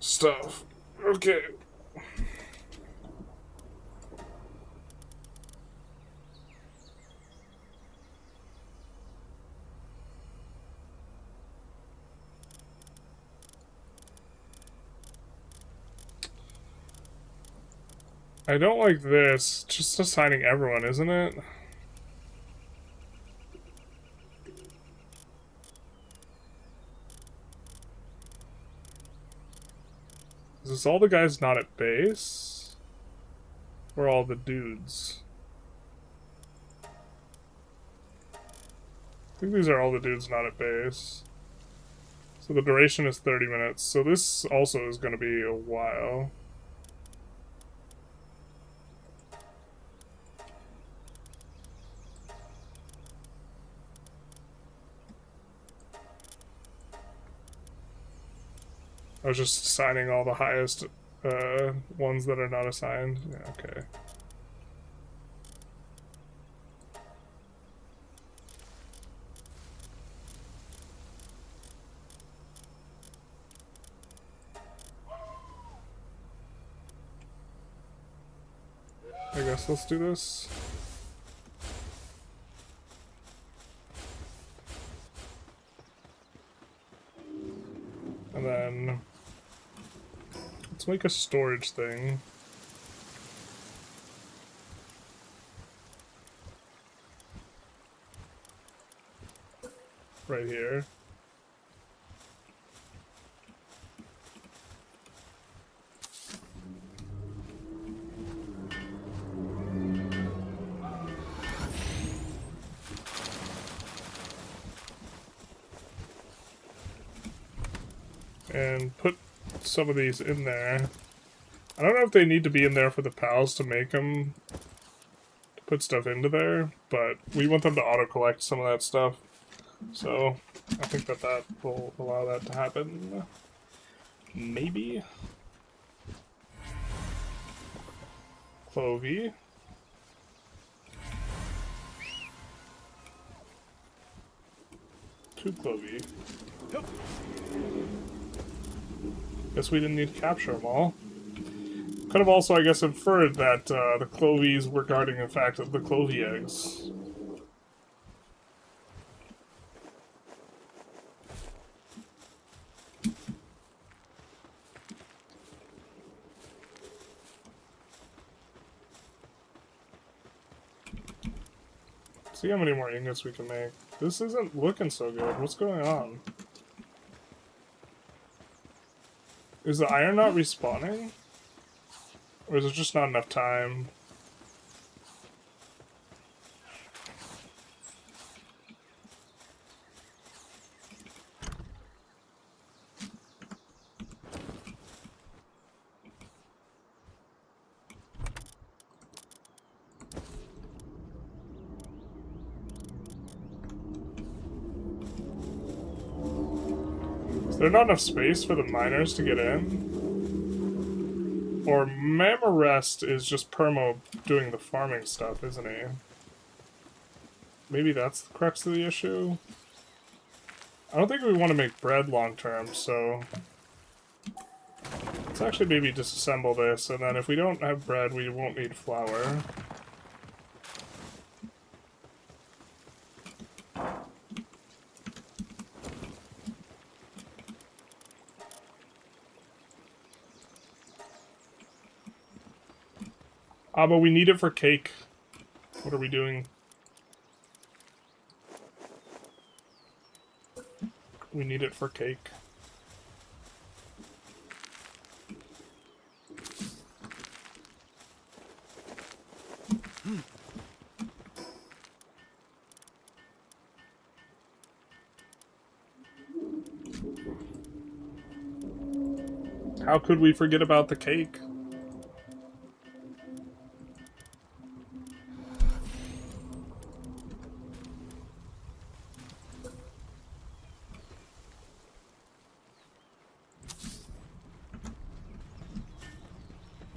stuff. Okay. I don't like this. Just assigning everyone, isn't it? Is this all the guys not at base? Or all the dudes? I think these are all the dudes not at base. So the duration is 30 minutes. So this also is going to be a while. I was just assigning all the highest ones that are not assigned. Yeah, okay. I guess let's do this. And then let's make a storage thing. Right here. And put some of these in there. I don't know if they need to be in there for the PALS to make them to put stuff into there, but we want them to auto-collect some of that stuff. So I think that that will allow that to happen. Maybe. Clovey. Two Clovey. Guess we didn't need to capture them all. Could have also, I guess, inferred that the Clovies were guarding the fact of the Clovey eggs. See how many more ingots we can make. This isn't looking so good. What's going on? Is the iron not respawning? Or is it just not enough time? Is there not enough space for the miners to get in? Or Mamarest is just permo doing the farming stuff, isn't he? Maybe that's the crux of the issue? I don't think we want to make bread long term, so let's actually maybe disassemble this, and then if we don't have bread, we won't need flour. Ah, but we need it for cake. What are we doing? We need it for cake. How could we forget about the cake?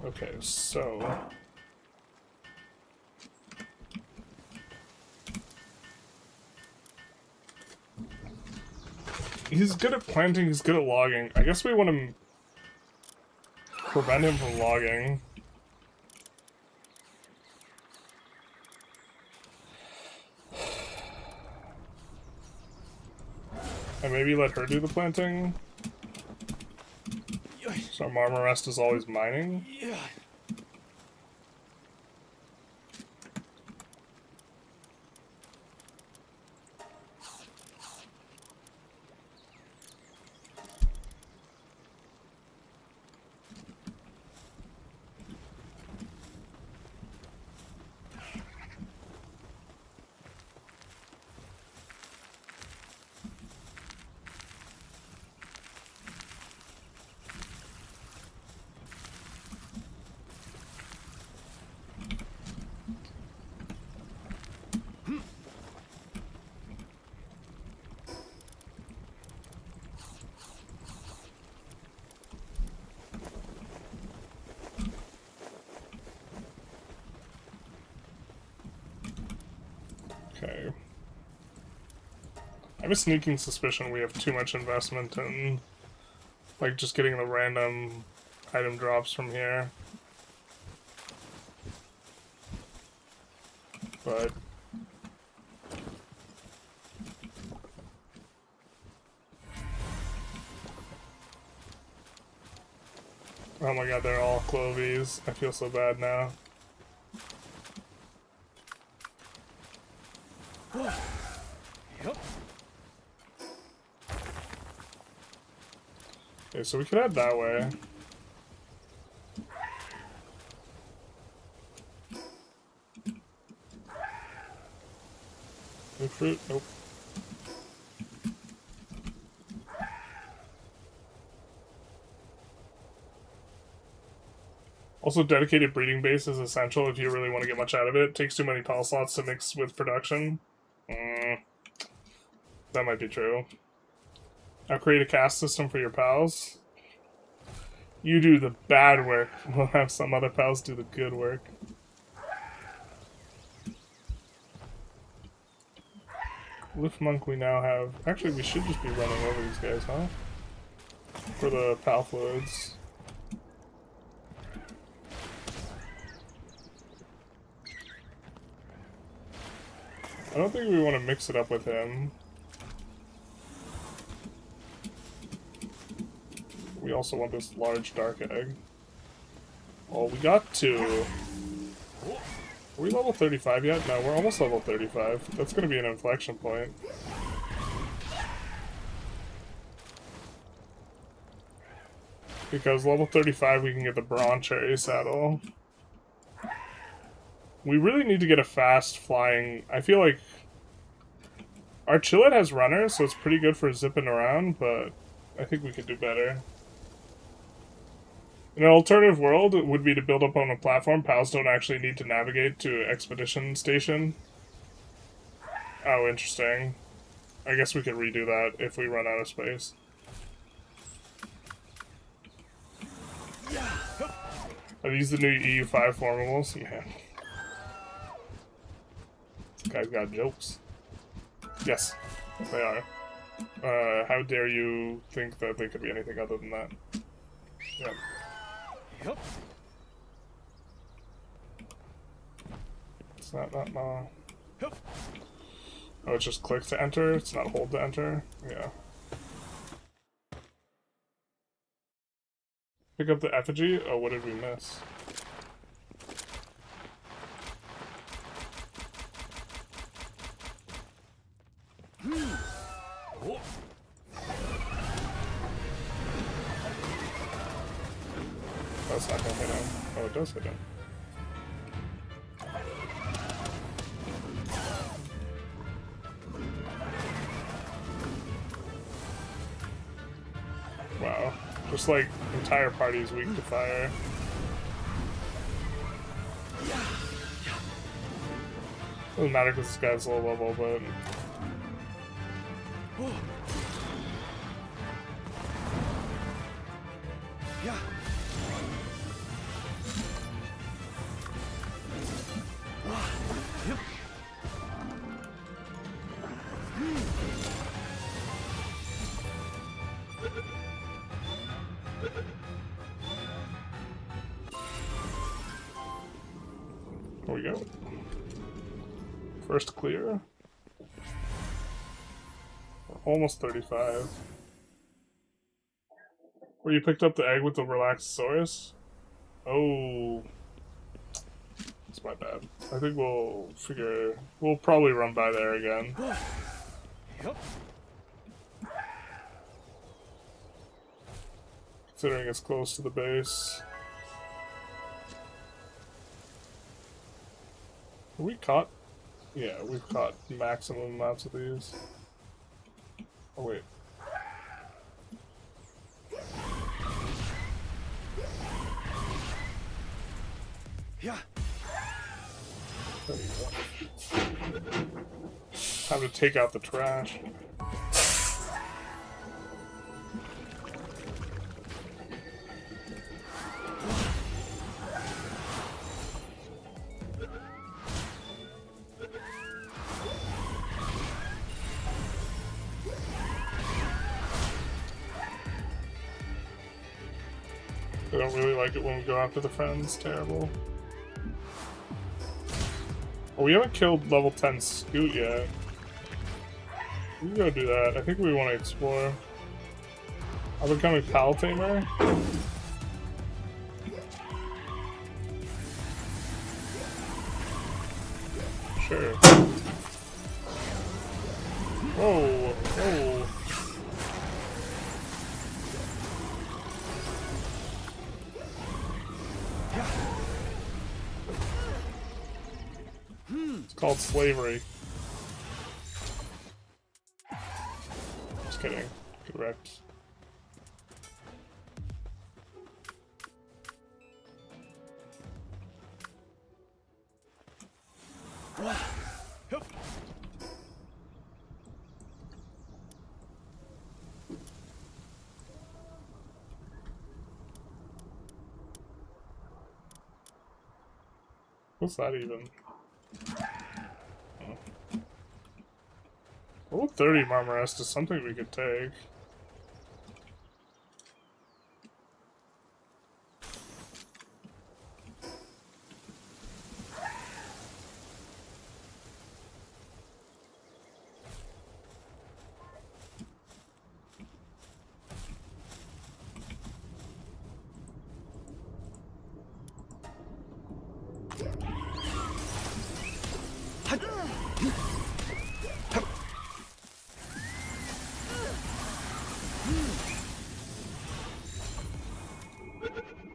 Okay, so he's good at planting, he's good at logging. I guess we want him. prevent him from logging. And maybe let her do the planting. So Marmor Rest is always mining. Yeah. Okay. I have a sneaking suspicion we have too much investment in, like, just getting the random item drops from here. But oh my god, they're all Clovies. I feel so bad now. Yep. Okay, so we could head that way. New fruit? Nope. Also, dedicated breeding base is essential if you really want to get much out of it. It takes too many PAL slots to mix with production. That might be true. Now create a caste system for your pals. You do the bad work. We'll have some other pals do the good work. Lift Monk we now have... Actually, we should just be running over these guys, huh? For the pal fluids. I don't think we want to mix it up with him. We also want this large dark egg. Oh, we got two. Are we level 35 yet? No, we're almost level 35. That's going to be an inflection point. Because level 35 we can get the Brawn Cherry saddle. We really need to get a fast flying... I feel like... Our Chillet has runners, so it's pretty good for zipping around, but I think we could do better. In an alternative world, it would be to build up on a platform. Pals don't actually need to navigate to an expedition station. Oh, interesting. I guess we could redo that if we run out of space. Are these the new EU5 formables? Man. This guy's got jokes. Yes, they are. How dare you think that they could be anything other than that? Yep. Yep. It's not. Yep. Oh, it's just click to enter? It's not hold to enter? Yeah. Pick up the effigy? Oh, what did we miss? That's not gonna hit him. Oh, it does hit him. Wow. Just like entire party is weak to fire. Doesn't matter because this guy's low level, but... Yeah. Yep. First clear. We're almost 35. Where you picked up the egg with the Relaxosaurus? Oh. That's my bad. I think we'll probably run by there again. Yep. Considering it's close to the base. Have we caught? Yeah, we've caught maximum amounts of these. Oh wait. Yeah. There you go. Time to take out the trash. I don't really like it when we go after the friends. Terrible. Oh, we haven't killed level 10 Scoot yet. We can go do that. I think we want to explore. I'm becoming Pal Tamer. Sure. Whoa, whoa. It's called slavery. Just kidding. Correct. Yep. What's that even? Level 30 Marmarest is something we could take.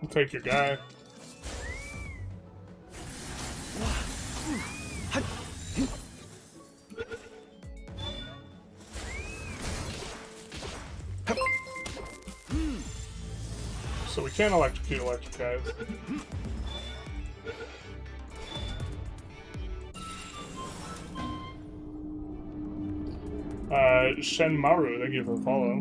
We'll take your guy. So we can't electrocute electric guys. Shen Maru, thank you for the follow.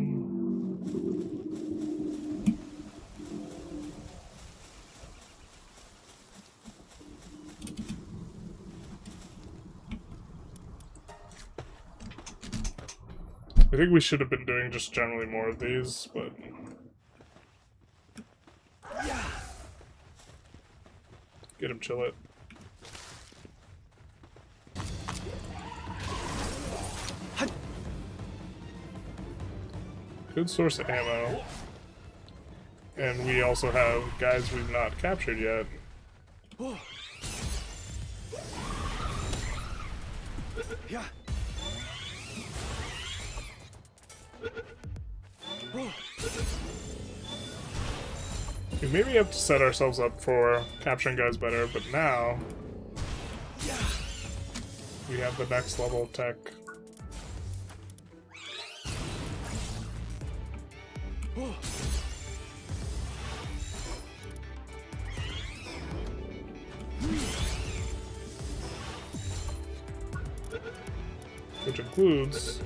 I think we should have been doing just generally more of these, but... Get him, chill it. Good source of ammo. And we also have guys we've not captured yet. Yeah. We maybe have to set ourselves up for capturing guys better, but now we have the next level of tech. Which includes...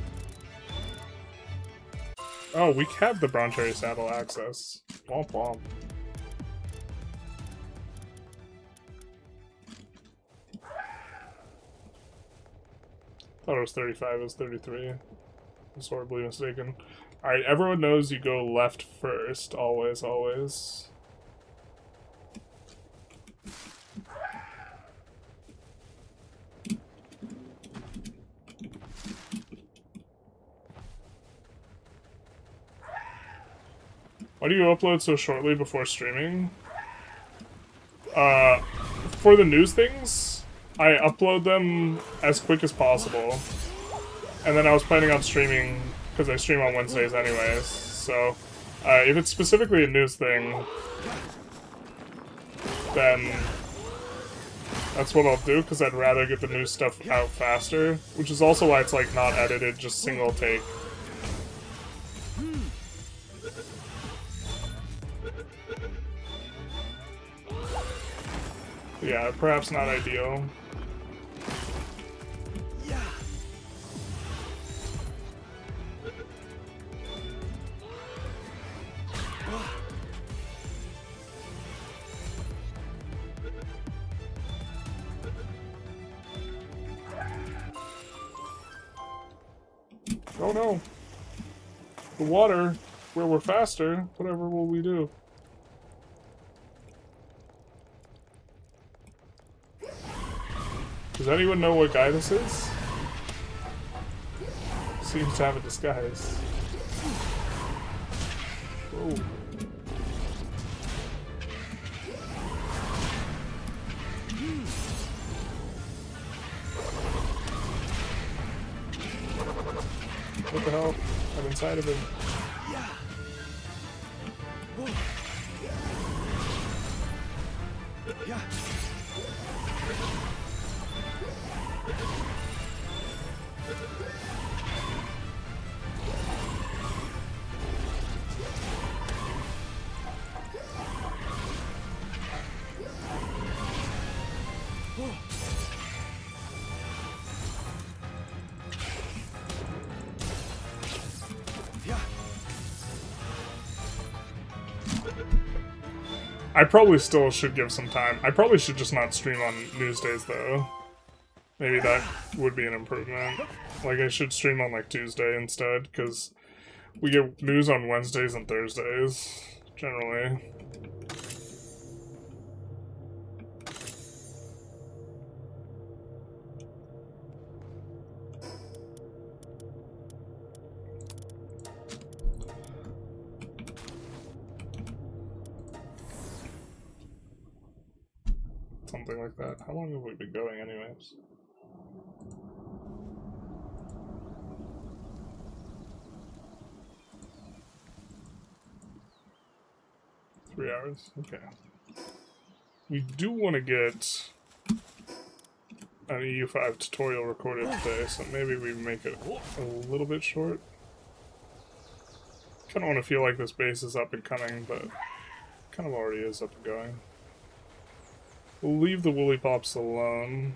Oh, we have the Bronze Cherry Saddle access. Womp womp. Thought it was 35, it was 33. I was horribly mistaken. Alright, everyone knows you go left first. Always, always. Why do you upload so shortly before streaming? For the news things, I upload them as quick as possible. And then I was planning on streaming, because I stream on Wednesdays anyways, so if it's specifically a news thing, then that's what I'll do, because I'd rather get the news stuff out faster, which is also why it's like not edited, just single take. Yeah, perhaps not ideal. Oh no! The water, where we're faster, whatever will we do? Does anyone know what guy this is? Seems to have a disguise. Oh. What the hell? I'm inside of him. I probably still should give some time. I probably should just not stream on news days, though. Maybe that would be an improvement. Like, I should stream on, like, Tuesday instead, because we get news on Wednesdays and Thursdays, generally. Something like that. How long have we been going anyways? Three hours? Okay. We do want to get an EU5 tutorial recorded today, so maybe we make it a little bit short. Kind of want to feel like this base is up and coming, but kind of already is up and going. We'll leave the woolly pops alone.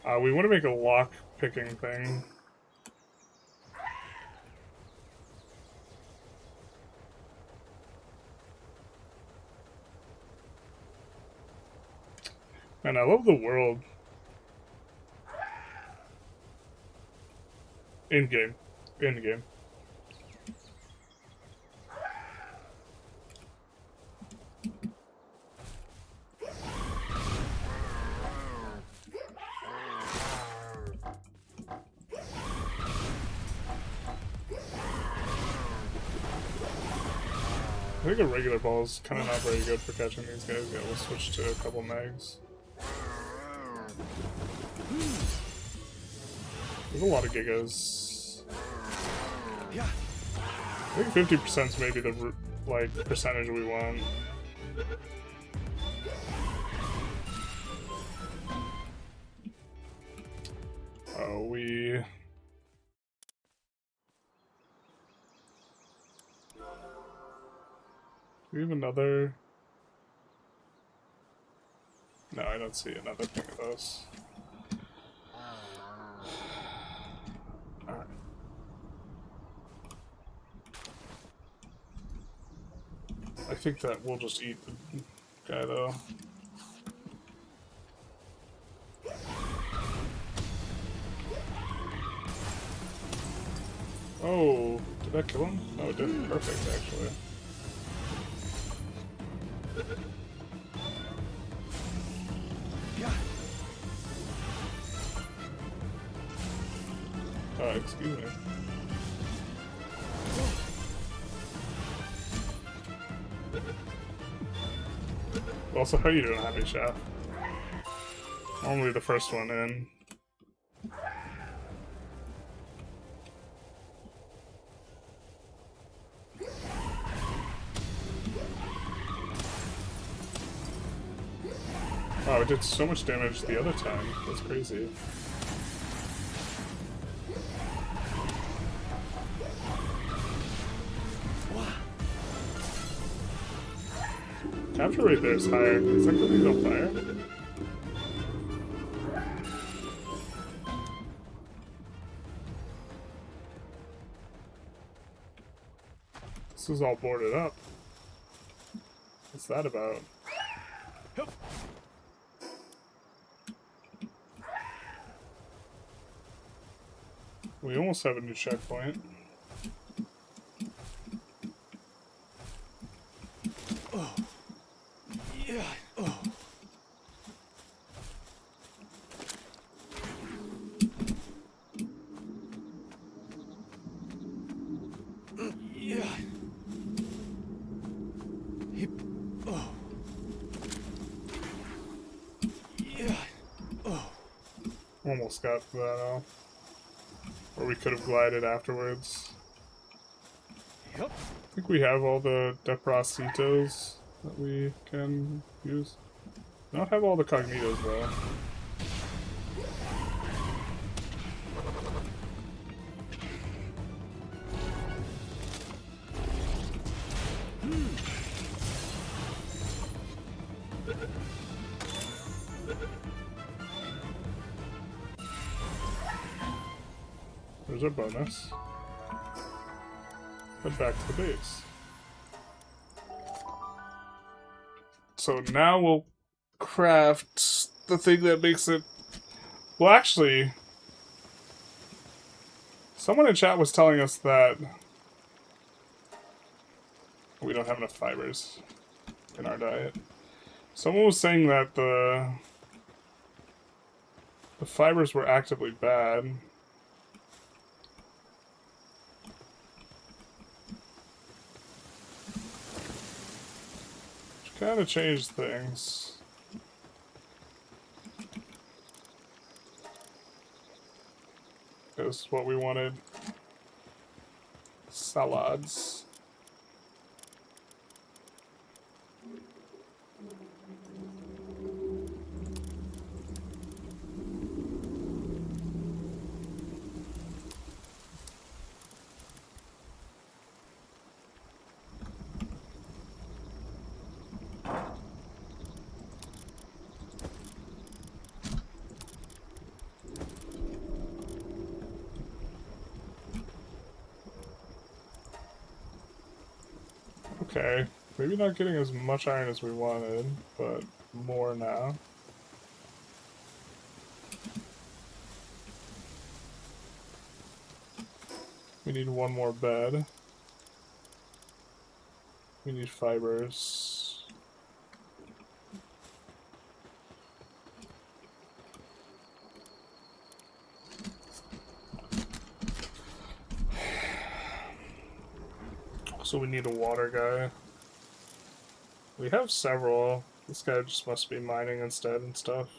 We want to make a lock picking thing. Man, I love the world. In-game. In-game. I think a regular ball is kind of not very good for catching these guys. Yeah, we'll switch to a couple megs. There's a lot of gigas. I think 50% is maybe the like percentage we want. Oh, we have another? No, I don't see another thing of those. Alright. I think that we'll just eat the guy though. Oh, did that kill him? No, it didn't. Perfect, actually. Excuse me. Also, how you doing, Happy Chef? Only the first one in. Wow, it did so much damage the other time. That's crazy. Capture rate there is higher. Is that because he's on fire? This is all boarded up. What's that about? We almost have a new checkpoint. Oh. Yeah. Oh. Yeah. Hip. Oh. Yeah. Oh. Almost got that off. Or we could have glided afterwards. Yep. I think we have all the Deprositos that we can use. I don't have all the Cognitos though. There's our bonus. Head back to the base. So now we'll craft the thing that makes it... Well, actually... Someone in chat was telling us that... We don't have enough fibers in our diet. Someone was saying that the fibers were actively bad. Which kind of changed things. Because what we wanted... Salads. Okay, maybe not getting as much iron as we wanted, but more now. We need one more bed. We need fibers. So we need a water guy. We have several. This guy just must be mining instead and stuff.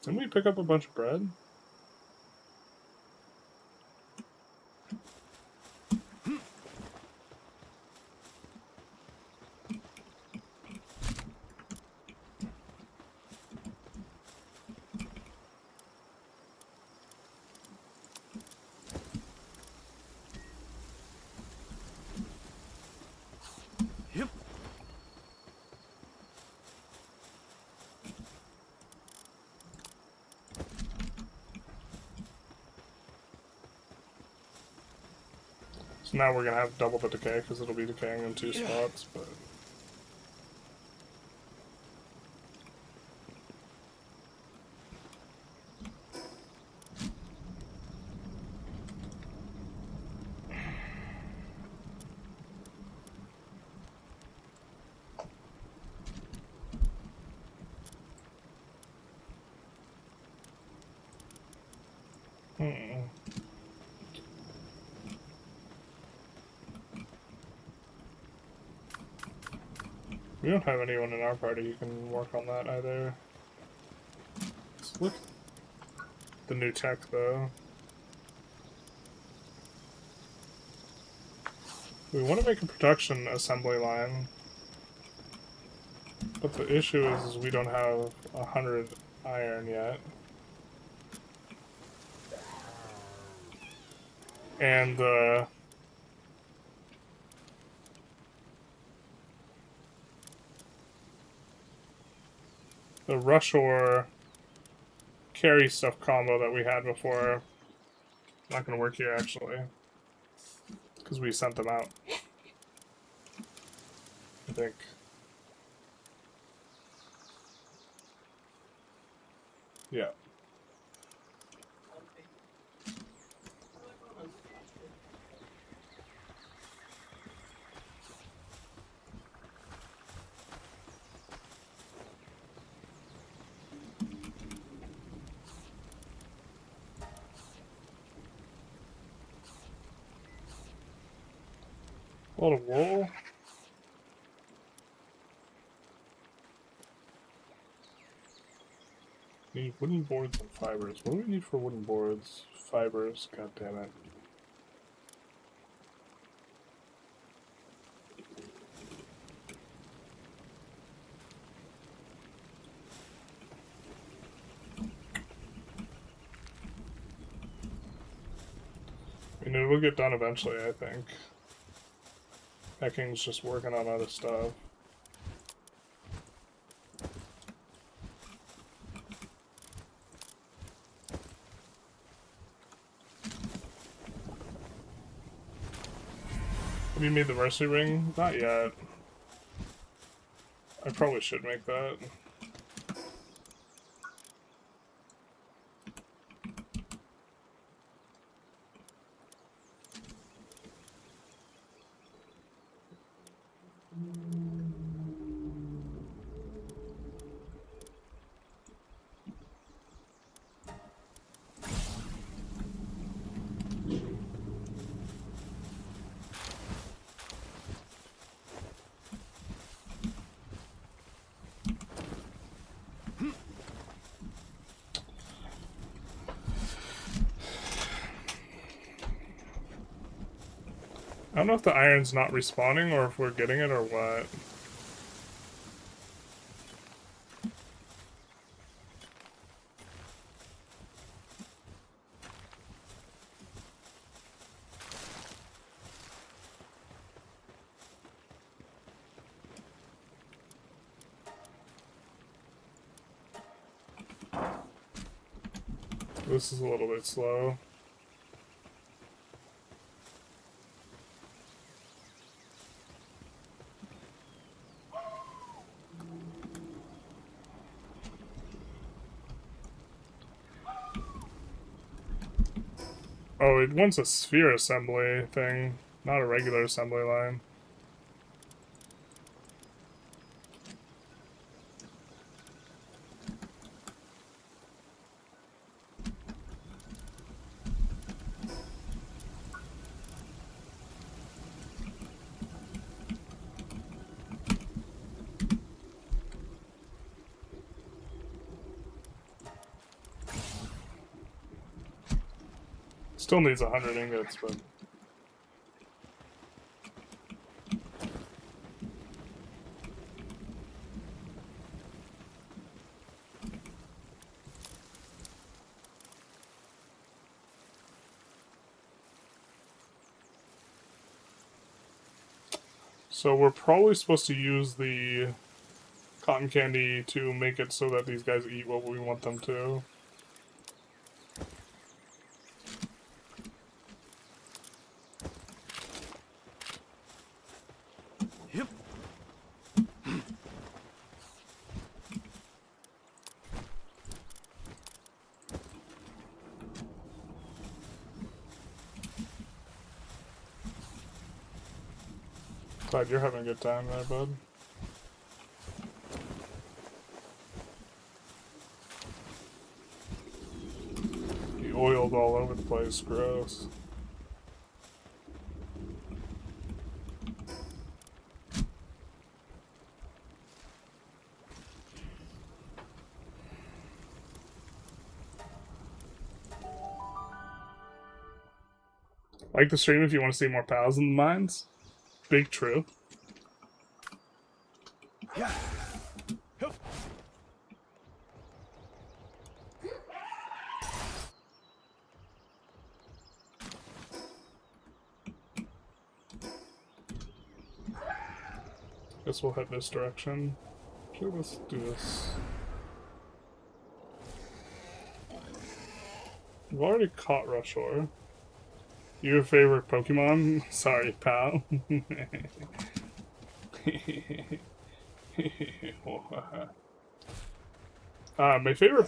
Didn't we pick up a bunch of bread? Yep. So now we're gonna have double the decay because it'll be decaying in two spots, but... Hmm. We don't have anyone in our party who can work on that either. Let's look at the new tech, though. We want to make a production assembly line. But the issue is we don't have 100 iron yet. And the rush ore carry stuff combo that we had before, not going to work here actually, because we sent them out, I think. Yeah. A lot of wool. Need wooden boards and fibers. What do we need for wooden boards? Fibers. God damn it. I mean, it will get done eventually, I think. Hacking's just working on other stuff. Have you made the mercy ring? Not yet. I probably should make that. I don't know if the iron's not respawning or if we're getting it or what. This is a little bit slow. Oh, it wants a sphere assembly thing, not a regular assembly line. Still needs 100 ingots, but... So we're probably supposed to use the cotton candy to make it so that these guys eat what we want them to. Yep. Glad you're having a good time there, bud. The oiled all over the place. Gross. Like the stream if you want to see more pals in the mines. Big true. Yeah. Hup. Guess we'll head this direction. Actually, let's do this. We've already caught Rushor. Your favorite Pokemon? Sorry, pal. My favorite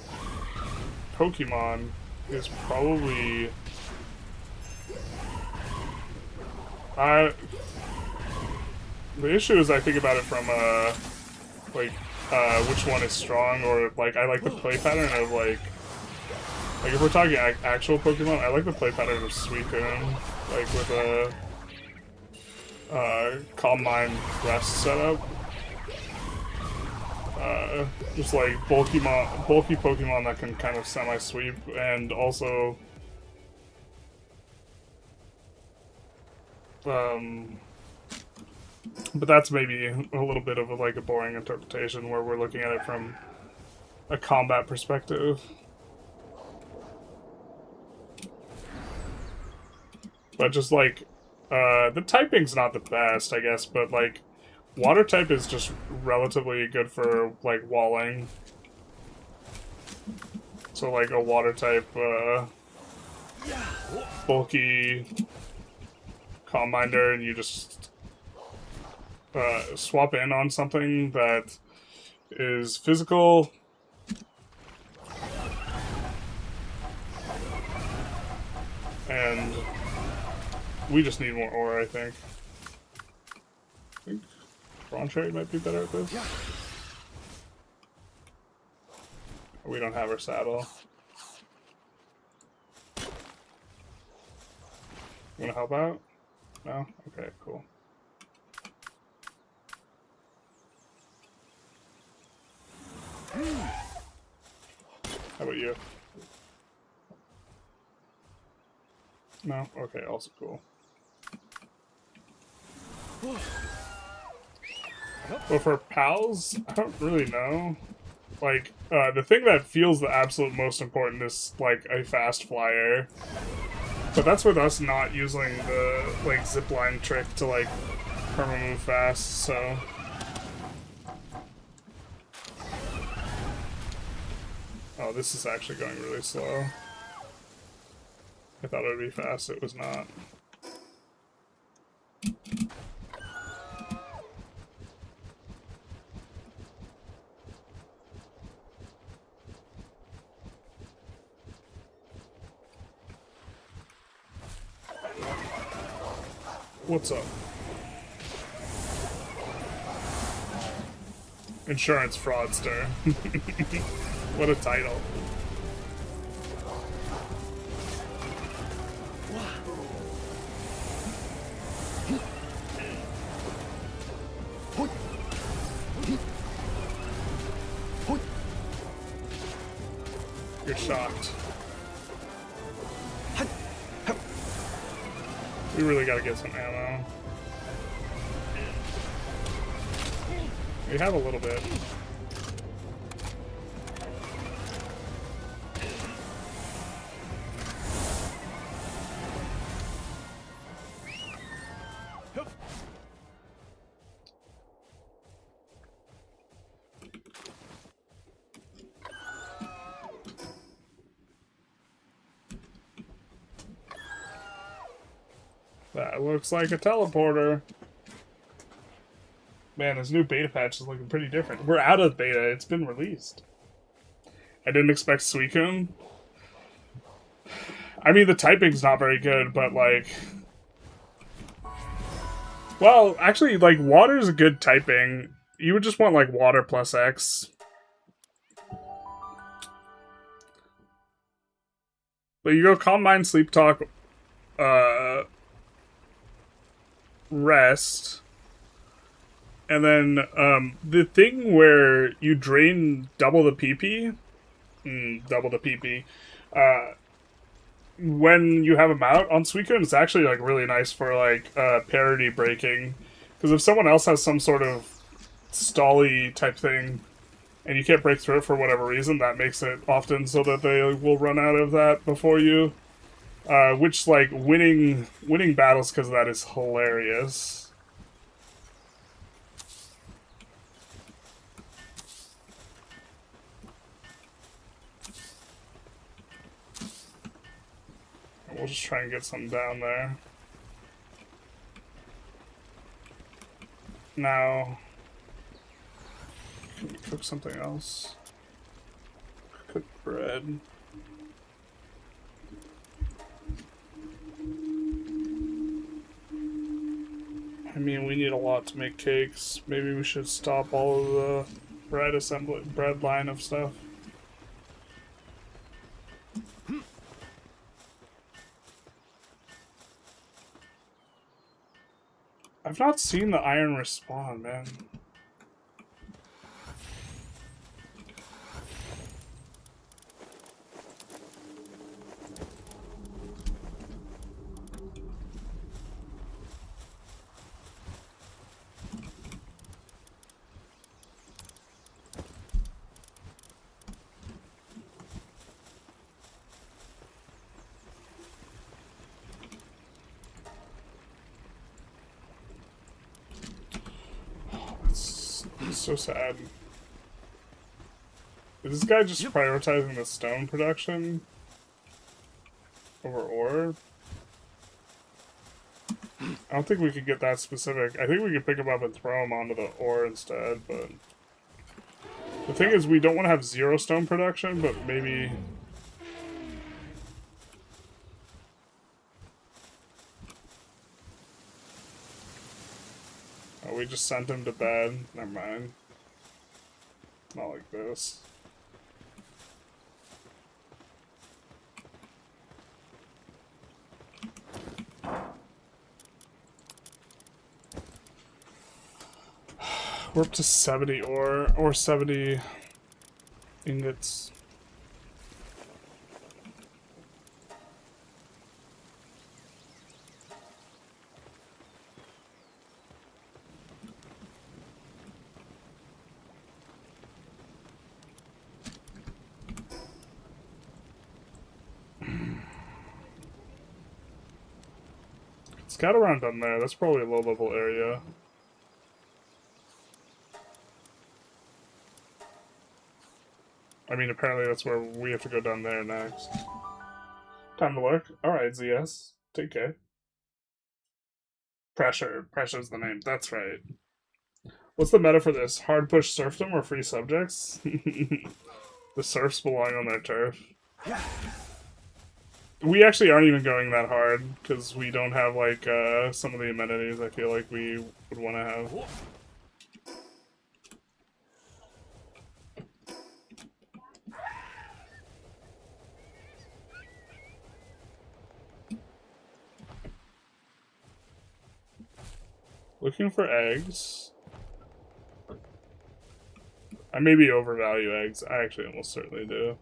Pokemon is probably... the issue is I think about it from, which one is strong, or, like, I like the play pattern of, like, if we're talking actual Pokemon, I like the play pattern of Suicune, like, with a, Calm Mind Rest setup. Just, like, bulky Pokemon that can kind of semi-sweep, and also, but that's maybe a little bit of a boring interpretation where we're looking at it from a combat perspective. But just the typing's not the best, I guess, but water type is just relatively good for walling. So a water type bulky Calm Minder, and you just swap in on something that is physical. And we just need more ore, I think. I think Broncherry might be better at this. We don't have our saddle. You wanna help out? No? Okay, cool. How about you? No? Okay, also cool. Well, for PALS, I don't really know. The thing that feels the absolute most important is, a fast flyer. But that's with us not using the, zipline trick to, perma-move fast, so... Oh, this is actually going really slow. I thought it would be fast, it was not. What's up? Insurance fraudster. What a title. You're shocked. We really gotta get some ammo. We have a little bit. That looks like a teleporter. Man, this new beta patch is looking pretty different. We're out of beta. It's been released. I didn't expect Suicune. I mean, the typing's not very good, but well, actually, water's a good typing. You would just want, water plus X. But you go calm mind, sleep talk, rest, and then the thing where you drain double the PP, double the PP, when you have them out on Suicune, it's actually like really nice for like parity breaking, because if someone else has some sort of stally type thing and you can't break through it for whatever reason, that makes it often so that they will run out of that before you. Which, like, winning battles because of that is hilarious. We'll just try and get some down there. Now, can we cook something else? Cook bread. I mean, we need a lot to make cakes. Maybe we should stop all of the bread line of stuff. I've not seen the iron respawn, man. It's so sad. Is this guy just prioritizing the stone production over ore? I don't think we could get that specific. I think we could pick him up and throw him onto the ore instead, but... The thing is, we don't want to have 0 stone production, but maybe... Oh, we just sent him to bed. Never mind. Not like this. We're up to 70 ore, or 70 ingots. Scout around down there. That's probably a low-level area. I mean, apparently that's where we have to go down there next. Time to work. Alright, ZS. Take care. Pressure. Pressure's the name. That's right. What's the meta for this? Hard push serfdom or free subjects? The serfs belong on their turf. We actually aren't even going that hard, because we don't have, like, some of the amenities I feel like we would want to have. Looking for eggs. I maybe overvalue eggs. I actually almost certainly do.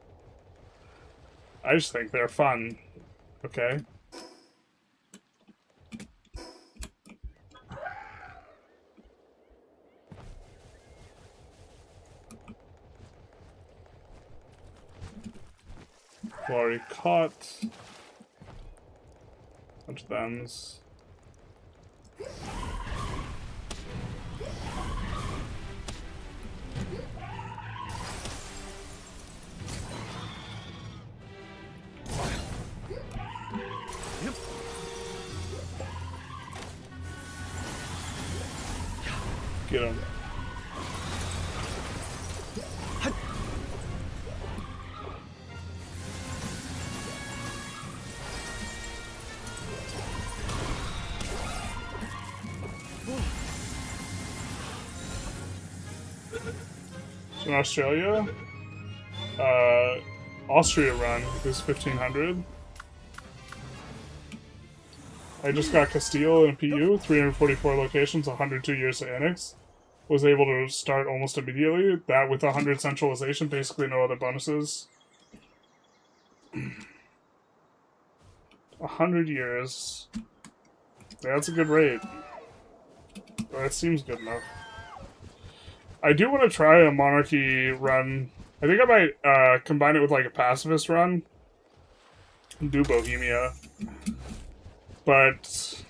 I just think they're fun. Okay. Already caught. Bunch of thems. Get him. So in Australia, Austria run is 1500. I just got Castile and PU, 344 locations, 102 years to annex. Was able to start almost immediately. That with 100 centralization, basically no other bonuses. 100 years. Yeah, that's a good rate. That seems good enough. I do want to try a monarchy run. I think I might combine it with like a pacifist run. And do Bohemia. But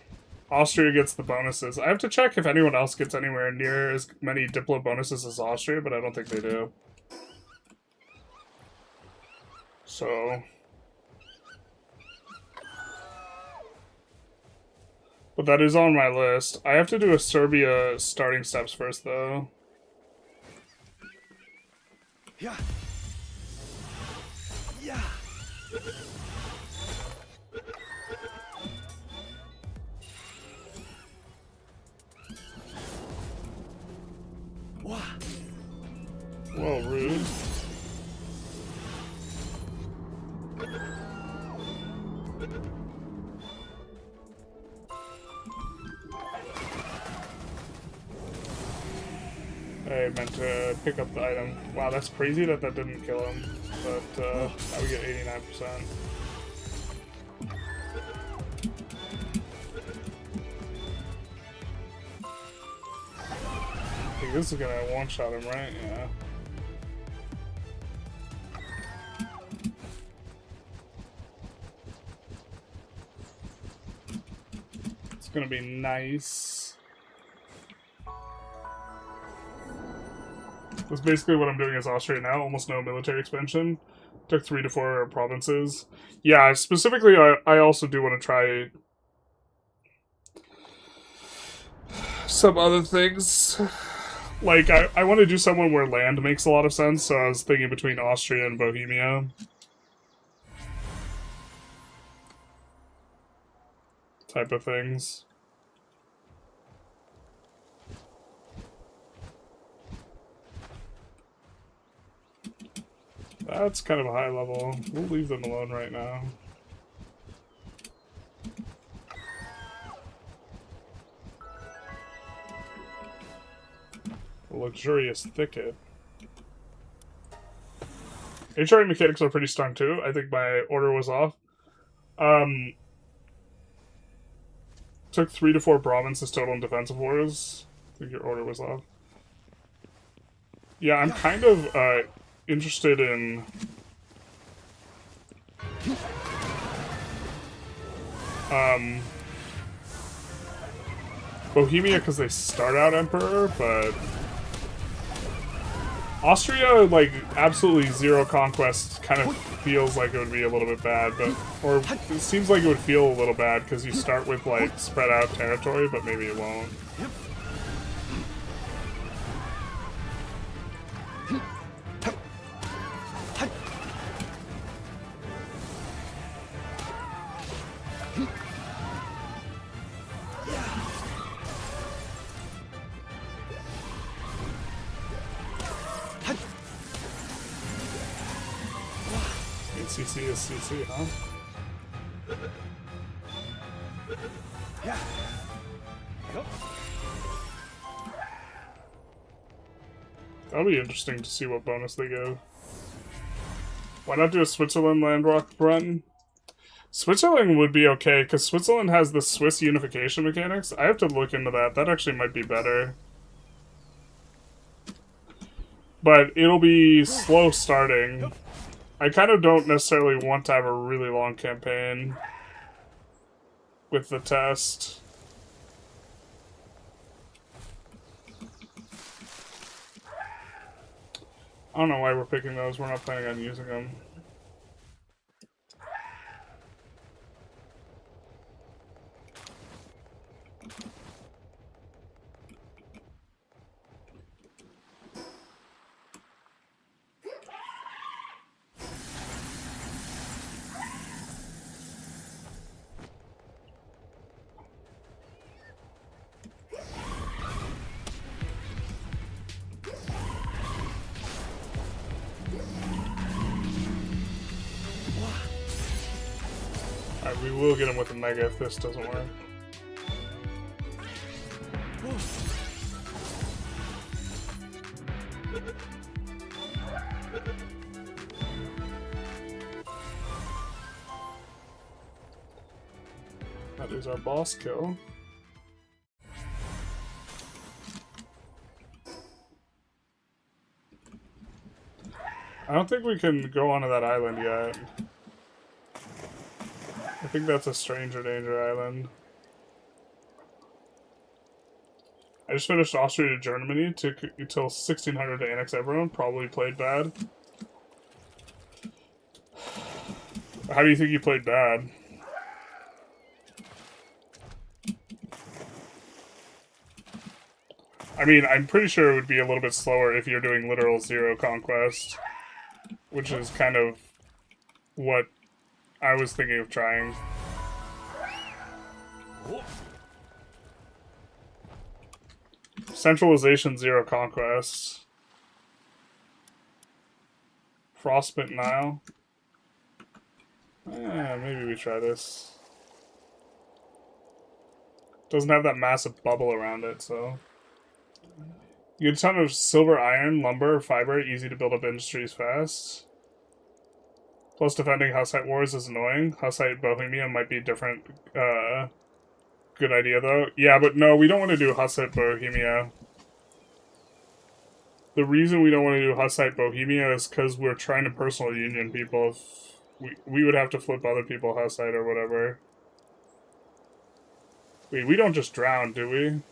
Austria gets the bonuses. I have to check if anyone else gets anywhere near as many Diplo bonuses as Austria, but I don't think they do. So... But that is on my list. I have to do a Serbia starting steps first, though. Yeah. Yeah. Wow. Well, rude. I meant to pick up the item. Wow, that's crazy that that didn't kill him. But now we get 89%. I think this is gonna one-shot him, right? Yeah. It's gonna be nice. That's basically what I'm doing as Austria now. Almost no military expansion. Took 3 to 4 provinces. Yeah, specifically, I also do want to try some other things. Like, I want to do someone where land makes a lot of sense, so I was thinking between Austria and Bohemia. Type of things. That's kind of a high level. We'll leave them alone right now. A luxurious thicket. HRA mechanics are pretty strong too. I think my order was off. Took 3 to 4 provinces total in defensive wars. I think your order was off. Yeah, I'm kind of interested in Bohemia because they start out emperor, but Austria, like, absolutely zero conquest kind of feels like it would be a little bit bad, but or it seems like it would feel a little bad because you start with like spread out territory, but maybe it won't. CC is CC, huh? Yeah. Yep. That'll be interesting to see what bonus they give. Why not do a Switzerland landrock run? Switzerland would be okay, because Switzerland has the Swiss unification mechanics. I have to look into that. That actually might be better. But it'll be slow starting. I kind of don't necessarily want to have a really long campaign with the test. I don't know why we're picking those. We're not planning on using them. Alright, we will get him with a mega if this doesn't work. That is our boss kill. I don't think we can go onto that island yet. I think that's a stranger danger island. I just finished Austria to Germany. Took until 1600 to annex everyone. Probably played bad. How do you think you played bad? I mean, I'm pretty sure it would be a little bit slower if you're doing literal zero conquest, which is kind of what I was thinking of trying. Centralization, zero conquest. Frostbitten Nile. Maybe we try this. Doesn't have that massive bubble around it, so... You get a ton of silver, iron, lumber, fiber, easy to build up industries fast. Plus defending Hussite wars is annoying. Hussite Bohemia might be a different, good idea though. Yeah, but no, we don't want to do Hussite Bohemia. The reason we don't want to do Hussite Bohemia is because we're trying to personal union people. We would have to flip other people Hussite or whatever. Wait, we don't just drown, do we?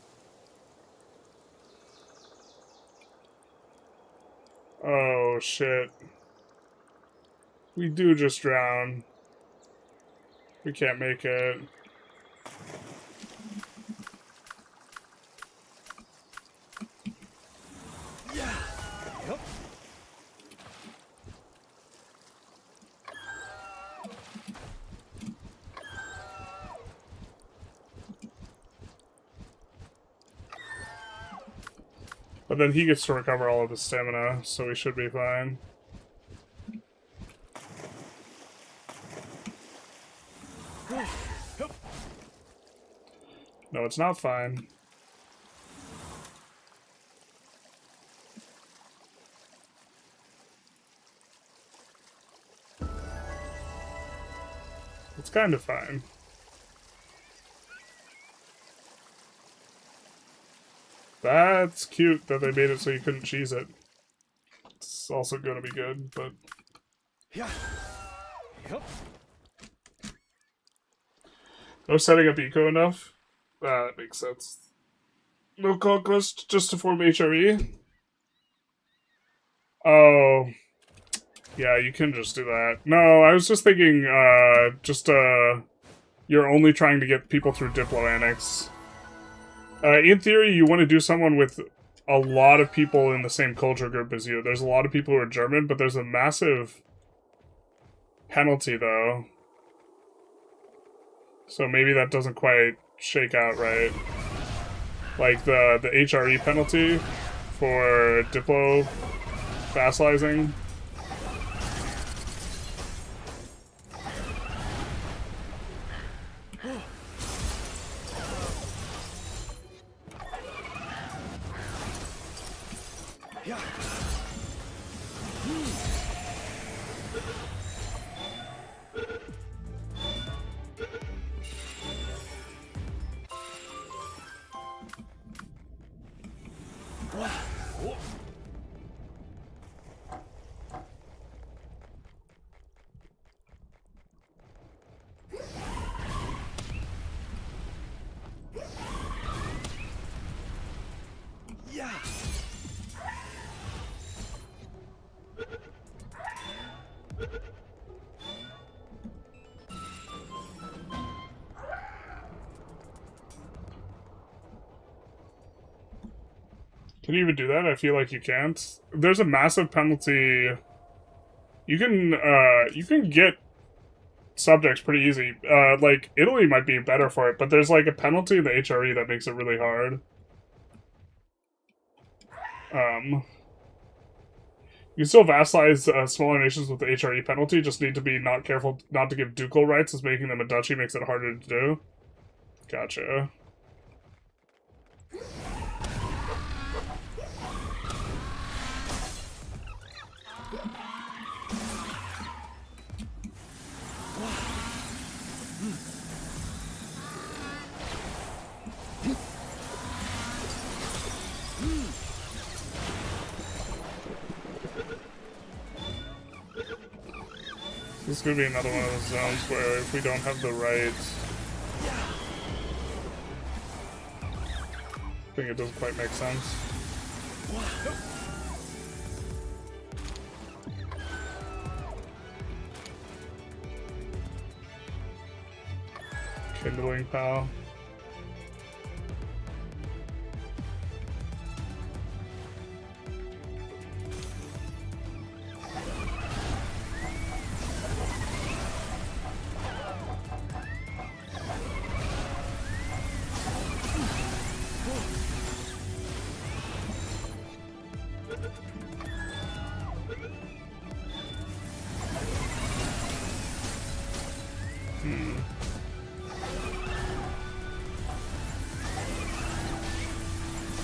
Oh, shit. We do just drown. We can't make it. Yeah. Yep. But then he gets to recover all of his stamina, so we should be fine. No, it's not fine. It's kind of fine. That's cute that they made it so you couldn't cheese it. It's also gonna be good, but... Yeah. Yep. No setting up eco enough? That makes sense. No conquest just to form HRE? Oh. Yeah, you can just do that. No, I was just thinking, you're only trying to get people through Diplo Annex. In theory, you want to do someone with a lot of people in the same culture group as you. There's a lot of people who are German, but there's a massive penalty, though. So maybe that doesn't quite shake out right. Like, the HRE penalty for Diplo vassalizing. Yeah. Yeah. Can you even do that? I feel like you can't. There's a massive penalty. You can get subjects pretty easy. Like, Italy might be better for it, but there's, like, a penalty in the HRE that makes it really hard. You still vassalize smaller nations with the HRE penalty, just need to be not careful not to give ducal rights, as making them a duchy makes it harder to do. Gotcha. This is going to be another one of those zones where if we don't have the right... I think it doesn't quite make sense. Kindling pal.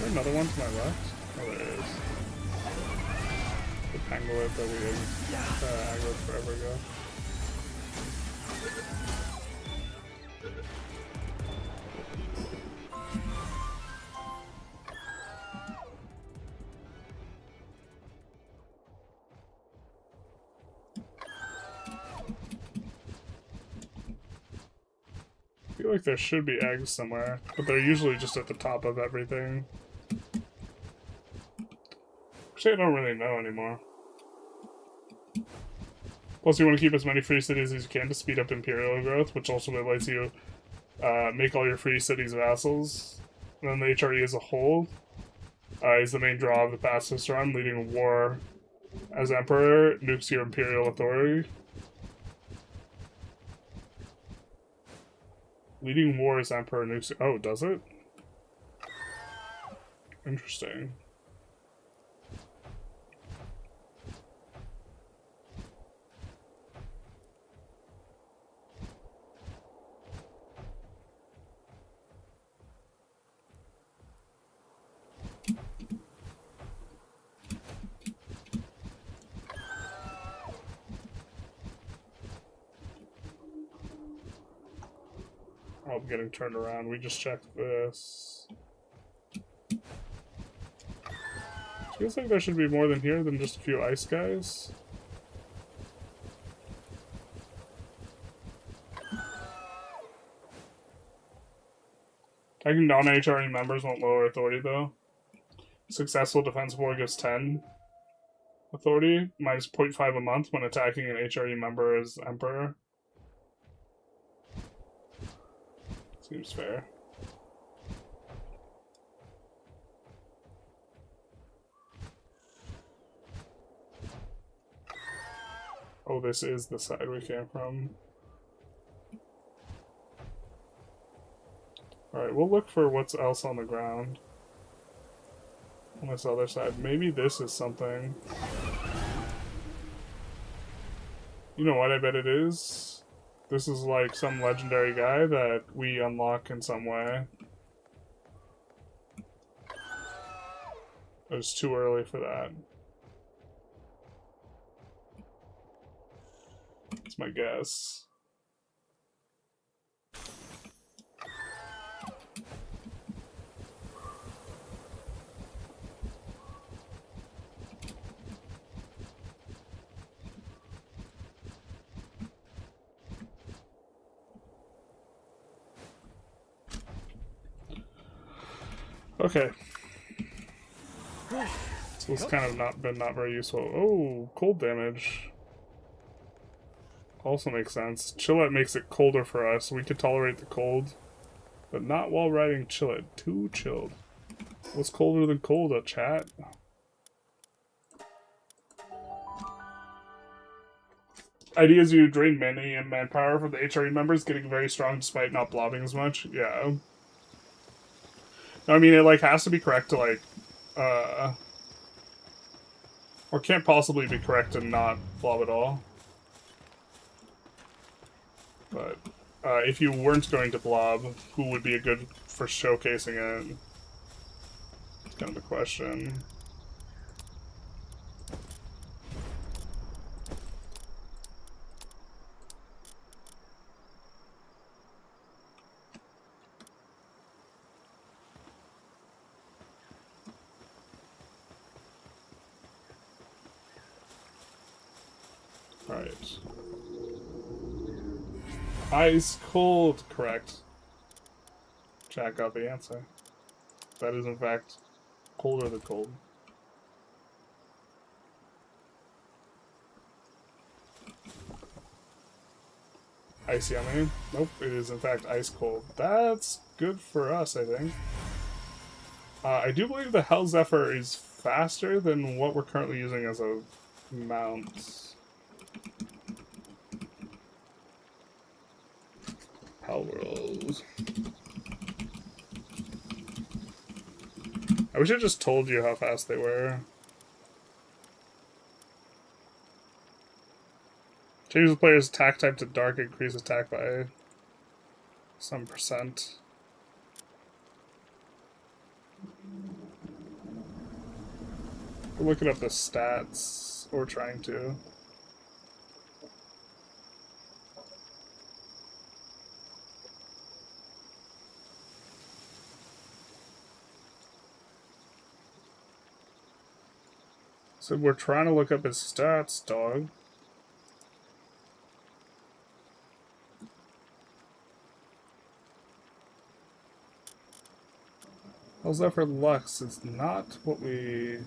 Another one to my left? Oh, there is. The pangolin that we aggroed forever ago. I feel like there should be eggs somewhere, but they're usually just at the top of everything. Actually, I don't really know anymore. Plus, you want to keep as many free cities as you can to speed up imperial growth, which also lets you make all your free cities vassals. And then the HRE as a whole is the main draw of the pacifist run, leading a war as emperor, nukes your imperial authority. Leading war as emperor nukes... Oh, does it? Interesting. Oh, I'm getting turned around. We just checked this. Feels like there should be more than here than just a few ice guys. Attacking non-HRE members won't lower authority though. Successful defensive war gives 10 authority, minus 0.5 a month when attacking an HRE member as emperor. Seems fair. Oh, this is the side we came from. Alright, we'll look for what's else on the ground. On this other side. Maybe this is something. You know what I bet it is? This is like some legendary guy that we unlock in some way. It was too early for that. That's my guess. Okay. So it's kind of not very useful. Oh, cold damage. Also makes sense. Chillet makes it colder for us. We could tolerate the cold, but not while riding Chillet. Too chilled. What's colder than cold, a chat? Ideas you drain many and manpower from the HRE members, getting very strong despite not blobbing as much. Yeah. I mean, it like has to be correct to like, or Or can't possibly be correct and not blob at all. But if you weren't going to blob, who would be a good for showcasing it? It's kind of the question. Alright. Ice cold, correct. Jack got the answer. That is in fact colder than cold. Ice yummy. Nope, it is in fact ice cold. That's good for us, I think. I do believe the Hell Zephyr is faster than what we're currently using as a mount. Palworld. I wish I just told you how fast they were. Change the player's attack type to dark, increase attack by some percent. We're looking up the stats, or trying to. So we're trying to look up his stats, dog. How's that for Lux? It's not what we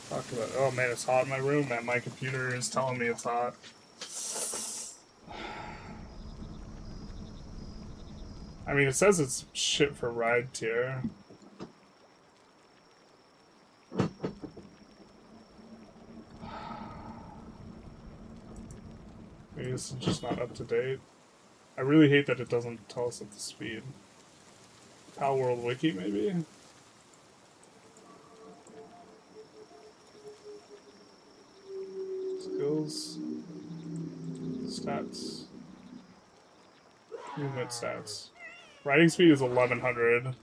talked about. Oh man, it's hot in my room, and my computer is telling me it's hot. I mean, it says it's shit for ride tier. Maybe this is just not up to date. I really hate that it doesn't tell us at the speed. Palworld Wiki, maybe? Skills. Stats. Movement stats. Riding speed is 1100.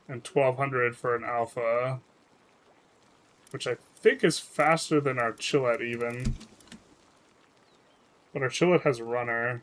And 1200 for an alpha. Which I think is faster than our Chillette even. But our Chillette has runner.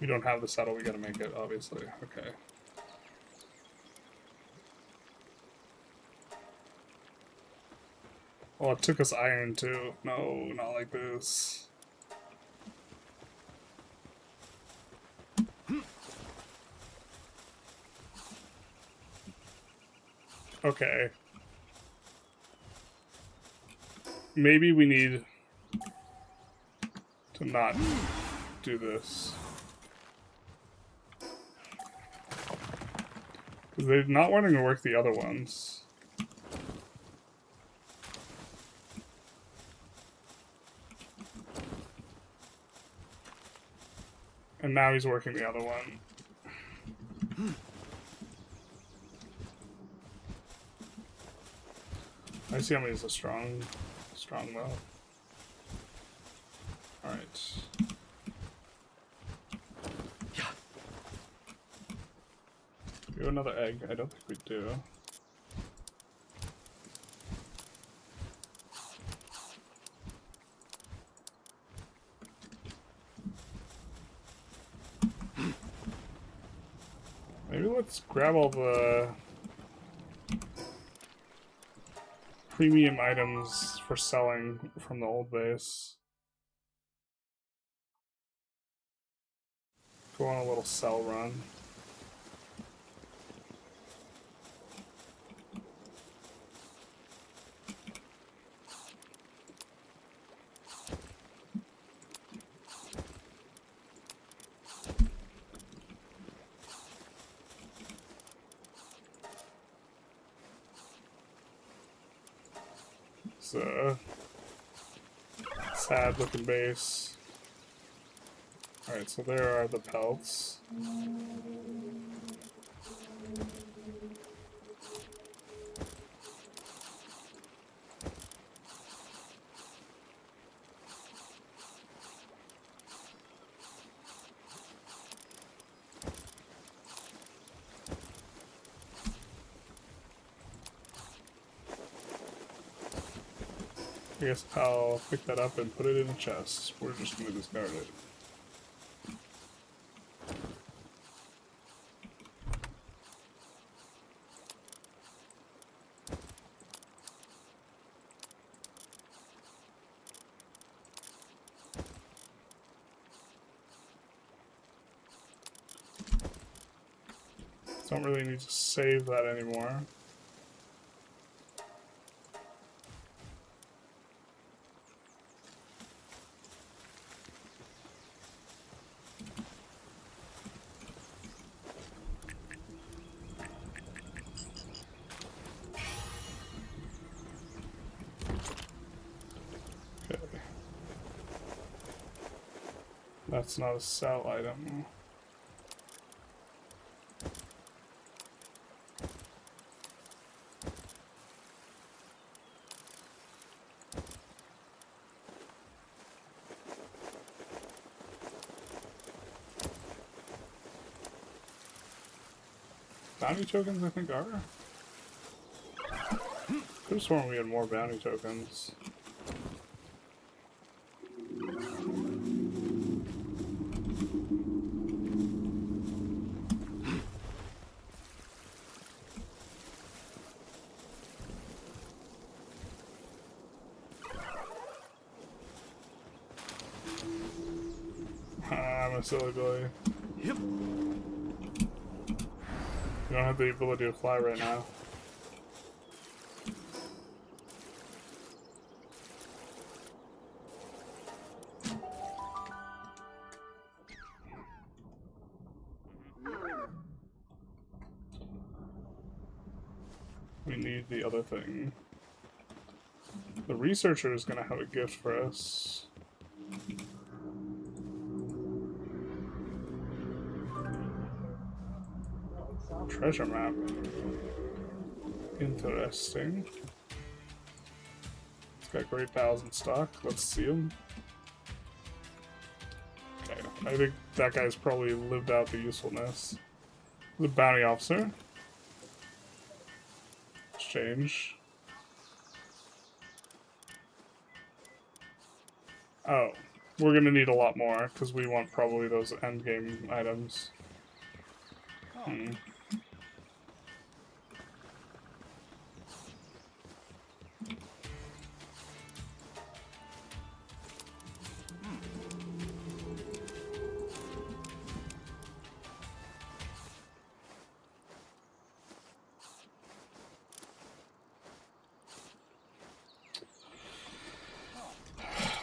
We don't have the saddle, we gotta make it, obviously. Okay. Well, it took us iron too. No, not like this. Okay. Maybe we need to not do this. Because they're not wanting to work the other ones. And now he's working the other one. I see how many is a strong though. Alright. Do another egg? I don't think we do. Maybe let's grab all the premium items for selling from the old base. Go on a little cell run. It's a sad looking base. Alright, so there are the pelts. I guess I'll pick that up and put it in a chest. We're just going to discard it. Don't really need to save that anymore. Okay. That's not a sell item. Bounty tokens, I think, are. Could have sworn we had more bounty tokens. I'm a silly boy. Yep. You don't have the ability to fly right now. We need the other thing. The researcher is going to have a gift for us. Treasure map. Interesting. It's got great pals in stock. Let's see them. Okay, I think that guy's probably lived out the usefulness. The bounty officer. Exchange. Oh, we're gonna need a lot more because we want probably those endgame items. Hmm.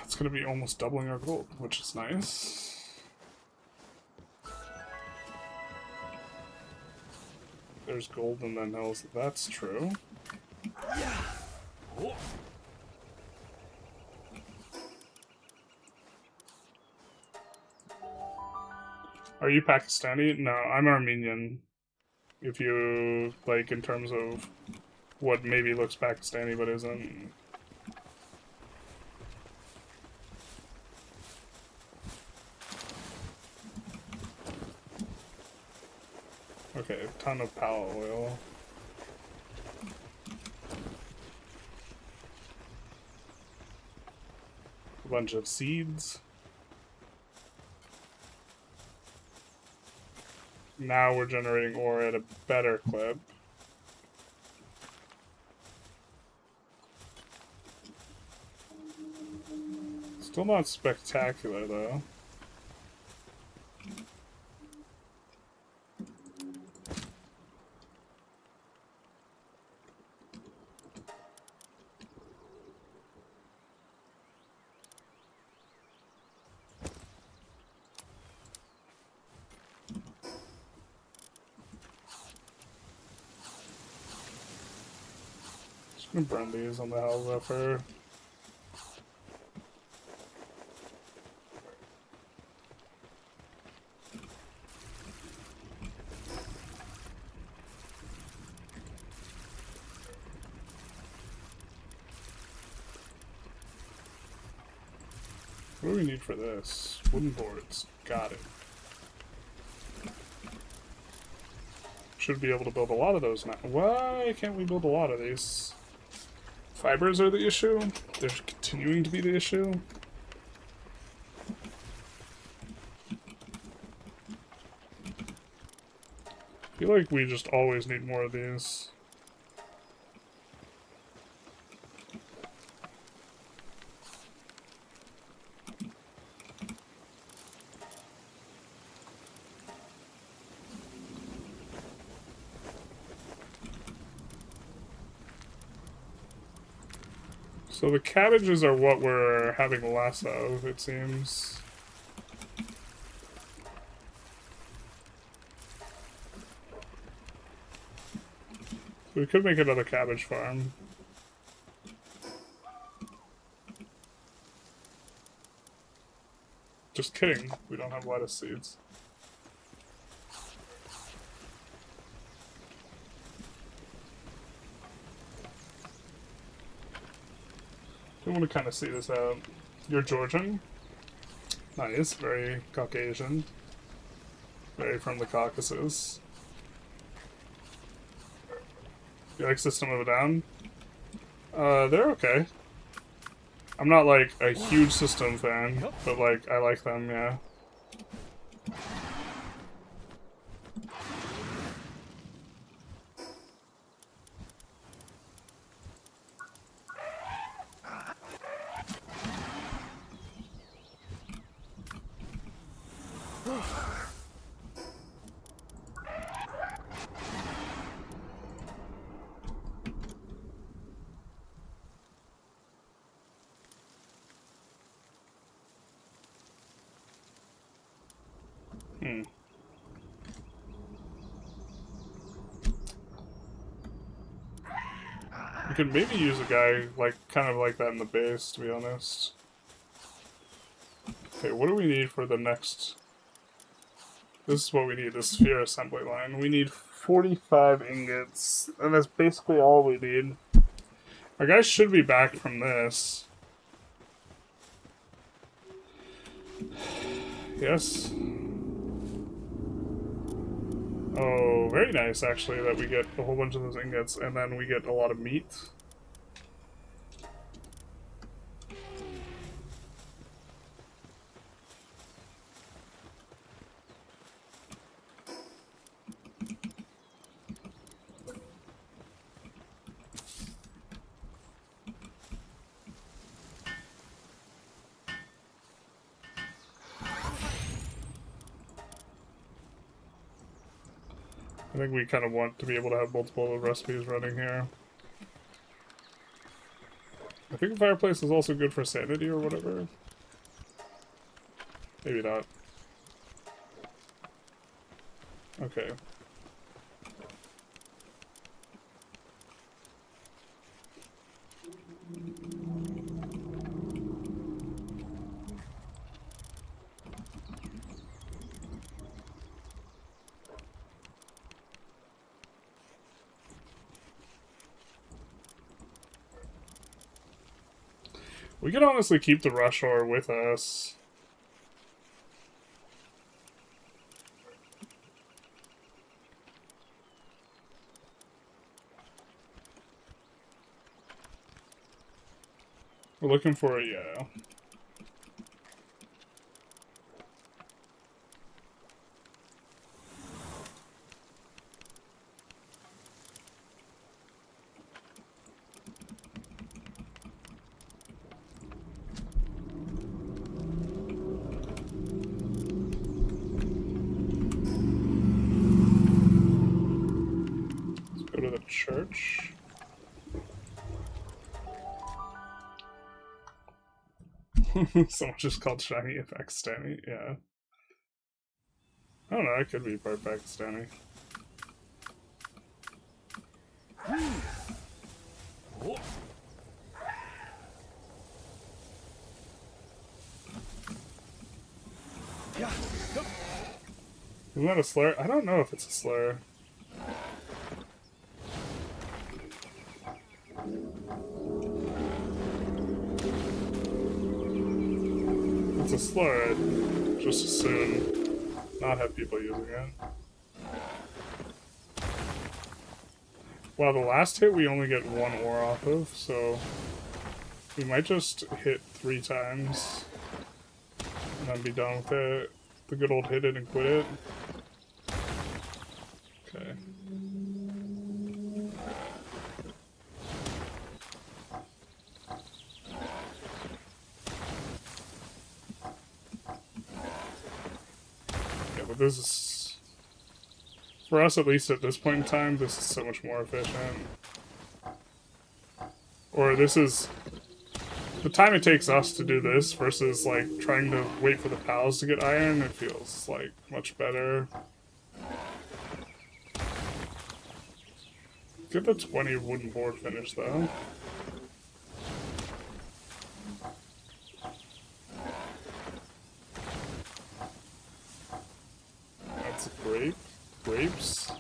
It's gonna be almost doubling our gold, which is nice. There's gold in the hills. That's true. Are you Pakistani? No, I'm Armenian. If you, like, in terms of what maybe looks Pakistani but isn't. Okay, a ton of pallet oil. A bunch of seeds. Now we're generating ore at a better clip. Still not spectacular, though. I'm gonna burn these on the hell zephyr. What do we need for this? Wooden boards. Got it. Should be able to build a lot of those now. Why can't we build a lot of these? Fibers are the issue? They're continuing to be the issue? I feel like we just always need more of these. So the cabbages are what we're having less of, it seems. We could make another cabbage farm. Just kidding, we don't have lettuce seeds. I want to kind of see this out. You're Georgian? Nice, very Caucasian. Very from the Caucasus. You like System of a Down? They're okay. I'm not like a huge System fan, but like, I like them, yeah. We could maybe use a guy like kind of like that in the base, to be honest. Okay, what do we need for the next? This is what we need, the sphere assembly line. We need 45 ingots, and that's basically all we need. Our guys should be back from this. Yes. Oh, very nice, actually, that we get a whole bunch of those ingots, and then we get a lot of meat. I think we kind of want to be able to have multiple recipes running here. I think the fireplace is also good for sanity or whatever. Maybe not. Okay. We could honestly keep the rush ore with us. We're looking for a, yeah. Let's go to the church. Someone just called Shiny a Pakistani, yeah. I don't know, it could be part Pakistani. Isn't that a slur? I don't know if it's a slur. If it's a slur, I'd just as soon not have people using it. Wow, the last hit we only get 1 ore off of, so we might just hit 3 times and then be done with it. The good old hit it and quit it. Okay. Yeah, but this is, for us at least at this point in time, this is so much more efficient. Or this is the time it takes us to do this versus like trying to wait for the PALS to get iron. It feels like much better. Get the 20 wooden board finished though. That's grape. Grapes.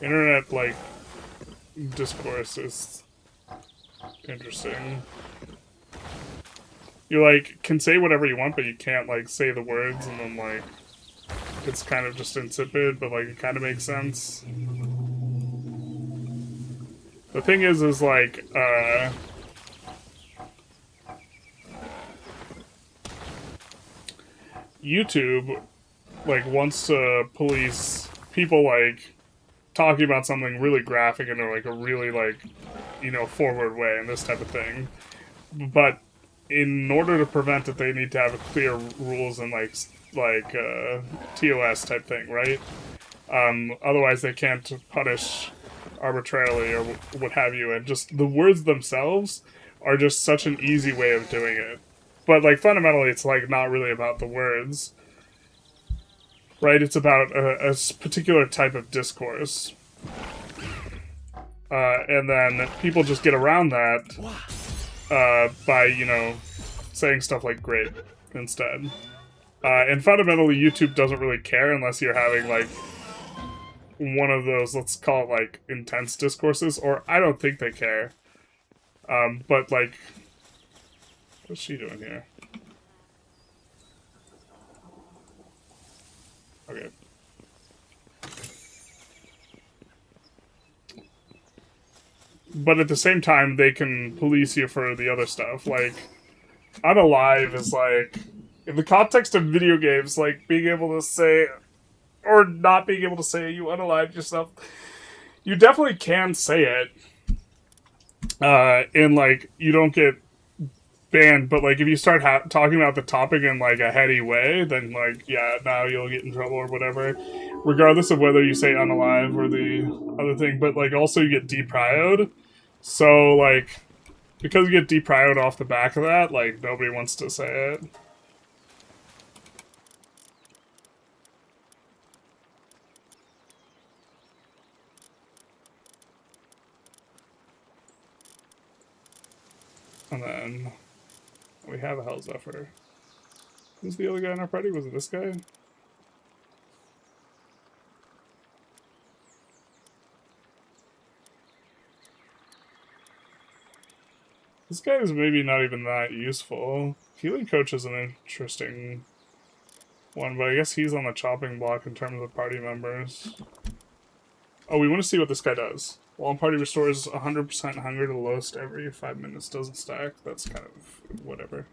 Internet, like, discourse is interesting. You, like, can say whatever you want, but you can't, like, say the words, and then, like, it's kind of just insipid, but, like, it kind of makes sense. The thing is, like, YouTube, like, wants to police people, like, talking about something really graphic in like a really like, you know, forward way and this type of thing. But in order to prevent it, they need to have clear rules and like TOS type thing, right? Otherwise, they can't punish arbitrarily or what have you. And just the words themselves are just such an easy way of doing it. But like fundamentally, it's like not really about the words. Right, it's about a particular type of discourse. And then people just get around that by, you know, saying stuff like grape instead. And fundamentally, YouTube doesn't really care unless you're having, like, one of those, let's call it, like, intense discourses, or I don't think they care. But, like, what's she doing here? Okay. But at the same time, they can police you for the other stuff. Like, unalive is like, in the context of video games, like, being able to say, or not being able to say you unalive yourself, you definitely can say it. And, like, you don't get banned, but, like, if you start talking about the topic in, like, a heady way, then, like, yeah, now you'll get in trouble or whatever. Regardless of whether you say unalive or the other thing, but, like, also you get deprioed. So, like, because you get deprioed off the back of that, like, nobody wants to say it. And then we have a Hell Zephyr. Who's the other guy in our party? Was it this guy? This guy is maybe not even that useful. Healing Coach is an interesting one, but I guess he's on the chopping block in terms of party members. Oh, we want to see what this guy does. While in party restores 100% hunger to the lowest every 5 minutes. Doesn't stack. That's kind of whatever.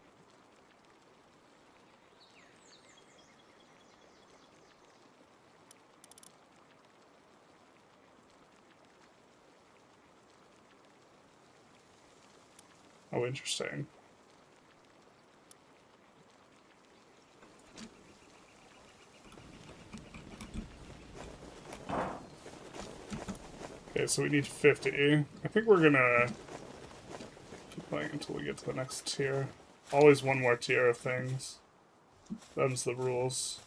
Oh, interesting. Okay, so we need 50. I think we're gonna keep playing until we get to the next tier. Always one more tier of things. Them's the rules.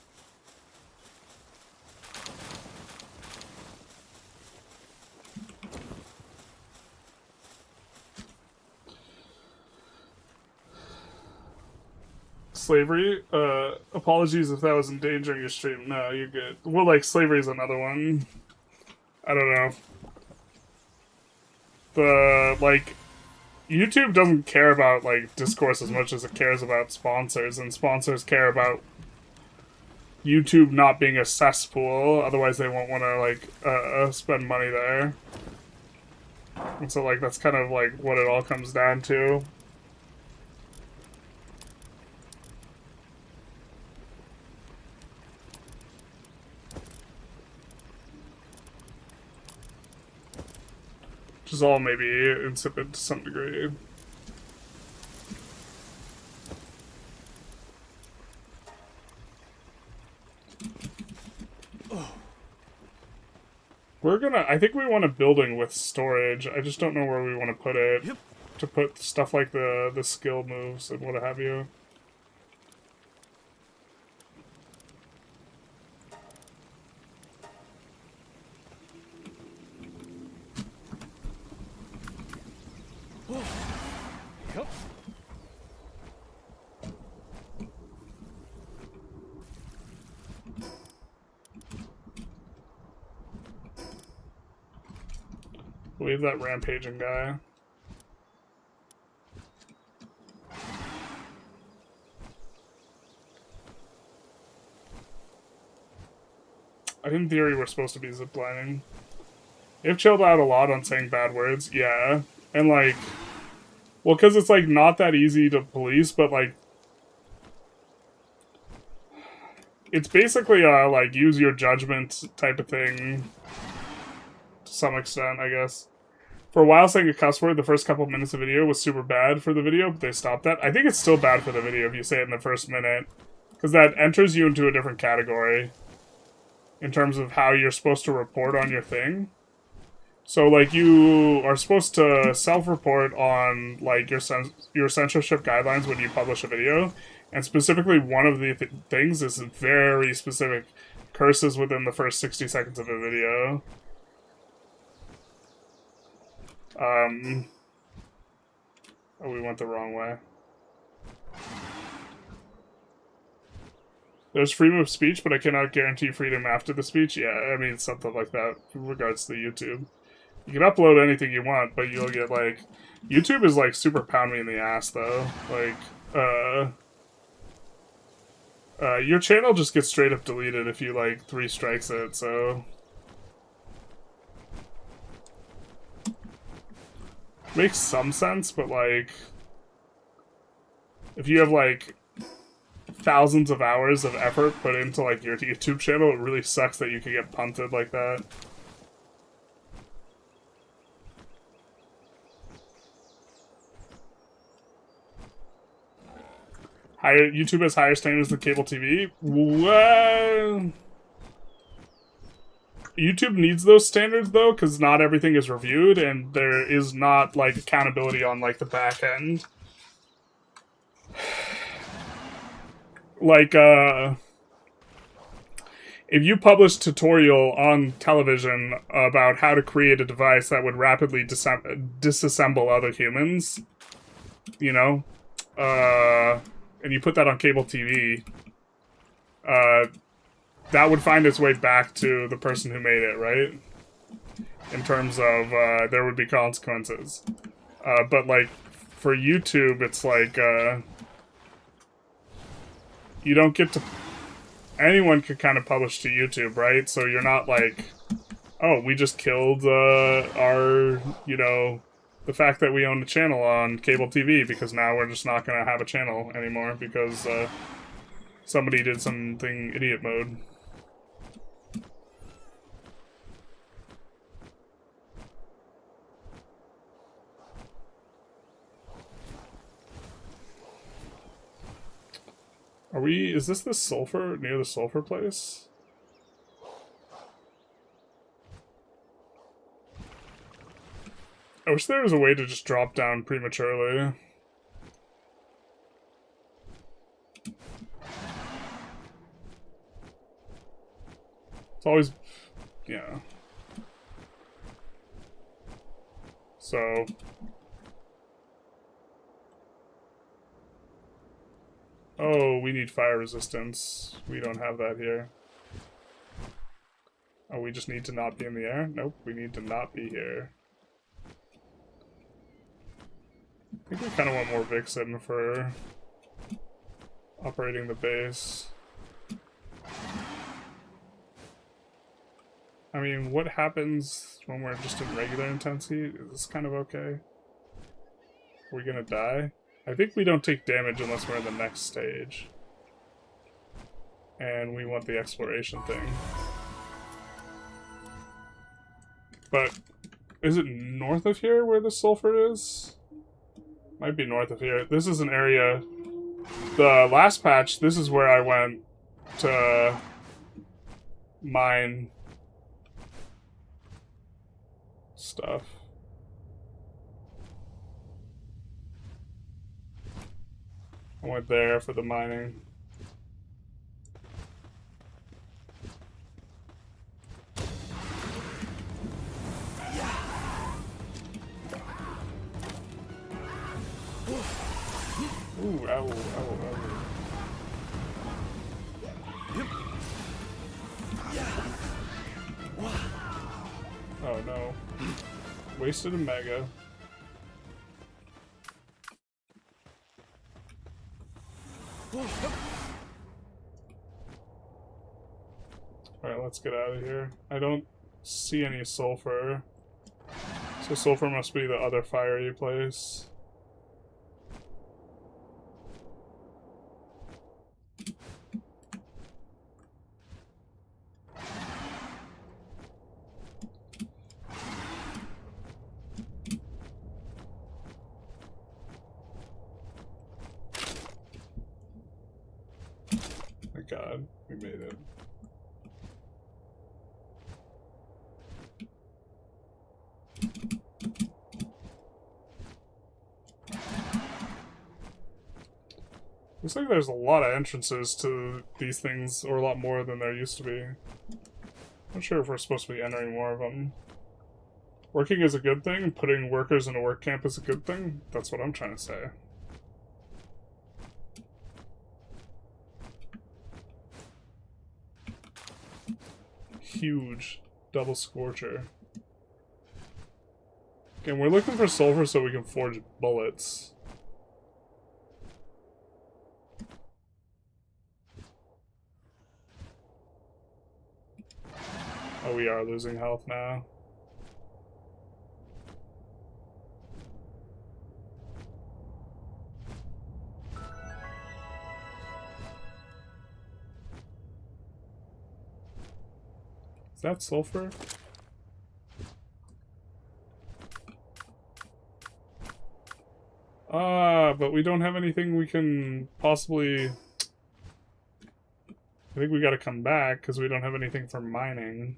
slavery. Apologies if that was endangering your stream. No, you're good. Well, like, slavery is another one. I don't know. Like, YouTube doesn't care about, like, discourse as much as it cares about sponsors, and sponsors care about YouTube not being a cesspool, otherwise they won't want to, like, spend money there. And so, like, that's kind of, like, what it all comes down to. Which is all maybe insipid to some degree. I think we want a building with storage. I just don't know where we want to put it. Yep. To put stuff like the skill moves and what have you. Yep. Leave that rampaging guy. In theory, we're supposed to be ziplining. You've chilled out a lot on saying bad words, yeah. And, like, well, because it's, like, not that easy to police, but, like, it's basically a, like, use your judgment type of thing to some extent, I guess. For a while, saying a cuss word the first couple minutes of video was super bad for the video, but they stopped that. I think it's still bad for the video if you say it in the first minute, because that enters you into a different category in terms of how you're supposed to report on your thing. So, like, you are supposed to self-report on, like, your censorship guidelines when you publish a video, and specifically one of the things is very specific curses within the first 60 seconds of a video. Oh, we went the wrong way. There's freedom of speech, but I cannot guarantee freedom after the speech. Yeah, I mean, something like that in regards to YouTube. You can upload anything you want, but you'll get, like... YouTube is, like, super pound me in the ass, though. Like, your channel just gets straight up deleted if you, like, 3 strikes it, so... Makes some sense, but, like... If you have, like, thousands of hours of effort put into, like, your YouTube channel, it really sucks that you could get punted like that. YouTube has higher standards than cable TV? Well... YouTube needs those standards, though, because not everything is reviewed, and there is not, like, accountability on, like, the back end. Like, if you publish a tutorial on television about how to create a device that would rapidly disassemble other humans, you know, and you put that on cable TV, that would find its way back to the person who made it, right? In terms of, there would be consequences. But, like, for YouTube, it's like, you don't get to... Anyone could kind of publish to YouTube, right? So you're not like, oh, we just killed, our, you know, the fact that we own a channel on cable TV, because now we're just not gonna have a channel anymore, because, somebody did something idiot mode. Is this the sulfur, near the sulfur place? I wish there was a way to just drop down prematurely. It's always, yeah. So... Oh, we need fire resistance. We don't have that here. Oh, we just need to not be in the air? Nope, we need to not be here. I think we kind of want more Vixen for operating the base. I mean, what happens when we're just in regular intensity? Is this kind of okay? Are we gonna die? I think we don't take damage unless we're in the next stage. And we want the exploration thing. But is it north of here where the sulfur is? Might be north of here. This is an area... The last patch, this is where I went to mine stuff. I went there for the mining. Ooh, ow, ow, ow. Oh no. Wasted a mega. Alright, let's get out of here. I don't see any sulfur. So sulfur must be the other fiery place. Thank God, we made it. Looks like there's a lot of entrances to these things, or a lot more than there used to be. Not sure if we're supposed to be entering more of them. Working is a good thing, putting workers in a work camp is a good thing? That's what I'm trying to say. Huge double scorcher. Okay, we're looking for sulfur so we can forge bullets. Oh, we are losing health now. Is that sulfur? But we don't have anything we can possibly... I think we gotta come back, because we don't have anything for mining.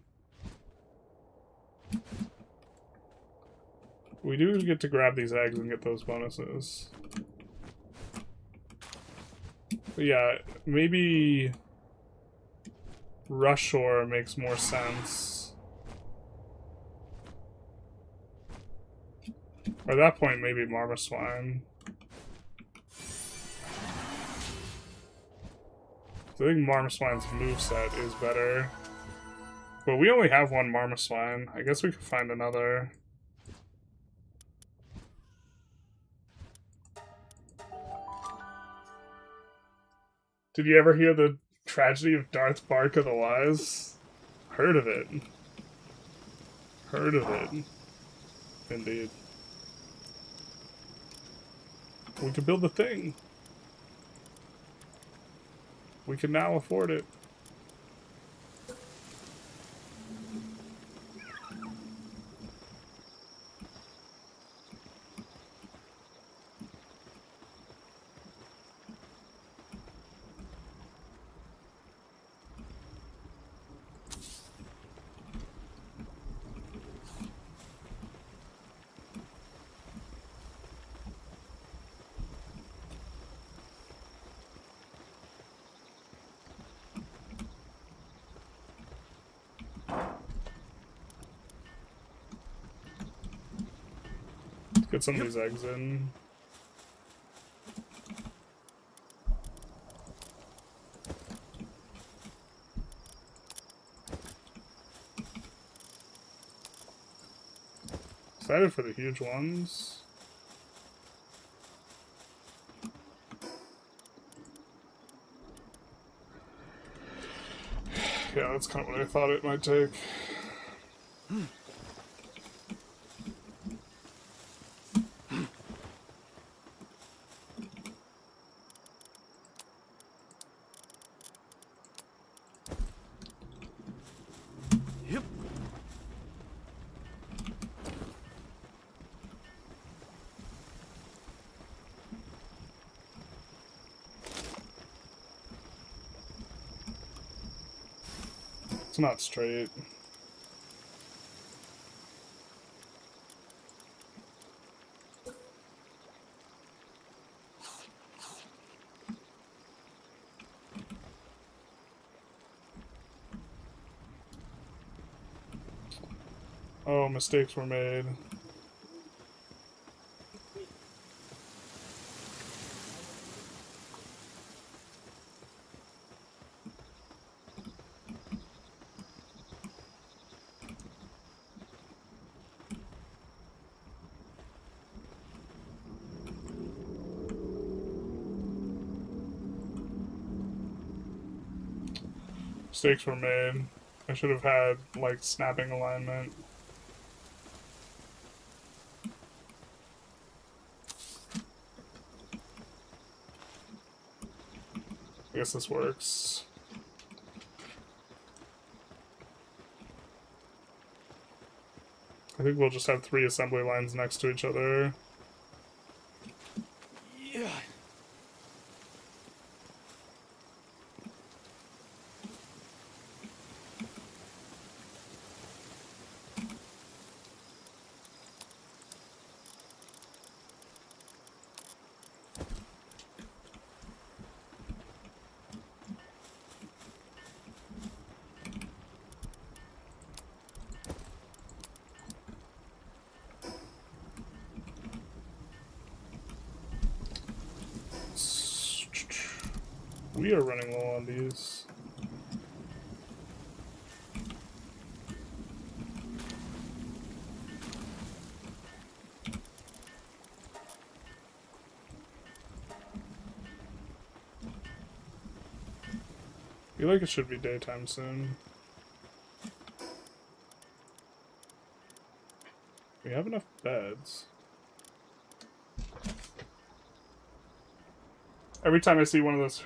We do get to grab these eggs and get those bonuses. But yeah, maybe... Rush Shore makes more sense. Or at that point, maybe Marmoswine. I think Marmoswine's moveset is better. But we only have one Marmoswine. I guess we could find another. Did you ever hear the tragedy of Darth Barka the Wise? Heard of it. Heard of it. Indeed. We could build the thing. We can now afford it. Get some of these eggs in. excited for the huge ones. Yeah, that's kind of what I thought it might take. Yep. It's not straight. Oh, mistakes were made. Mistakes were made. I should have had, like, snapping alignment. I guess this works. I think we'll just have 3 assembly lines next to each other. Yeah. We are running low on these. I feel like it should be daytime soon. We have enough beds. Every time I see one of those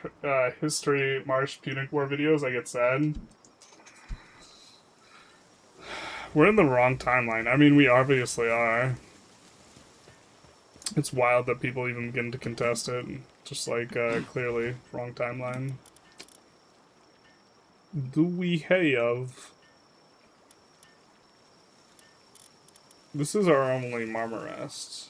History Marsh Punic War videos, I get sad. We're in the wrong timeline. I mean, we obviously are. It's wild that people even begin to contest it. Just like, clearly, wrong timeline. Do we have... This is our only Marmarest.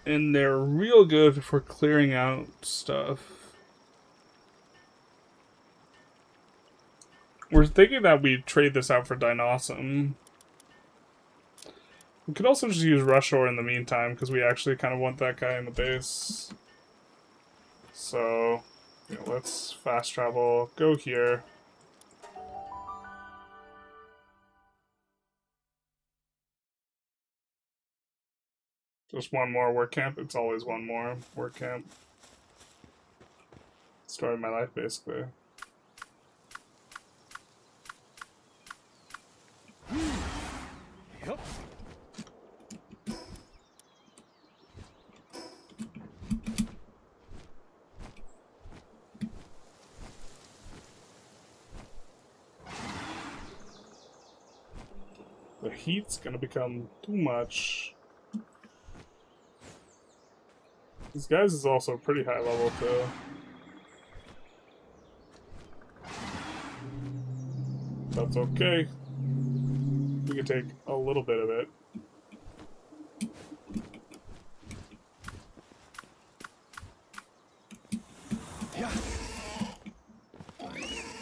And they're real good for clearing out stuff. We're thinking that we trade this out for Dinossum. We could also just use Rushore in the meantime, because we actually kind of want that guy in the base. So, you know, let's fast travel, go here. Just one more work camp. It's always one more work camp. Story of my life, basically. Yep. The heat's gonna become too much. These guys is also pretty high level too. That's okay. We can take a little bit of it. Yeah.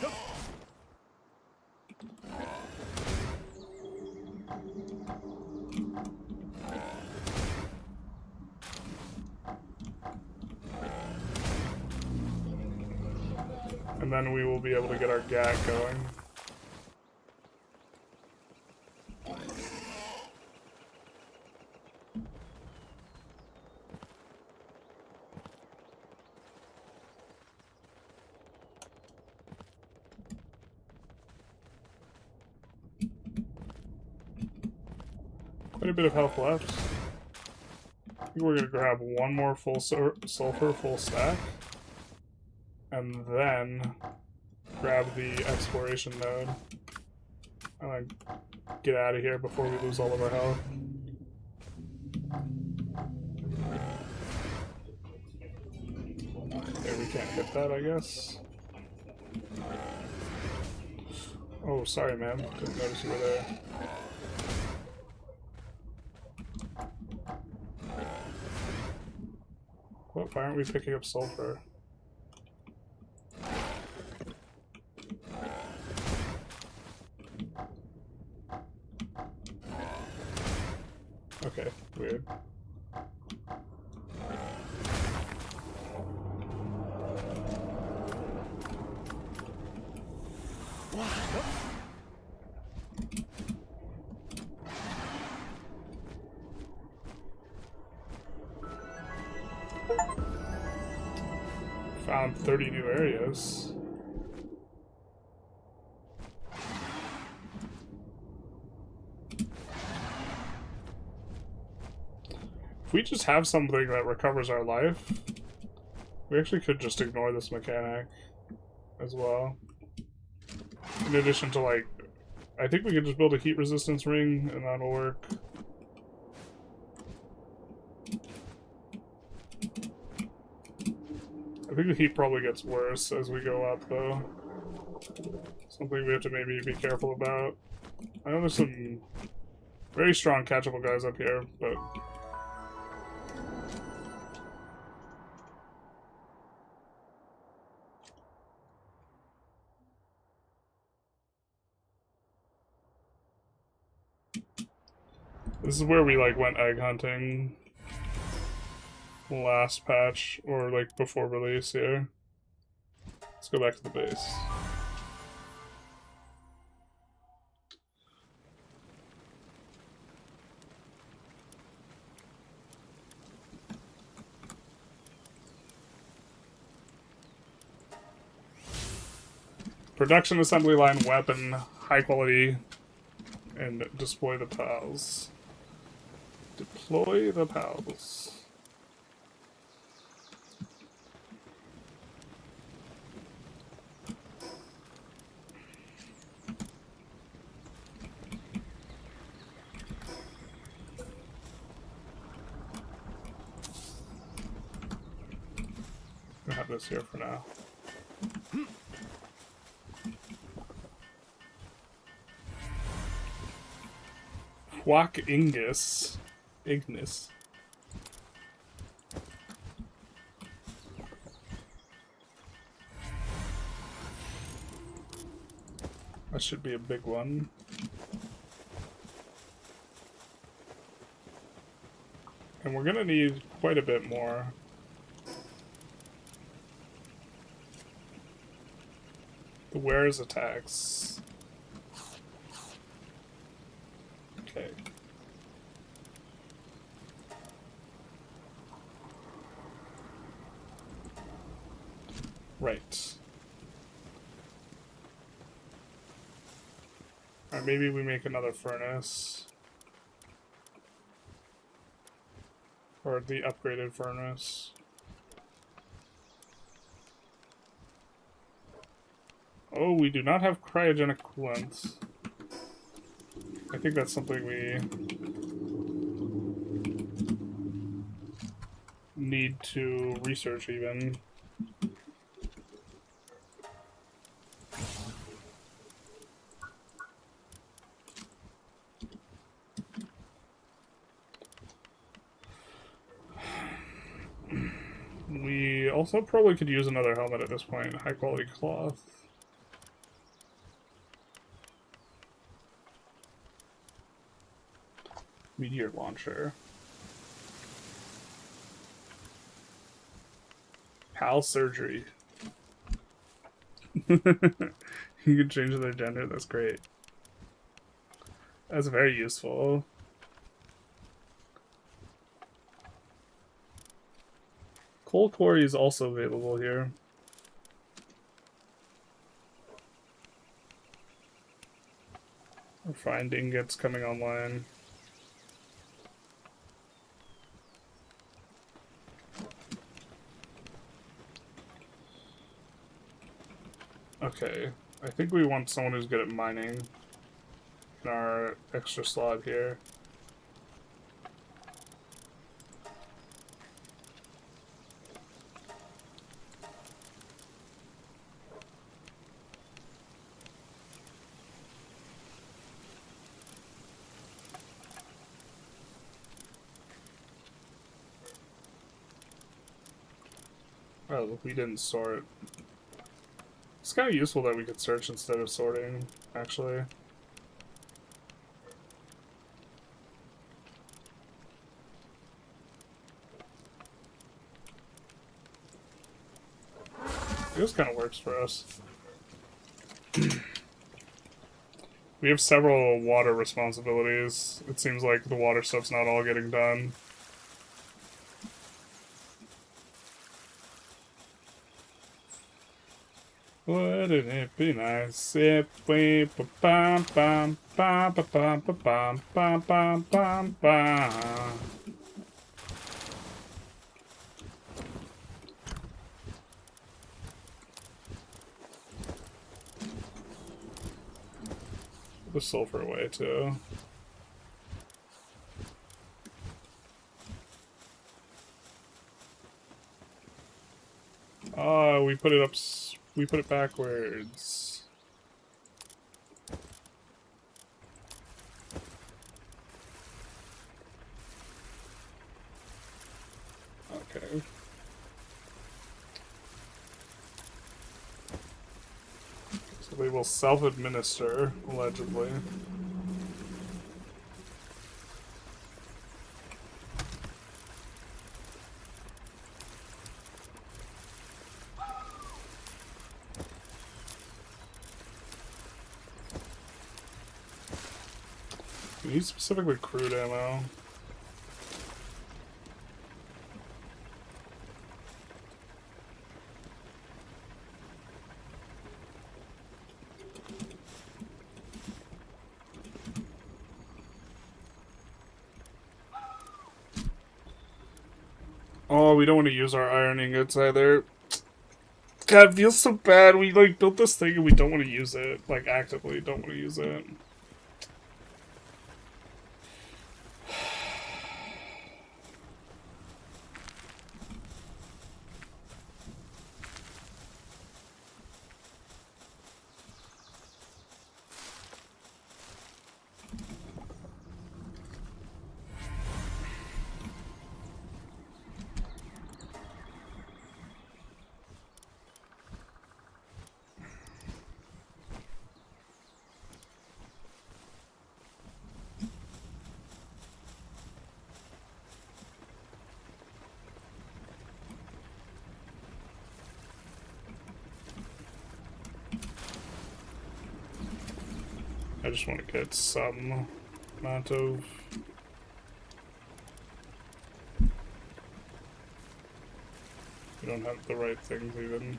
Yep. And And then we will be able to get our gag going. Quite a bit of health left. I think we're gonna grab one more full sulfur, full stack, and then grab the exploration node. And get out of here before we lose all of our health. Okay, we can't hit that, I guess. Oh, sorry, man. Didn't notice you were there. What? Why aren't we picking up sulfur? Okay, weird. Found 30 new areas. If we just have something that recovers our life, we actually could just ignore this mechanic as well. In addition to, like, I think we could just build a heat resistance ring and that'll work. I think the heat probably gets worse as we go up, though. Something we have to maybe be careful about. I know there's some very strong catchable guys up here, but... This is where we, like, went egg hunting last patch, or, like, before release here. Let's go back to the base. Production assembly line weapon, high quality, and deploy the PALS. Deploy the PALS. I'll have this here for now. Quack Ignis. That should be a big one. And we're gonna need quite a bit more. The wares attacks. Okay. Right. Alright, maybe we make another furnace. Or the upgraded furnace. Oh, we do not have cryogenic coolant. I think that's something we need to research even. We also probably could use another helmet at this point. High quality cloth. Meteor launcher. PAL surgery. You can change their gender. That's great. That's very useful. Coal quarry is also available here. Refined ingots coming online. Okay, I think we want someone who's good at mining in our extra slot here. Oh, we didn't sort. It's kind of useful that we could search instead of sorting, actually. This kind of works for us. We have several water responsibilities. It seems like the water stuff's not all getting done. Wouldn't it be nice if we bam bam bam bam bam bam bam bam bam bam. The sulfur away too. Oh, we put it up. We put it backwards. Okay. So they will self-administer, allegedly. We need specifically crude ammo. Oh, we don't want to use our iron ingots either. God, it feels so bad. We like built this thing and we don't want to use it. Like actively don't want to use it. I just want to get some amount of... We don't have the right things even.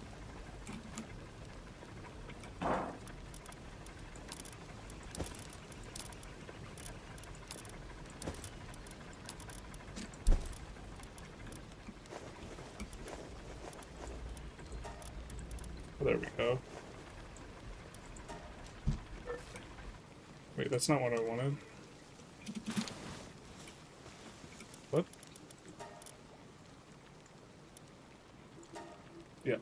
Oh, there we go. Wait, that's not what I wanted. What? Yeah.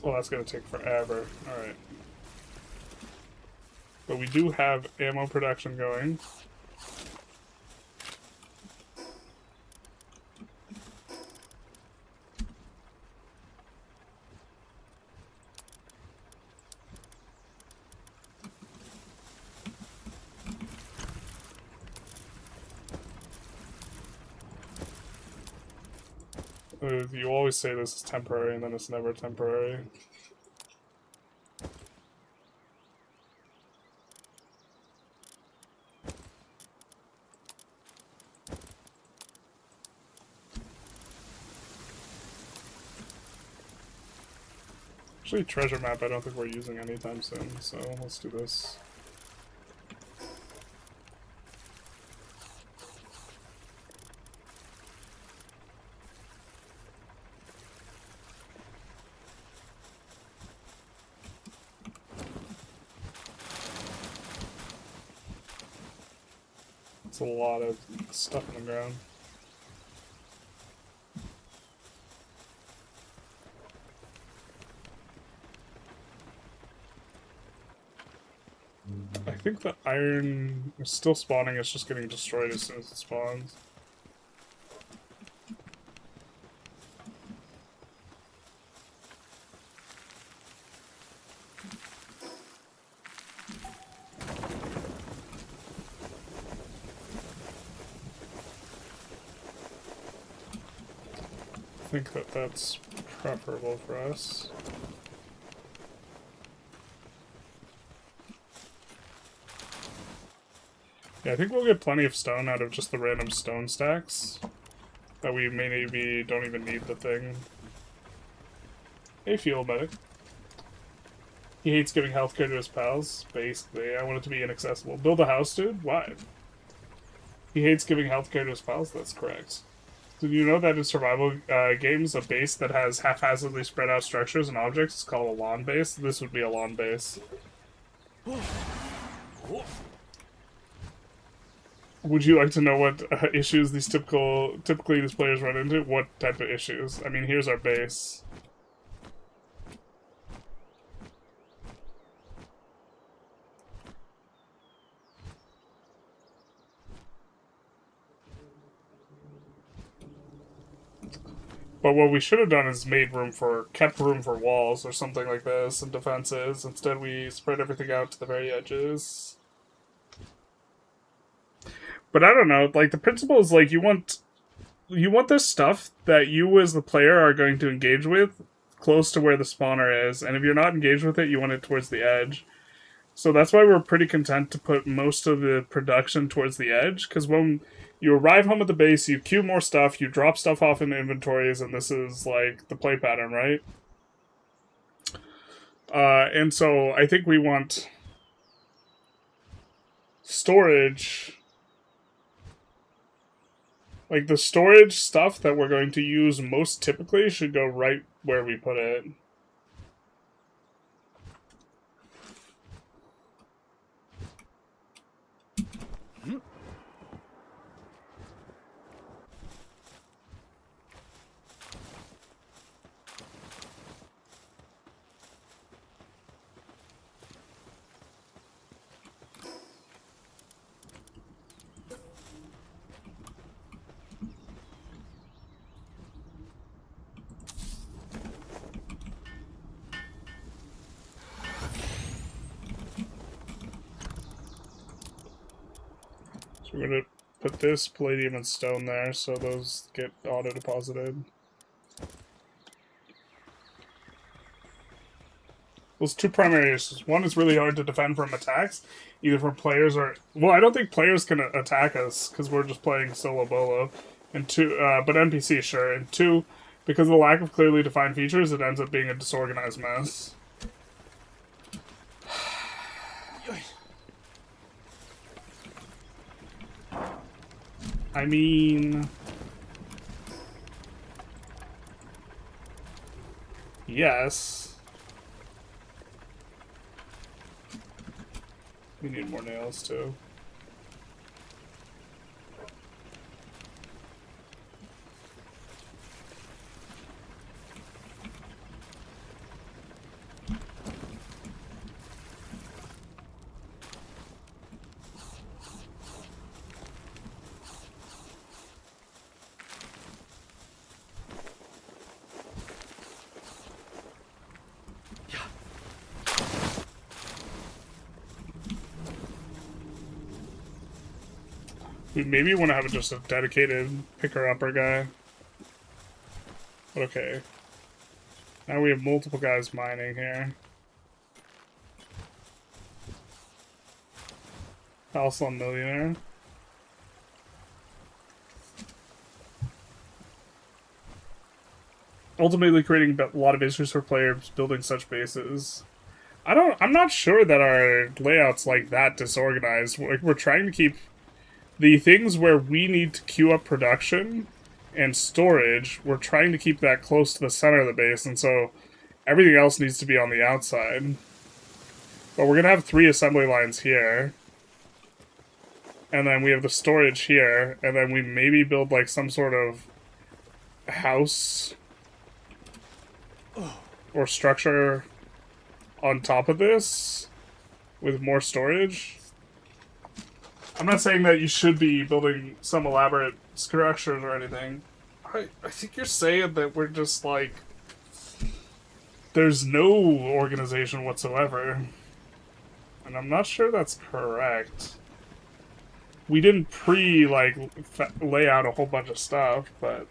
Well, that's gonna take forever. Alright. But we do have ammo production going. You always say this is temporary, and then it's never temporary. Actually, treasure map I don't think we're using anytime soon, so let's do this. It's a lot of stuff on the ground. I think the iron is still spawning, it's just getting destroyed as soon as it spawns. I think that that's preferable for us. Yeah, I think we'll get plenty of stone out of just the random stone stacks. That we maybe don't even need the thing. Hey, fuel medic. He hates giving healthcare to his pals. Basically, I want it to be inaccessible. Build a house, dude? Why? He hates giving healthcare to his pals? That's correct. Did you know that in survival games, a base that has haphazardly spread out structures and objects is called a lawn base? This would be a lawn base. Would you like to know what issues these typically these players run into? What type of issues? I mean, here's our base. But what we should have done is kept room for walls or something like this and defenses. Instead, we spread everything out to the very edges. But I don't know, like, the principle is, like, you want this stuff that you as the player are going to engage with close to where the spawner is, and if you're not engaged with it, you want it towards the edge. So that's why we're pretty content to put most of the production towards the edge, because when you arrive home at the base, you queue more stuff, you drop stuff off in the inventories, and this is, like, the play pattern, right? And so I think we want storage. Like, the storage stuff that we're going to use most typically should go right where we put it. So we're going to put this palladium and stone there so those get auto-deposited. Those two primary issues. One is really hard to defend from attacks, either from players or... Well, I don't think players can attack us, because we're just playing solo bolo. And two, but NPC, sure. And two, because of the lack of clearly defined features, it ends up being a disorganized mess. I mean... Yes. We need more nails, too. We maybe want to have just a dedicated picker-upper guy. Okay. Now we have multiple guys mining here. PALS millionaire. Ultimately creating a lot of issues for players building such bases. I'm not sure that our layout's like that disorganized. Like, we're trying to keep the things where we need to queue up production and storage, we're trying to keep that close to the center of the base, and so everything else needs to be on the outside. But we're gonna have 3 assembly lines here. And then we have the storage here, and then we maybe build like some sort of house or structure on top of this with more storage. I'm not saying that you should be building some elaborate structures or anything. I think you're saying that we're just like, there's no organization whatsoever. And I'm not sure that's correct. We didn't lay out a whole bunch of stuff, but...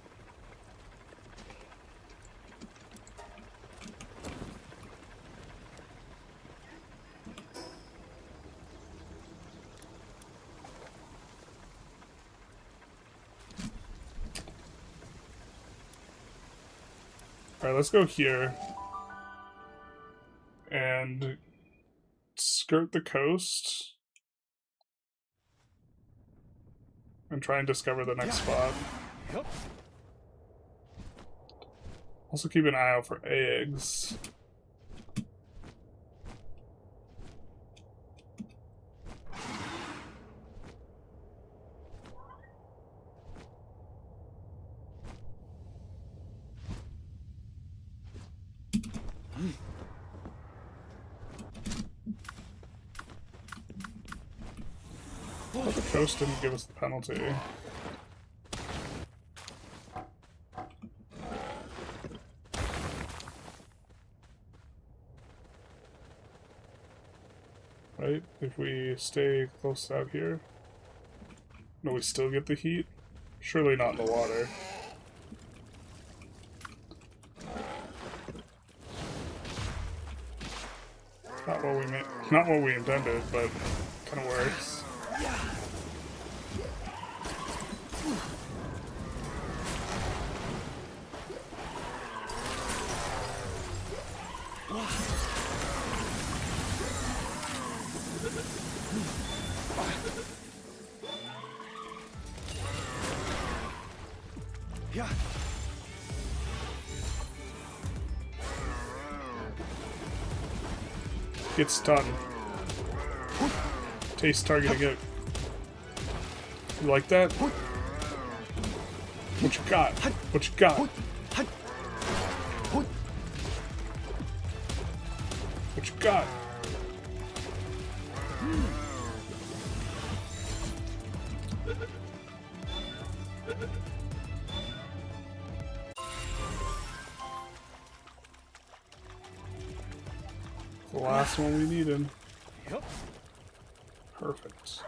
Alright, let's go here. And skirt the coast. And try and discover the next spot. Also keep an eye out for eggs. But the coast didn't give us the penalty. Right? If we stay close out here. No, we still get the heat? Surely not in the water. Not what we intended, but kind of works. Yeah. Get stunned. Taste targeting it. You like that? What you got? What you got? What you got? The last one we needed. Yep. Perfect.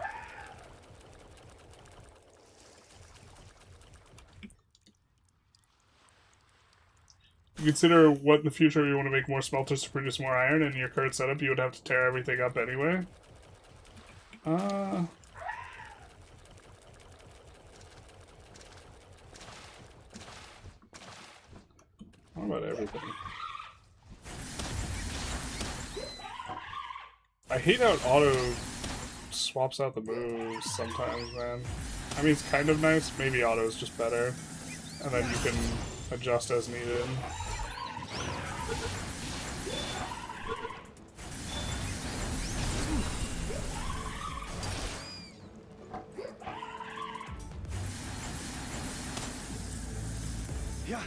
You consider what in the future you want to make more smelters to produce more iron, and in your current setup you would have to tear everything up anyway. What about everything? I hate how auto swaps out the moves sometimes, man. I mean, it's kind of nice. Maybe auto is just better. And then you can adjust as needed. Yeah.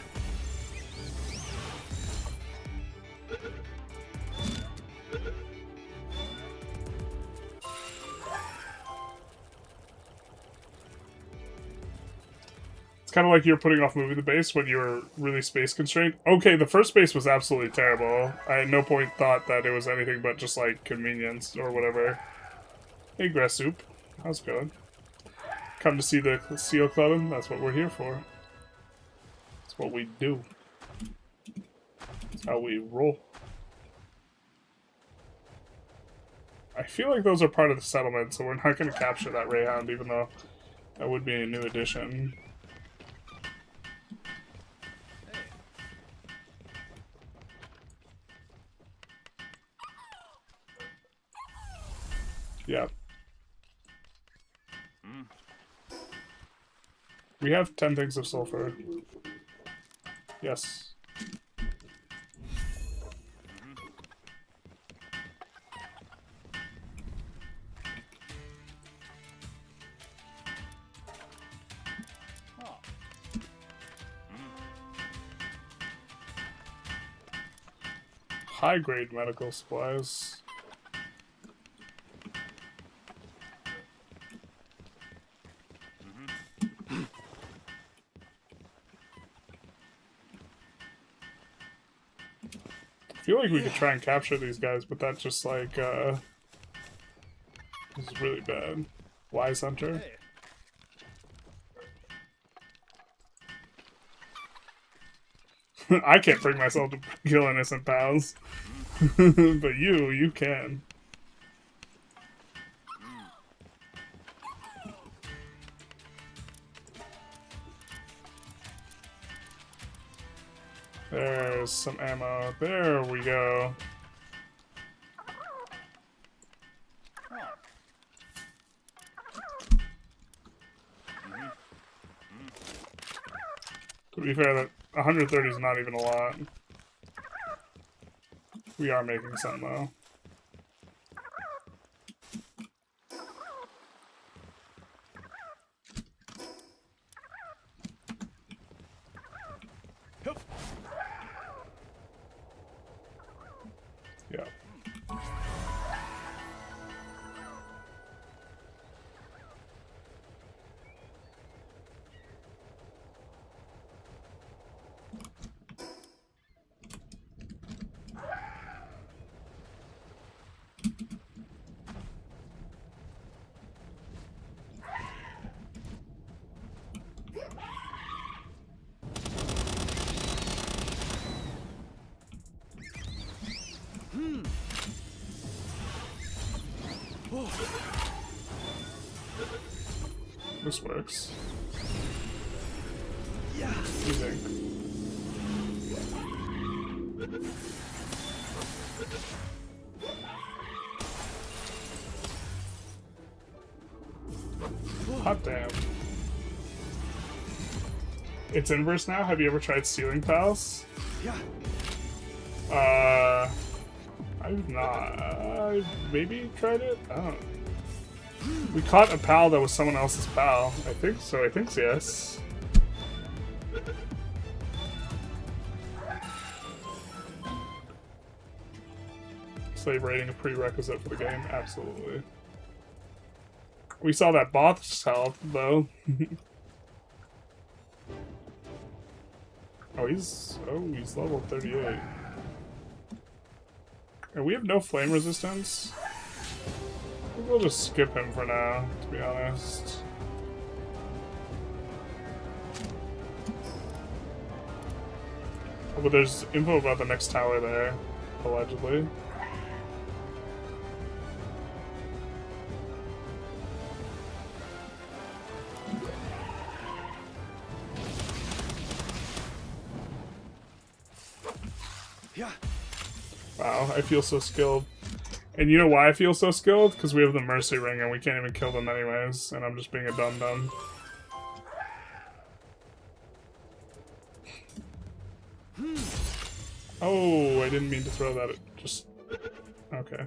Kind of like you're putting off moving the base when you were really space constrained. Okay, the first base was absolutely terrible. I at no point thought that it was anything but just like convenience or whatever. Hey, Grass Soup. How's it going? Come to see the seal clubbing? That's what we're here for. That's what we do. how we roll. I feel like those are part of the settlement, so we're not going to capture that Rayhound, even though that would be a new addition. Yeah. We have 10 things of sulfur. Yes. High-grade medical supplies. I feel like we could try and capture these guys, but that's just like, this is really bad. Wise Hunter. I can't bring myself to kill innocent pals. But you can. There's some ammo. There we go. To be fair, that 130 is not even a lot. We are making some, though. Yeah. This works. Yeah. What do you think? Hot damn. It's inverse now? Have you ever tried stealing pals? Yeah. I've not. Maybe tried it? I don't know. We caught a pal that was someone else's pal. I think so. I think so, yes. Slave rating a prerequisite for the game? Absolutely. We saw that boss health, though. he's level 38. And we have no flame resistance. I think we'll just skip him for now, to be honest. Oh, but there's info about the next tower there, allegedly. Yeah. Wow, I feel so skilled. And you know why I feel so skilled? Because we have the Mercy Ring and we can't even kill them anyways, and I'm just being a dum-dum. Oh, I didn't mean to throw that at just... Okay.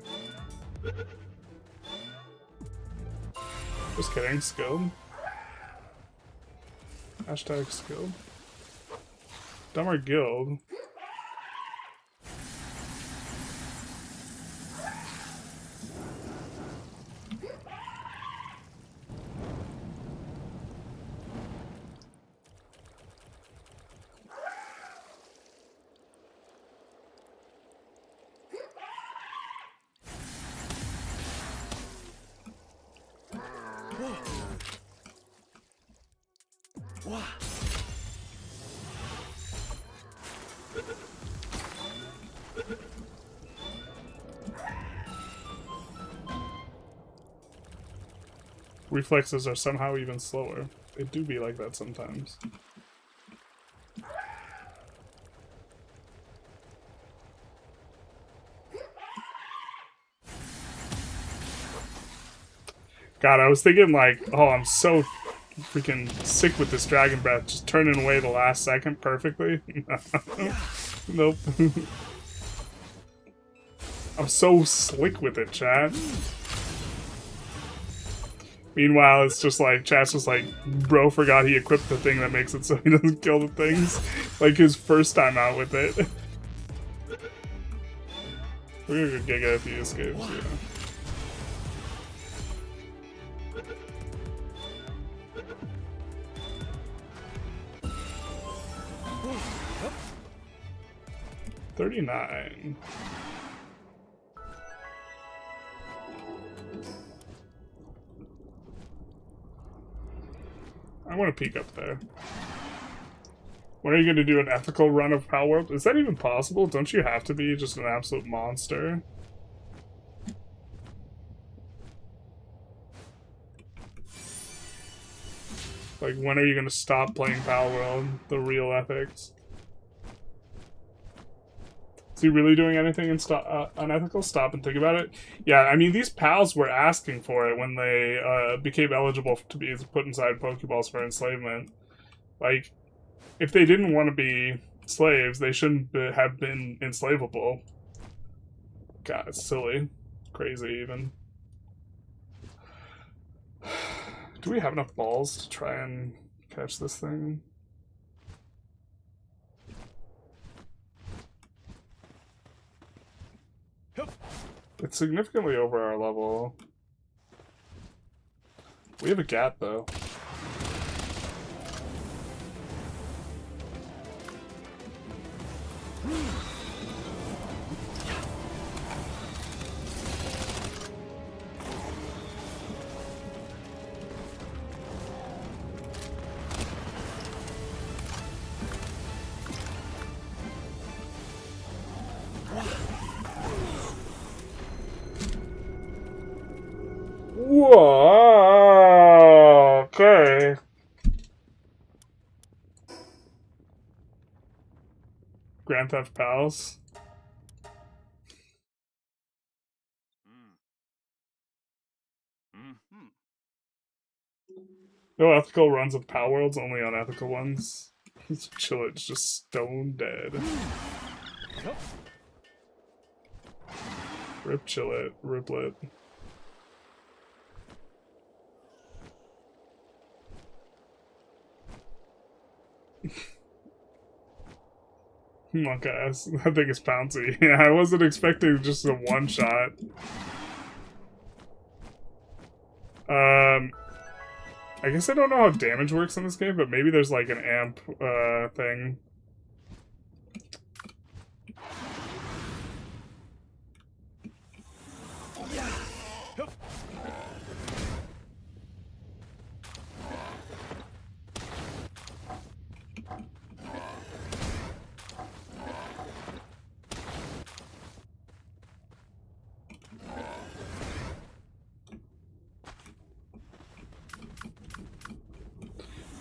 Just kidding, skilled. Hashtag skilled. Dumber guild. reflexes are somehow even slower. They do be like that sometimes. God, I was thinking like, oh, I'm so freaking sick with this dragon breath, just turning away the last second perfectly. Nope. I'm so slick with it, chat. Meanwhile, it's just like, chat's just like, bro forgot he equipped the thing that makes it so he doesn't kill the things. Like his first time out with it. We're gonna go Giga if he escapes, yeah. $39. I want to peek up there. When are you going to do an ethical run of Palworld? Is that even possible? Don't you have to be just an absolute monster? Like, when are you going to stop playing Palworld? The real ethics. Is he really doing anything unethical? Stop and think about it. Yeah, I mean, these pals were asking for it when they became eligible to be put inside Pokeballs for enslavement. Like, if they didn't want to be slaves, they shouldn't have been enslavable. God, it's silly. Crazy, even. Do we have enough balls to try and catch this thing? It's significantly over our level. We have a gat, though. Whoa, okay. Grand Theft PALS. No ethical runs of Palworlds, only unethical ones. Chillet's just stone dead. Rip Chillet, Riplet. Monk ass. That thing is pouncy. Yeah, I wasn't expecting just a one shot. I guess I don't know how damage works in this game, but maybe there's like an amp thing.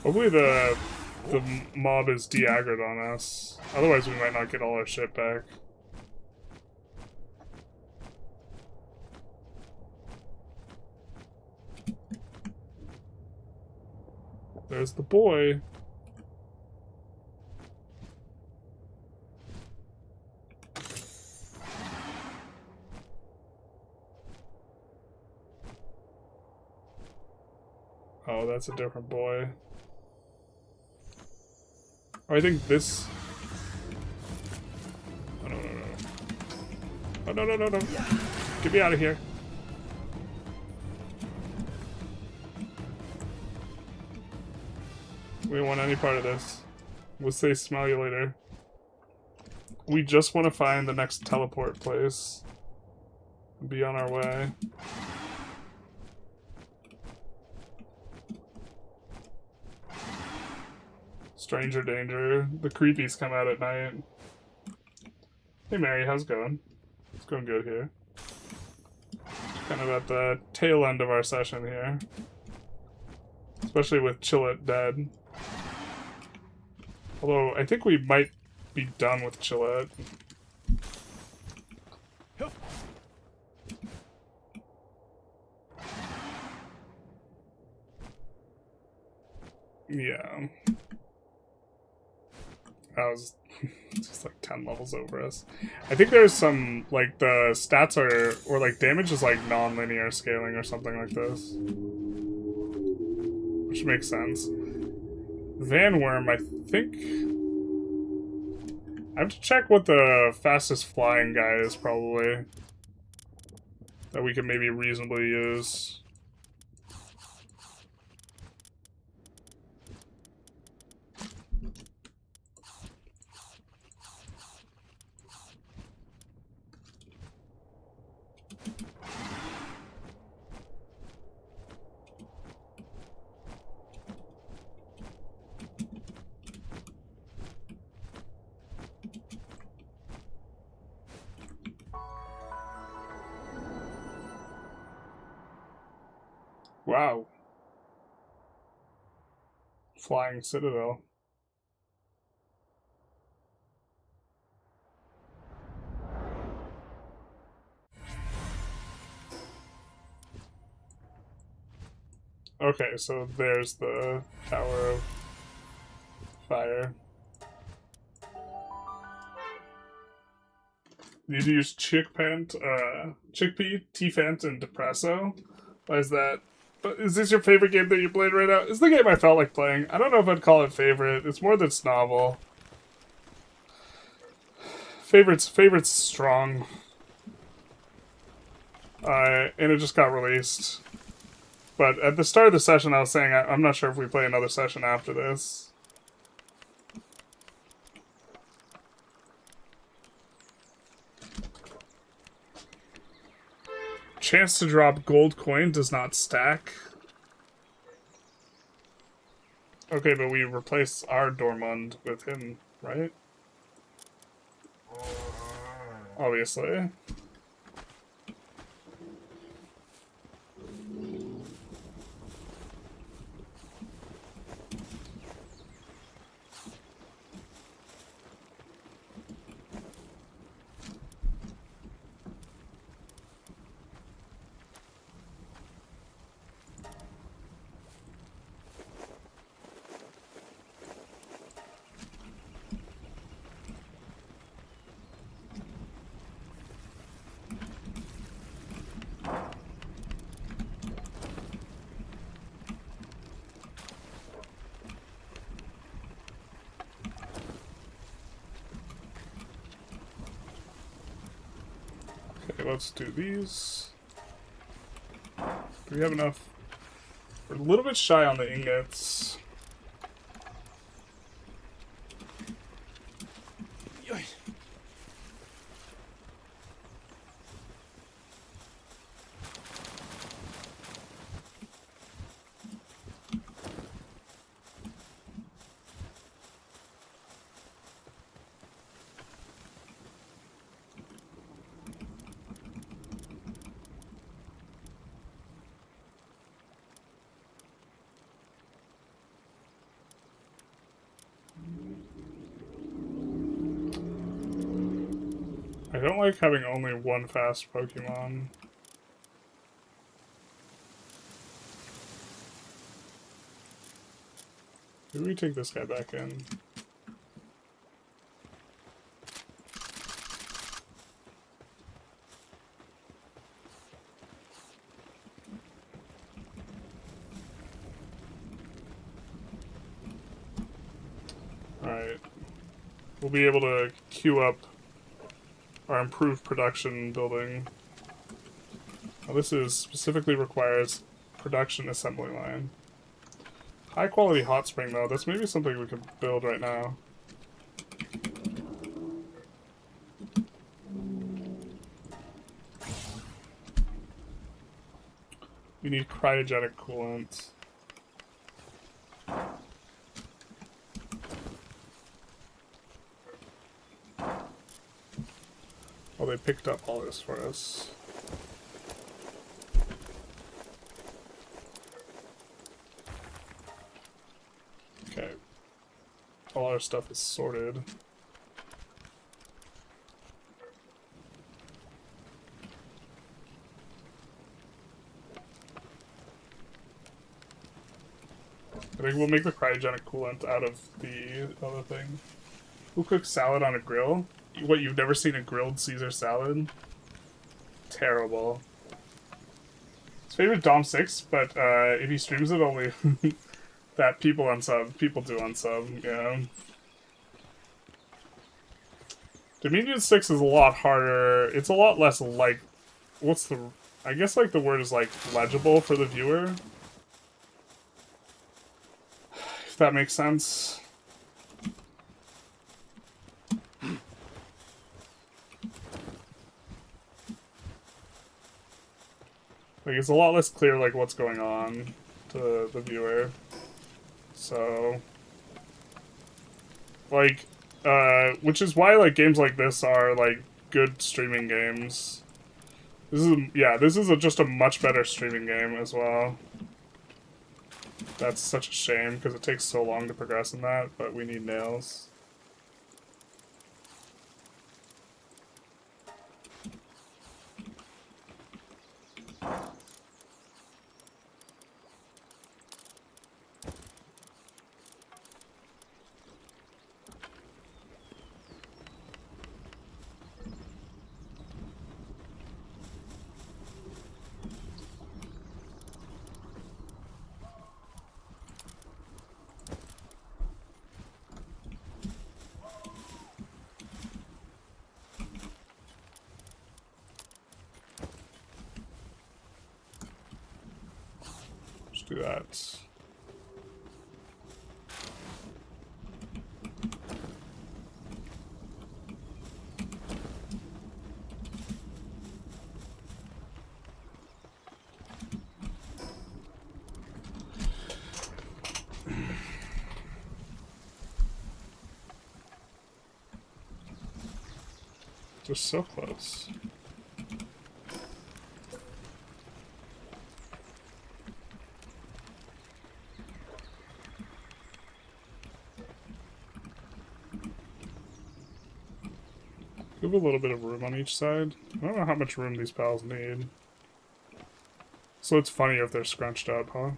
Hopefully the mob is de-aggroed on us. Otherwise we might not get all our shit back. There's the boy. Oh, that's a different boy. Oh, I think this... Oh, no, no, no. Oh, no, no, no, no. Get me out of here. We don't want any part of this. We'll say smell you later. We just want to find the next teleport place. And be on our way. Stranger danger. The creepies come out at night. Hey Mary, how's it going? It's going good here. Kind of at the tail end of our session here. Especially with Chillet dead. Although, I think we might be done with Chillet. Yeah. That was just like 10 levels over us. I think there's some, like, the stats are, or like damage is like non-linear scaling or something like this. Which makes sense. Van Worm, I think... I have to check what the fastest flying guy is, probably. That we can maybe reasonably use. Wow. Flying Citadel. Okay, so there's the Tower of Fire. You need to use Chickpea, T-Fant, and Depresso. Why is that? But is this your favorite game that you played right now? It's the game I felt like playing. I don't know if I'd call it favorite. It's more than it's novel. Favorite's strong. And it just got released. But at the start of the session, I was saying I'm not sure if we play another session after this. Chance to drop gold coin does not stack. Okay, but we replace our Dormund with him, right? Obviously. Okay, let's do these. Do we have enough? We're a little bit shy on the ingots. I don't like having only one fast Pokemon. Maybe we take this guy back in. Alright. We'll be able to queue up our improved production building. Now this is specifically requires production assembly line. High quality hot spring though, that's maybe something we could build right now. We need cryogenic coolant. Oh, they picked up all this for us. Okay. All our stuff is sorted. I think we'll make the cryogenic coolant out of the other thing. Who cooks salad on a grill? What, you've never seen a grilled Caesar salad? Terrible. His favorite Dom 6, but if he streams it, only that people unsub. People do unsub, yeah. Dominion 6 is a lot harder. It's a lot less, like... What's the... I guess, like, the word is, like, legible for the viewer. If that makes sense. Like, it's a lot less clear, like, what's going on to the viewer. So... Like, which is why, like, games like this are, like, good streaming games. This is, yeah, this is just a much better streaming game as well. That's such a shame, because it takes so long to progress in that, but we need nails. Do that. Just so close. Give a little bit of room on each side. I don't know how much room these pals need. So it's funny if they're scrunched up, huh?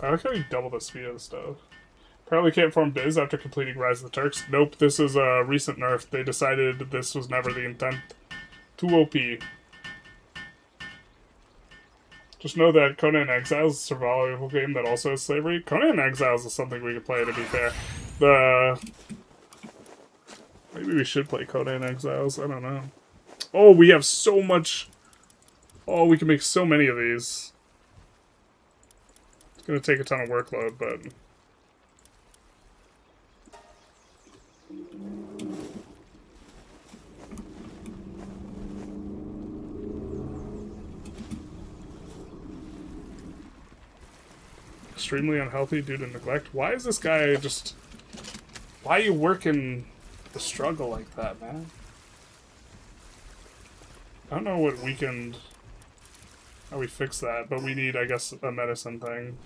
I like how you double the speed of the stuff. Apparently can't form biz after completing Rise of the Turks. Nope, this is a recent nerf. They decided this was never the intent. Too OP. Just know that Conan Exiles is a survival game that also has slavery. Conan Exiles is something we could play, to be fair. Maybe we should play Conan Exiles, I don't know. Oh, we have so much... Oh, we can make so many of these. It's gonna take a ton of workload, but... Extremely unhealthy due to neglect. Why is this guy just... Why are you working the struggle like that, man? I don't know what weakened... How we fix that, but we need, I guess, a medicine thing.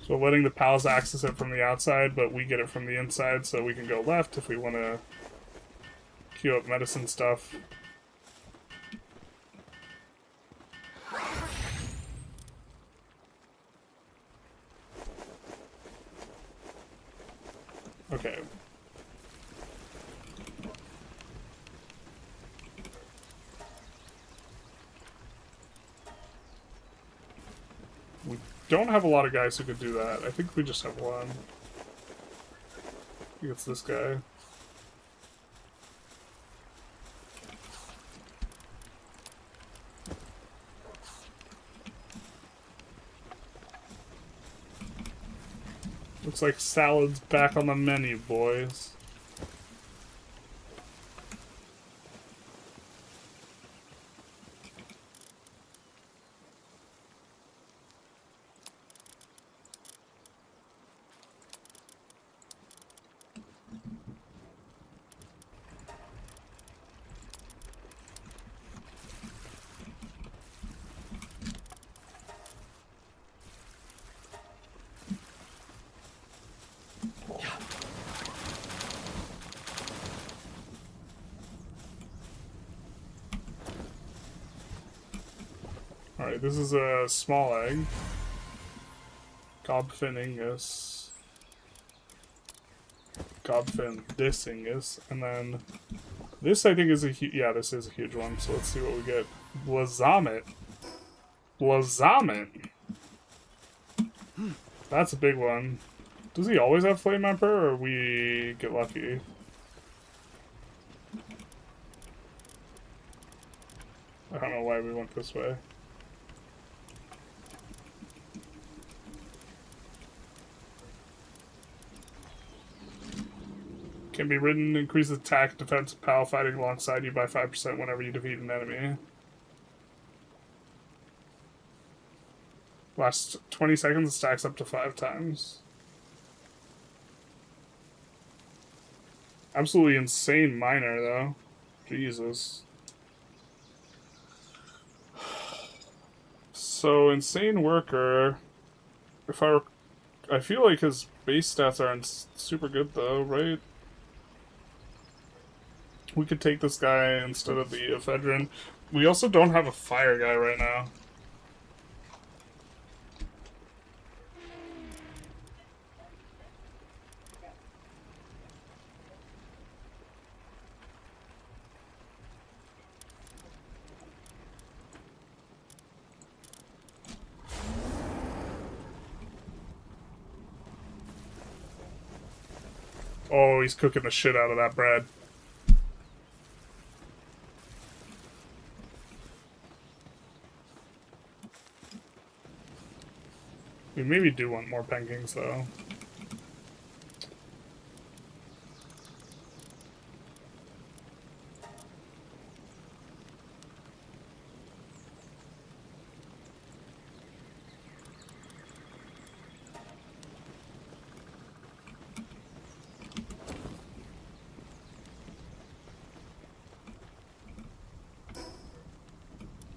So letting the PALS access it from the outside, but we get it from the inside, so we can go left if we want to queue up medicine stuff. Okay. We don't have a lot of guys who could do that. I think we just have one. I think it's this guy. Looks like salad's back on the menu, boys. Alright, this is a small egg. Gobfin Ingus. Gobfin this Ingus. And then this I think is a huge... Yeah, this is a huge one, so let's see what we get. Blazomit. Blazomit! That's a big one. Does he always have Flame Emperor, or we get lucky? I don't know why we went this way. Can be ridden, increases attack, defense, and PAL fighting alongside you by 5% whenever you defeat an enemy. Last 20 seconds, it stacks up to 5 times. Absolutely insane miner, though. Jesus. So, insane worker. If I feel like his base stats aren't super good, though, right? We could take this guy instead of the ephedrine. We also don't have a fire guy right now. Oh, he's cooking the shit out of that bread. We maybe do want more pankings, though.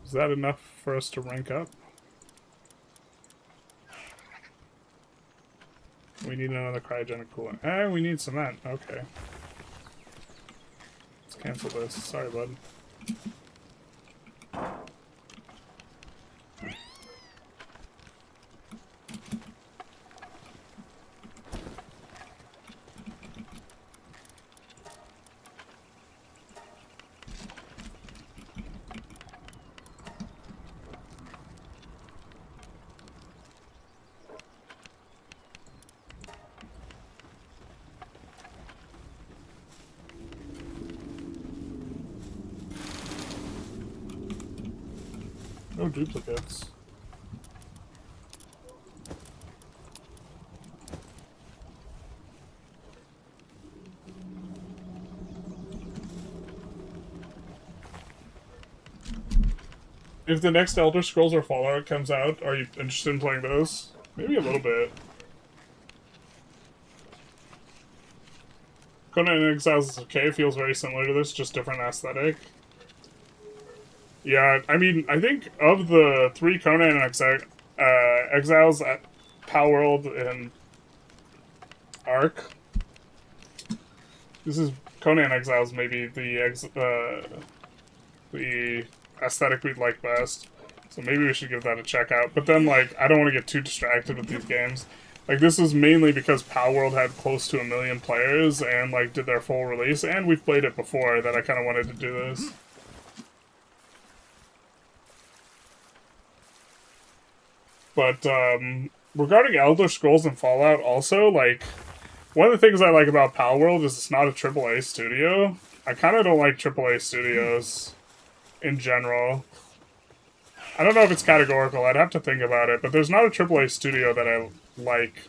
Is that enough for us to rank up? We need another cryogenic coolant. We need cement. Okay. Let's cancel this. Sorry, bud. No duplicates. If the next Elder Scrolls or Fallout comes out, are you interested in playing those? Maybe a little bit. Conan in Exiles is okay, feels very similar to this, just different aesthetic. Yeah, I mean, I think of the 3 Conan Exiles, Palworld, and Ark, this is Conan Exiles maybe the aesthetic we'd like best. So maybe we should give that a check out. But then, like, I don't want to get too distracted with these games. Like, this is mainly because Palworld had close to 1 million players and, like, did their full release, and we've played it before that I kind of wanted to do this. But, regarding Elder Scrolls and Fallout also, like, one of the things I like about Palworld is it's not a AAA studio. I kind of don't like AAA studios in general. I don't know if it's categorical, I'd have to think about it, but there's not a AAA studio that I like.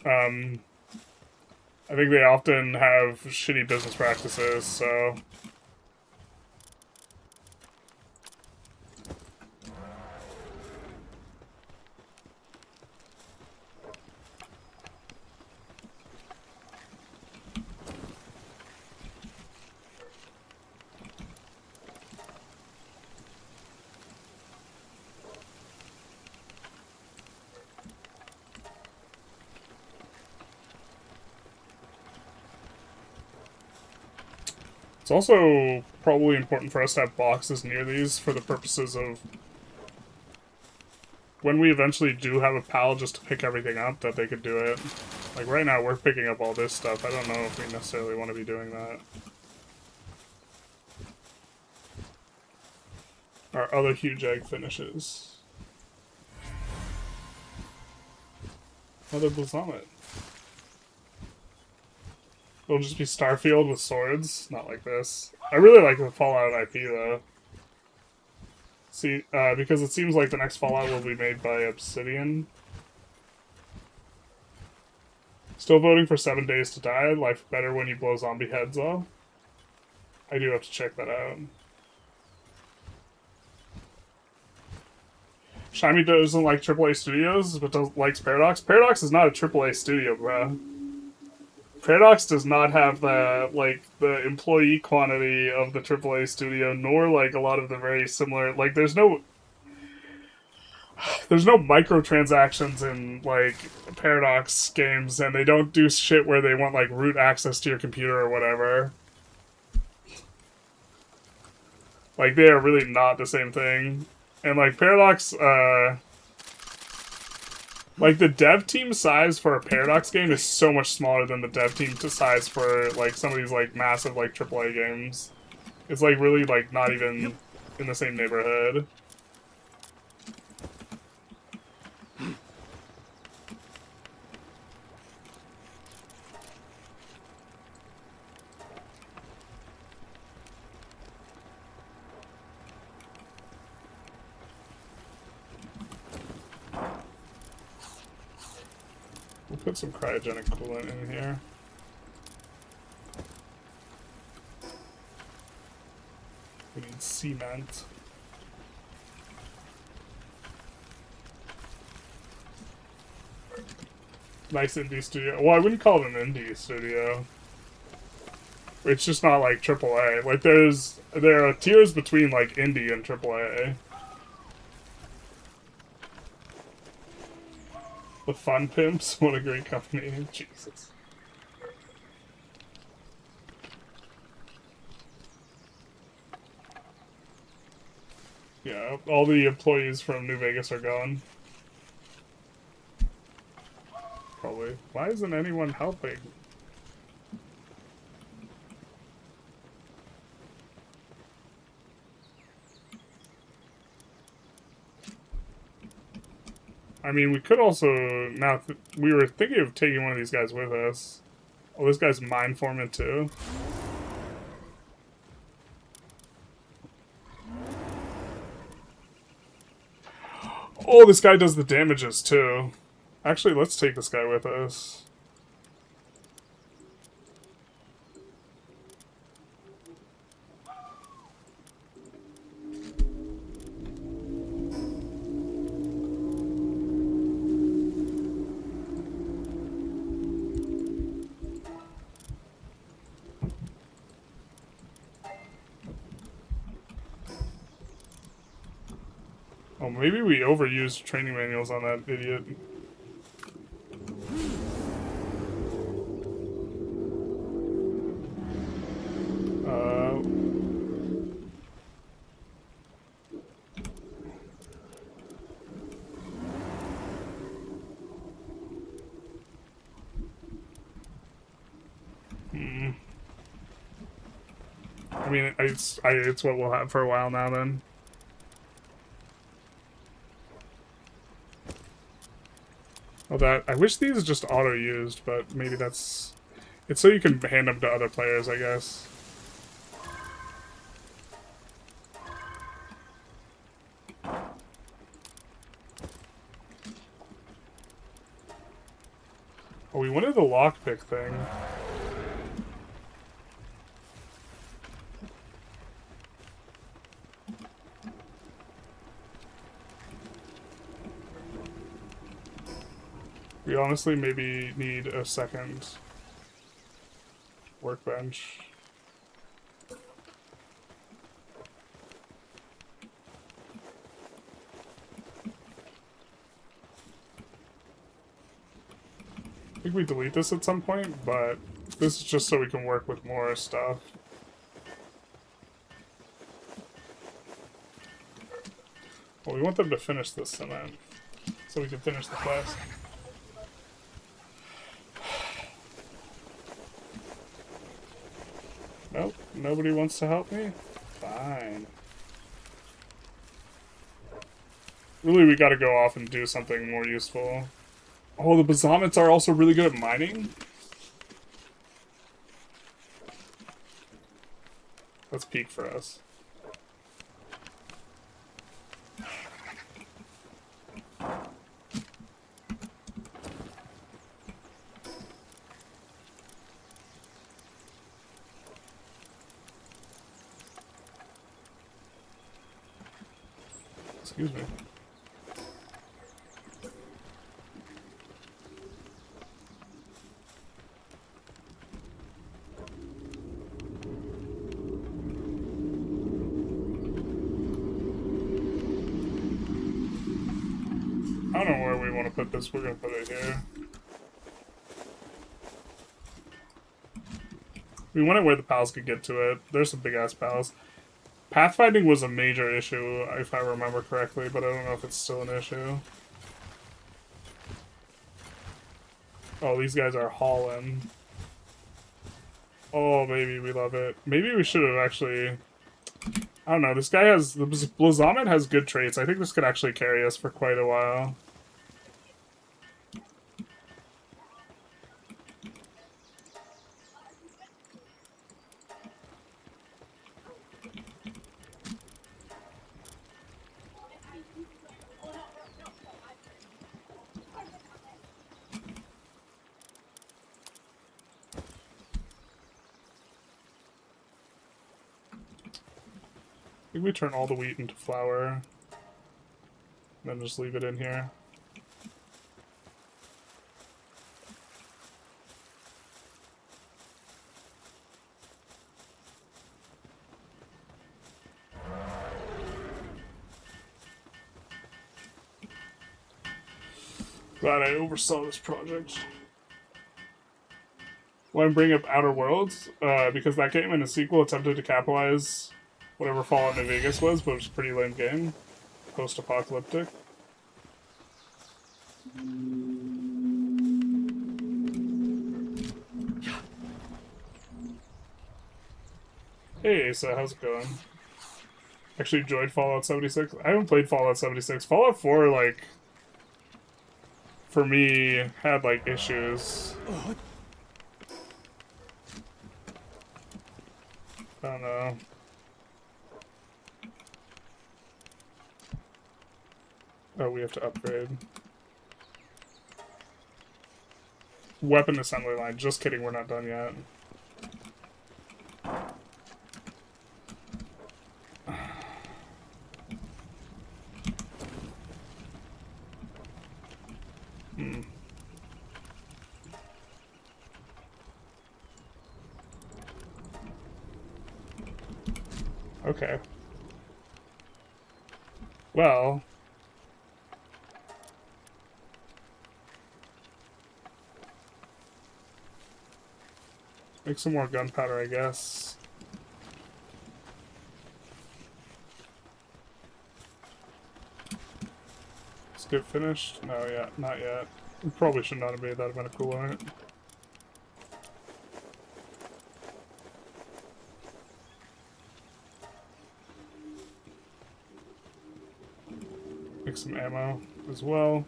I think they often have shitty business practices, so... It's also probably important for us to have boxes near these for the purposes of when we eventually do have a PAL just to pick everything up, that they could do it. Like, right now, we're picking up all this stuff. I don't know if we necessarily want to be doing that. Our other huge egg finishes. Another Blazomet. It'll just be Starfield with swords. Not like this. I really like the Fallout IP, though. See, because it seems like the next Fallout will be made by Obsidian. Still voting for 7 Days to Die. Life better when you blow zombie heads off. I do have to check that out. Shiny doesn't like AAA studios, but likes Paradox. Paradox is not a AAA studio, bro. Paradox does not have the employee quantity of the AAA studio, nor like a lot of the very similar. Like, there's no microtransactions in like Paradox games, and they don't do shit where they want like root access to your computer or whatever. Like, they are really not the same thing. And like Paradox, like, the dev team size for a Paradox game is so much smaller than the dev team size for, like, some of these, like, massive, like, AAA games. It's, like, really, like, not even in the same neighborhood. We'll put some cryogenic coolant in here. We need cement. Nice indie studio. Well, I wouldn't call it an indie studio. It's just not like AAA. Like, there are tiers between like indie and AAA. The Fun Pimps, what a great company. Jesus. Yeah, all the employees from New Vegas are gone. Probably. Why isn't anyone helping? I mean, we could also... Now, we were thinking of taking one of these guys with us. Oh, this guy's Mine Foreman, too. Oh, this guy does the damages, too. Actually, let's take this guy with us. Oh, maybe we overused training manuals on that idiot. I mean, it's what we'll have for a while now, then. Well, I wish these just auto-used, but maybe that's... It's so you can hand them to other players, I guess. Oh, we wanted the lockpick thing. We honestly maybe need a second workbench. I think we delete this at some point, but this is just so we can work with more stuff. Well, we want them to finish this cement, so we can finish the quest. Nope, nobody wants to help me? Fine. Really, we gotta go off and do something more useful. Oh, the Bazamets are also really good at mining? That's peak for us. Excuse me. I don't know where we want to put this. We're going to put it here. We want it where the PALS could get to it. There's some big-ass PALS. Pathfinding was a major issue, if I remember correctly, but I don't know if it's still an issue. Oh, these guys are hauling. Oh, baby, we love it. Maybe we should have actually... I don't know, this guy has... The Blazamet has good traits. I think this could actually carry us for quite a while. I think we turn all the wheat into flour. And then just leave it in here. Glad I oversaw this project. Why I'm bringing up Outer Worlds? Because that game and a sequel attempted to capitalize whatever Fallout New Vegas was, but it was a pretty lame game. Post-apocalyptic. Hey Asa, how's it going? Actually enjoyed Fallout 76. I haven't played Fallout 76. Fallout 4, like, for me, had, like, issues. I don't know. Oh, we have to upgrade. Weapon assembly line. Just kidding, we're not done yet. Okay. Well... make some more gunpowder, I guess. Let's get finished. No, yeah, not yet. We probably should not have made that amount of coolant. Make some ammo as well.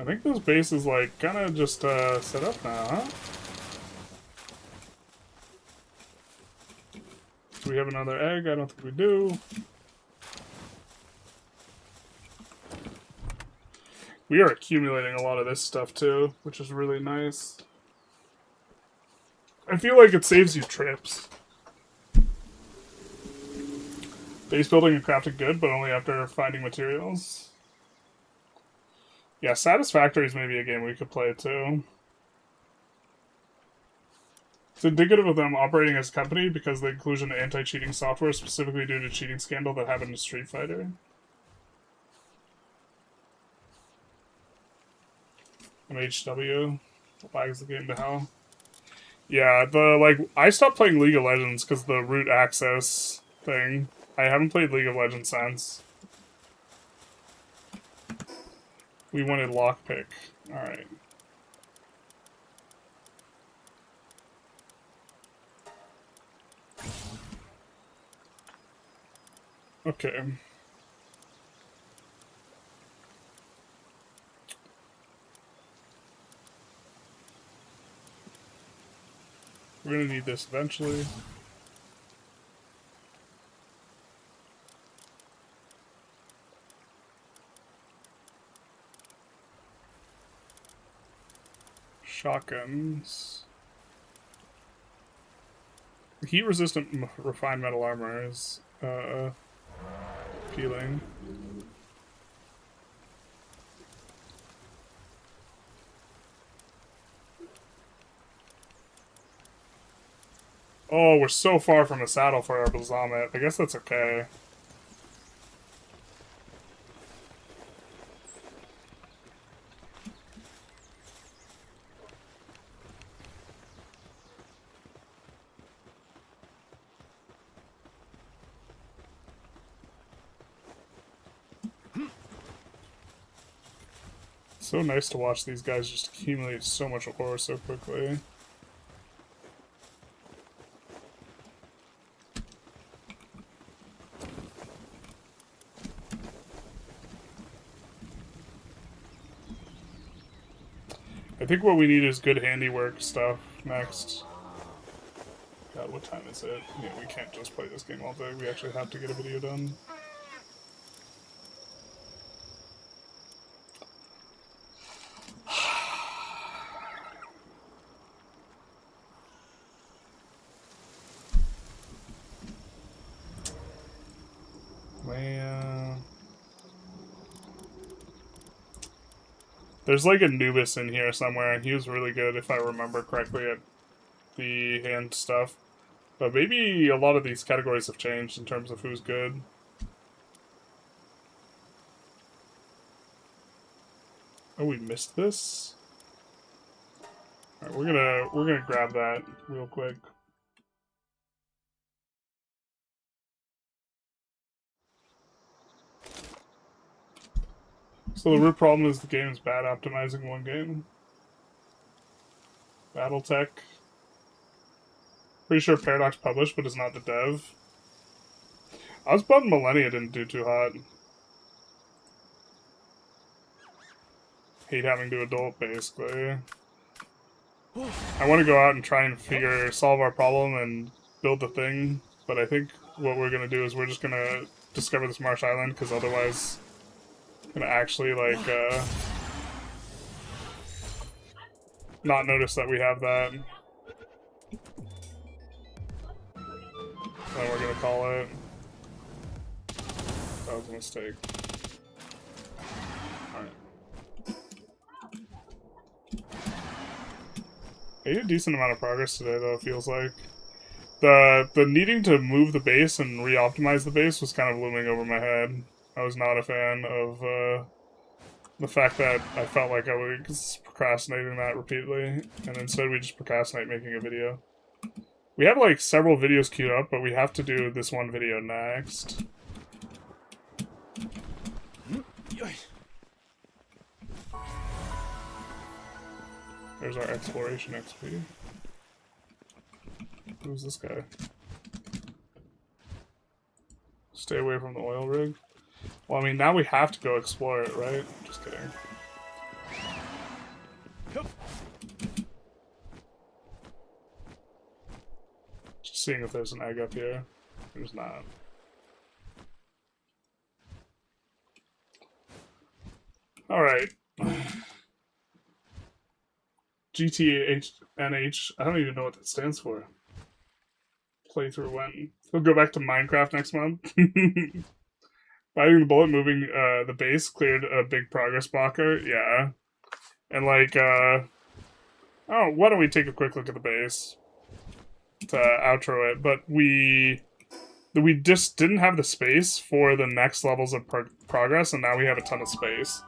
I think this base is like kind of just set up now, huh? Do we have another egg? I don't think we do. We are accumulating a lot of this stuff too, which is really nice. I feel like it saves you trips. Base building and crafting good, but only after finding materials. Yeah, Satisfactory is maybe a game we could play too. It's indicative of them operating as a company because the inclusion of anti-cheating software specifically due to cheating scandal that happened in Street Fighter. MHW lags the game to hell. Yeah, I stopped playing League of Legends because the root access thing. I haven't played League of Legends since. We wanted lockpick. Alright. Okay. We're gonna need this eventually. Shotguns. Heat-resistant refined metal armor is appealing. Oh, we're so far from a saddle for our Bazamet. I guess that's okay. It's so nice to watch these guys just accumulate so much ore so quickly. I think what we need is good handiwork stuff next. God, what time is it? Yeah, we can't just play this game all day. We actually have to get a video done. Man. There's like Anubis in here somewhere, and he was really good if I remember correctly at the hand stuff. But maybe a lot of these categories have changed in terms of who's good. Oh, we missed this? Alright, we're gonna grab that real quick. So the root problem is the game is bad optimizing one game. Battletech. Pretty sure Paradox published, but is not the dev. I was bummed Millennia didn't do too hot. Hate having to adult, basically. I want to go out and try and solve our problem and build the thing, but I think what we're going to do is we're just going to discover this Marsh Island, because otherwise I'm going to actually, like, not notice that we have that. Then we're going to call it. That was a mistake. Alright. I made a decent amount of progress today, though, it feels like. The needing to move the base and re-optimize the base was kind of looming over my head. I was not a fan of the fact that I felt like I was procrastinating that repeatedly, and instead we just procrastinate making a video. We have like several videos queued up, but we have to do this one video next. There's our exploration XP. Who's this guy? Stay away from the oil rig. Well, I mean, now we have to go explore it, right? Just kidding. Just seeing if there's an egg up here. There's not. Alright. GTHNH. I don't even know what that stands for. Playthrough when? We'll go back to Minecraft next month. Biting the bullet, moving the base, cleared a big progress blocker. Yeah. And like, oh, why don't we take a quick look at the base to outro it? But we just didn't have the space for the next levels of progress, and now we have a ton of space.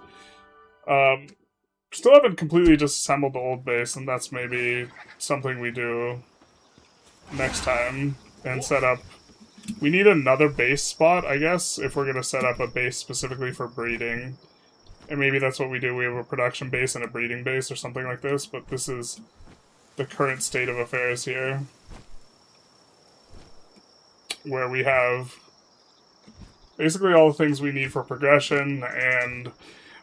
Still haven't completely disassembled the old base, and that's maybe something we do next time and set up. We need another base spot, I guess, if we're going to set up a base specifically for breeding. And maybe that's what we do. We have a production base and a breeding base or something like this, but this is the current state of affairs here. Where we have basically all the things we need for progression, and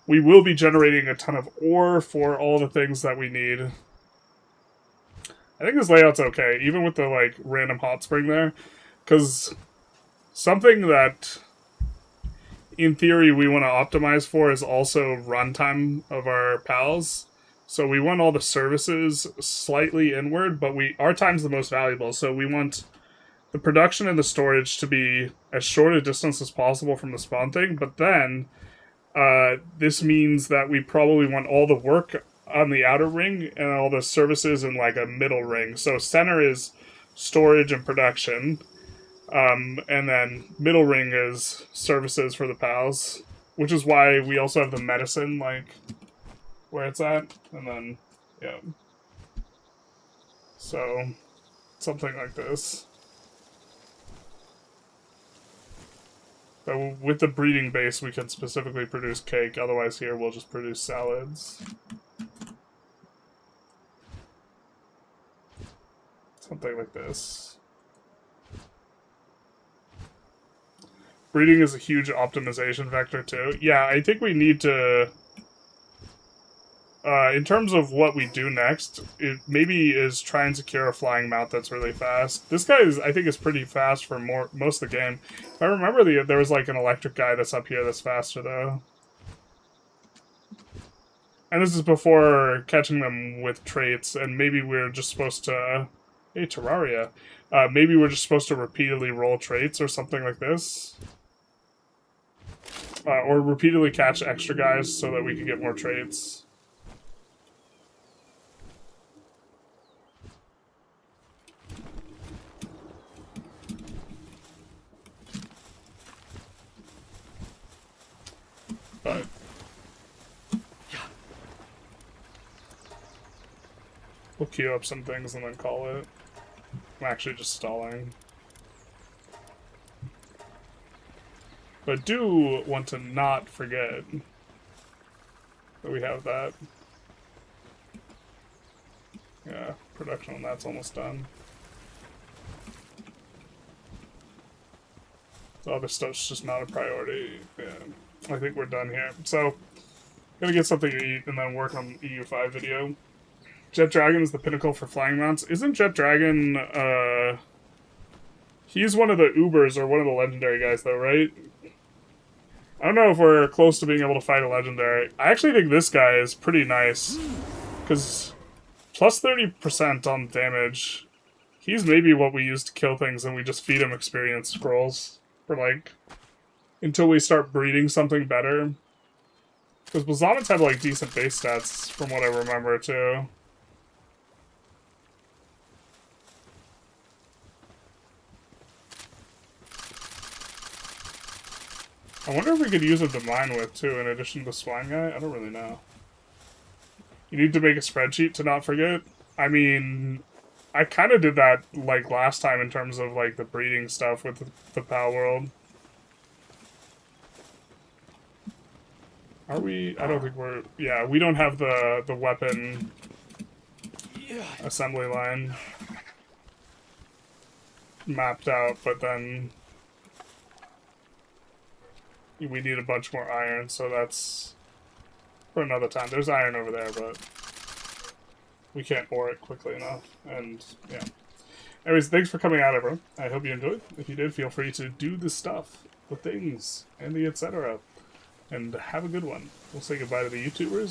we will be generating a ton of ore for all the things that we need. I think this layout's okay, even with the, like, random hot spring there. Because something that, in theory, we want to optimize for is also runtime of our PALS. So we want all the services slightly inward, but our time's the most valuable. So we want the production and the storage to be as short a distance as possible from the spawn thing. But then, this means that we probably want all the work on the outer ring and all the services in, like, a middle ring. So center is storage and production. And then middle ring is services for the PALs, which is why we also have the medicine, like, where it's at, and then, yeah. So, something like this. But with the breeding base, we can specifically produce cake, otherwise here we'll just produce salads. Something like this. Breeding is a huge optimization vector, too. Yeah, I think we need to... in terms of what we do next, it maybe is try and secure a flying mount that's really fast. This guy, I think, is pretty fast for most of the game. If I remember, there was, like, an electric guy that's up here that's faster, though. And this is before catching them with traits, and maybe we're just supposed to... Hey, Terraria. Maybe we're just supposed to repeatedly roll traits or something like this. Or repeatedly catch extra guys so that we can get more traits. But we'll queue up some things and then call it. I'm actually just stalling. But do want to not forget that we have that. Yeah, production on that's almost done. The other stuff's just not a priority. Yeah, I think we're done here. So, gonna get something to eat and then work on the EU5 video. Jet Dragon is the pinnacle for flying mounts. Isn't Jet Dragon, he's one of the Ubers or one of the legendary guys though, right? I don't know if we're close to being able to fight a legendary. I actually think this guy is pretty nice. Because plus 30% on damage. He's maybe what we use to kill things and we just feed him experience scrolls. For like, until we start breeding something better. Because Blazonets have like decent base stats from what I remember too. I wonder if we could use a Divine Whip, too, in addition to Swine Guy? I don't really know. You need to make a spreadsheet to not forget? I mean, I kind of did that, like, last time in terms of, like, the breeding stuff with the Palworld. Are we? I don't think we're... Yeah, we don't have the weapon assembly line mapped out, but then... We need a bunch more iron, so that's for another time. There's iron over there, but we can't ore it quickly enough. And, yeah. Anyways, thanks for coming out, everyone. I hope you enjoyed. If you did, feel free to do the stuff, the things, and the etc. And have a good one. We'll say goodbye to the YouTubers.